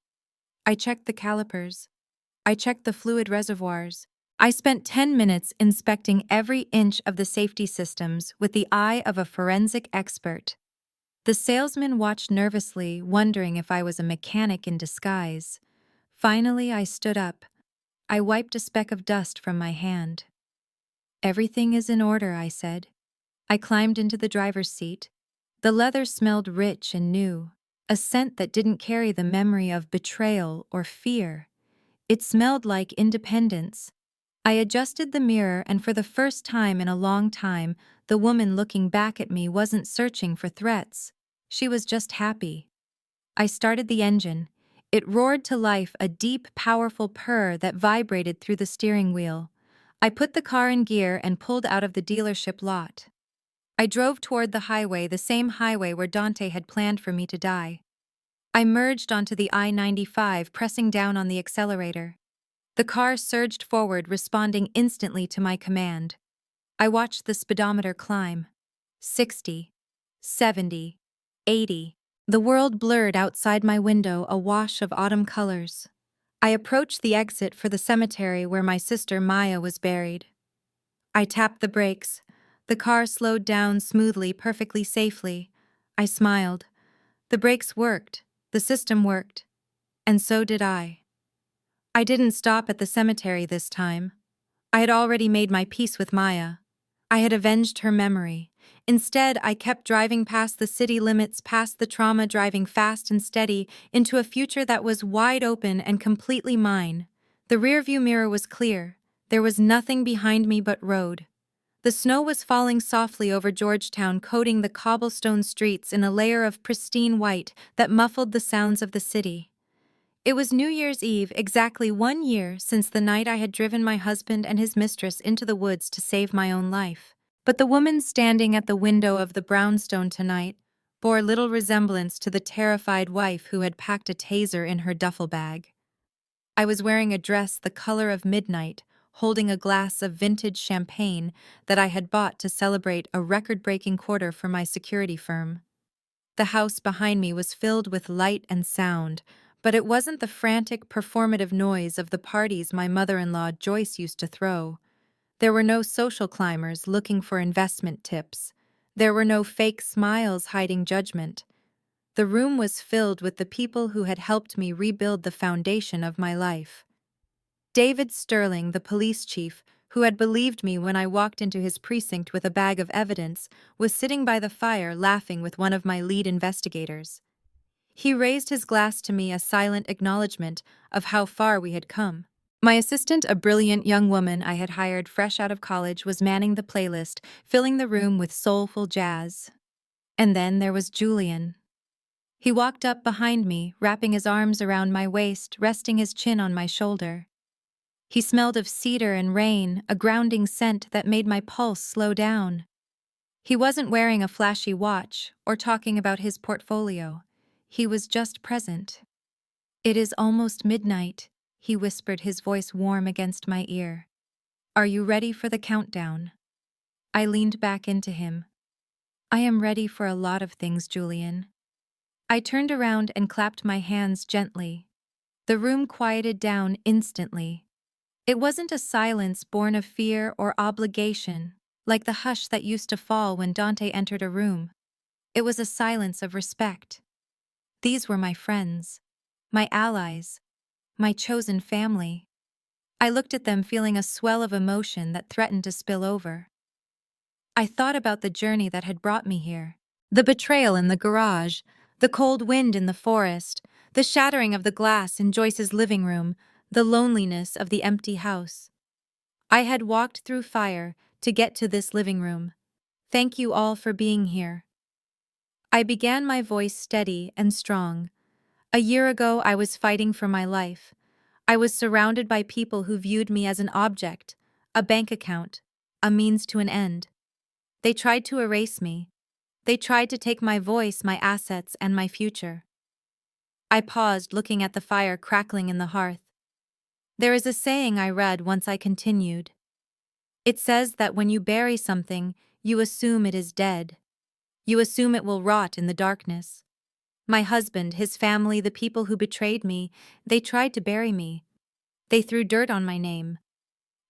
Speaker 1: I checked the calipers. I checked the fluid reservoirs. I spent 10 minutes inspecting every inch of the safety systems with the eye of a forensic expert. The salesman watched nervously, wondering if I was a mechanic in disguise. Finally, I stood up. I wiped a speck of dust from my hand. "Everything is in order," I said. I climbed into the driver's seat. The leather smelled rich and new, a scent that didn't carry the memory of betrayal or fear. It smelled like independence. I adjusted the mirror, and for the first time in a long time, the woman looking back at me wasn't searching for threats. She was just happy. I started the engine. It roared to life, a deep, powerful purr that vibrated through the steering wheel. I put the car in gear and pulled out of the dealership lot. I drove toward the highway, the same highway where Dante had planned for me to die. I merged onto the I-95, pressing down on the accelerator. The car surged forward, responding instantly to my command. I watched the speedometer climb. 60, 70, 80. The world blurred outside my window, a wash of autumn colors. I approached the exit for the cemetery where my sister Maya was buried. I tapped the brakes. The car slowed down smoothly, perfectly safely. I smiled. The brakes worked. The system worked. And so did I. I didn't stop at the cemetery this time. I had already made my peace with Maya. I had avenged her memory. Instead, I kept driving past the city limits, past the trauma, driving fast and steady into a future that was wide open and completely mine. The rearview mirror was clear. There was nothing behind me but road. The snow was falling softly over Georgetown, coating the cobblestone streets in a layer of pristine white that muffled the sounds of the city. It was New Year's Eve, exactly 1 year since the night I had driven my husband and his mistress into the woods to save my own life. But the woman standing at the window of the brownstone tonight bore little resemblance to the terrified wife who had packed a taser in her duffel bag. I was wearing a dress the color of midnight, holding a glass of vintage champagne that I had bought to celebrate a record-breaking quarter for my security firm. The house behind me was filled with light and sound, but it wasn't the frantic, performative noise of the parties my mother-in-law Joyce used to throw. There were no social climbers looking for investment tips. There were no fake smiles hiding judgment. The room was filled with the people who had helped me rebuild the foundation of my life. David Sterling, the police chief, who had believed me when I walked into his precinct with a bag of evidence, was sitting by the fire laughing with one of my lead investigators. He raised his glass to me, a silent acknowledgement of how far we had come. My assistant, a brilliant young woman I had hired fresh out of college, was manning the playlist, filling the room with soulful jazz. And then there was Julian. He walked up behind me, wrapping his arms around my waist, resting his chin on my shoulder. He smelled of cedar and rain, a grounding scent that made my pulse slow down. He wasn't wearing a flashy watch or talking about his portfolio. He was just present. "It is almost midnight," he whispered, his voice warm against my ear. "Are you ready for the countdown?" I leaned back into him. "I am ready for a lot of things, Julian." I turned around and clapped my hands gently. The room quieted down instantly. It wasn't a silence born of fear or obligation, like the hush that used to fall when Dante entered a room. It was a silence of respect. These were my friends, my allies, my chosen family. I looked at them, feeling a swell of emotion that threatened to spill over. I thought about the journey that had brought me here. The betrayal in the garage, the cold wind in the forest, the shattering of the glass in Joyce's living room, the loneliness of the empty house. I had walked through fire to get to this living room. Thank you all for being here. I began, my voice steady and strong. A year ago, I was fighting for my life. I was surrounded by people who viewed me as an object, a bank account, a means to an end. They tried to erase me. They tried to take my voice, my assets, and my future. I paused, looking at the fire crackling in the hearth. There is a saying I read once. I continued. It says that when you bury something, you assume it is dead. You assume it will rot in the darkness. My husband, his family, the people who betrayed me, they tried to bury me. They threw dirt on my name.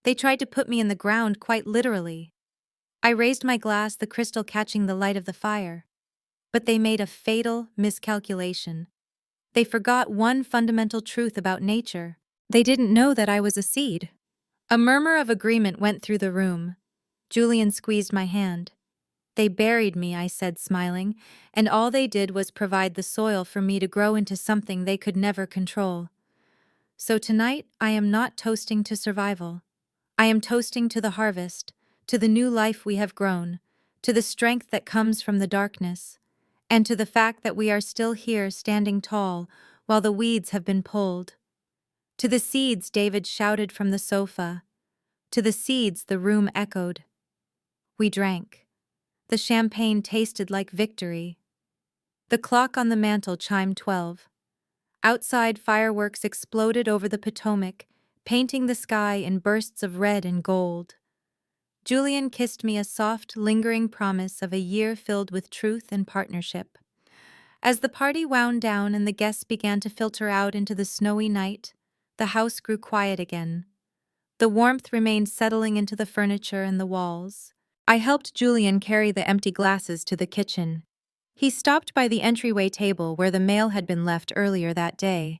Speaker 1: They tried to put me in the ground, quite literally. I raised my glass, the crystal catching the light of the fire. But they made a fatal miscalculation. They forgot one fundamental truth about nature. They didn't know that I was a seed. A murmur of agreement went through the room. Julian squeezed my hand. "They buried me," I said, smiling, "and all they did was provide the soil for me to grow into something they could never control. So tonight, I am not toasting to survival. I am toasting to the harvest, to the new life we have grown, to the strength that comes from the darkness, and to the fact that we are still here standing tall while the weeds have been pulled. To the seeds," David shouted from the sofa. To the seeds, the room echoed. We drank. The champagne tasted like victory. The clock on the mantel chimed 12. Outside, fireworks exploded over the Potomac, painting the sky in bursts of red and gold. Julian kissed me, a soft, lingering promise of a year filled with truth and partnership. As the party wound down and the guests began to filter out into the snowy night, the house grew quiet again. The warmth remained settling into the furniture and the walls. I helped Julian carry the empty glasses to the kitchen. He stopped by the entryway table where the mail had been left earlier that day.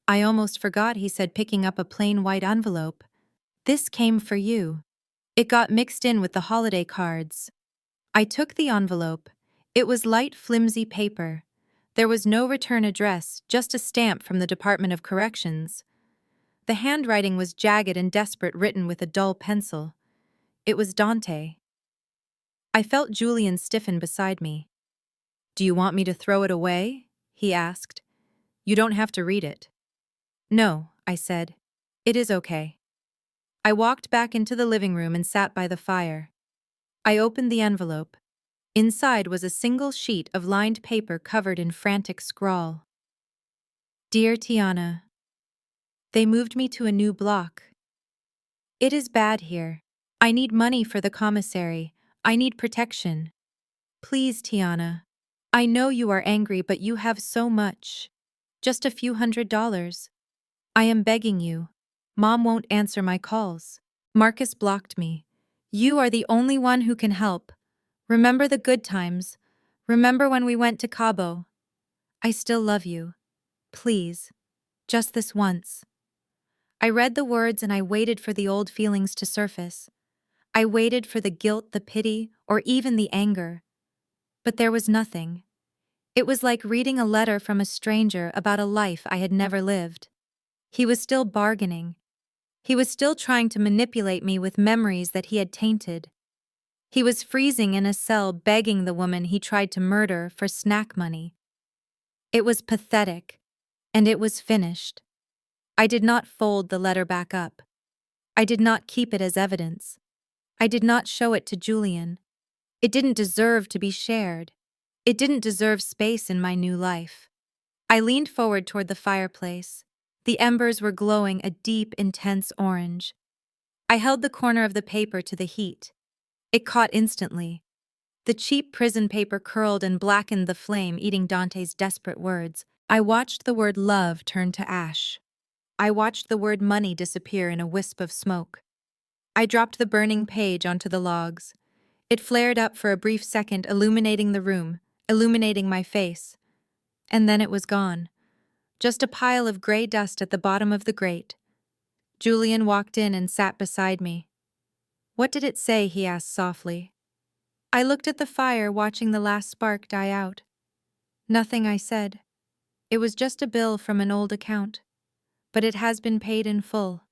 Speaker 1: "I almost forgot," he said, picking up a plain white envelope. "This came for you." It got mixed in with the holiday cards. I took the envelope. It was light, flimsy paper. There was no return address, just a stamp from the Department of Corrections. The handwriting was jagged and desperate, written with a dull pencil. It was Dante. I felt Julian stiffen beside me. "Do you want me to throw it away?" he asked. "You don't have to read it." No, I said. It is okay. I walked back into the living room and sat by the fire. I opened the envelope. Inside was a single sheet of lined paper covered in frantic scrawl. Dear Tiana, they moved me to a new block. It is bad here. I need money for the commissary. I need protection. Please, Tiana. I know you are angry, but you have so much. Just a few $100s. I am begging you. Mom won't answer my calls. Marcus blocked me. You are the only one who can help. Remember the good times. Remember when we went to Cabo. I still love you. Please. Just this once. I read the words and I waited for the old feelings to surface. I waited for the guilt, the pity, or even the anger. But there was nothing. It was like reading a letter from a stranger about a life I had never lived. He was still bargaining. He was still trying to manipulate me with memories that he had tainted. He was freezing in a cell begging the woman he tried to murder for snack money. It was pathetic, and it was finished. I did not fold the letter back up. I did not keep it as evidence. I did not show it to Julian. It didn't deserve to be shared. It didn't deserve space in my new life. I leaned forward toward the fireplace. The embers were glowing a deep, intense orange. I held the corner of the paper to the heat. It caught instantly. The cheap prison paper curled and blackened the flame, eating Dante's desperate words. I watched the word love turn to ash. I watched the word money disappear in a wisp of smoke. I dropped the burning page onto the logs. It flared up for a brief second, illuminating the room, illuminating my face. And then it was gone. Just a pile of gray dust at the bottom of the grate. Julian walked in and sat beside me. What did it say? He asked softly. I looked at the fire, watching the last spark die out. Nothing, I said. It was just a bill from an old account. But it has been paid in full.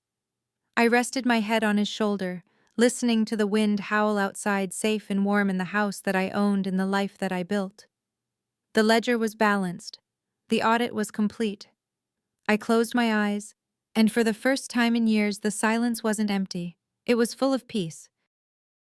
Speaker 1: I rested my head on his shoulder, listening to the wind howl outside, safe and warm in the house that I owned and the life that I built. The ledger was balanced. The audit was complete. I closed my eyes, and for the first time in years the silence wasn't empty. It was full of peace.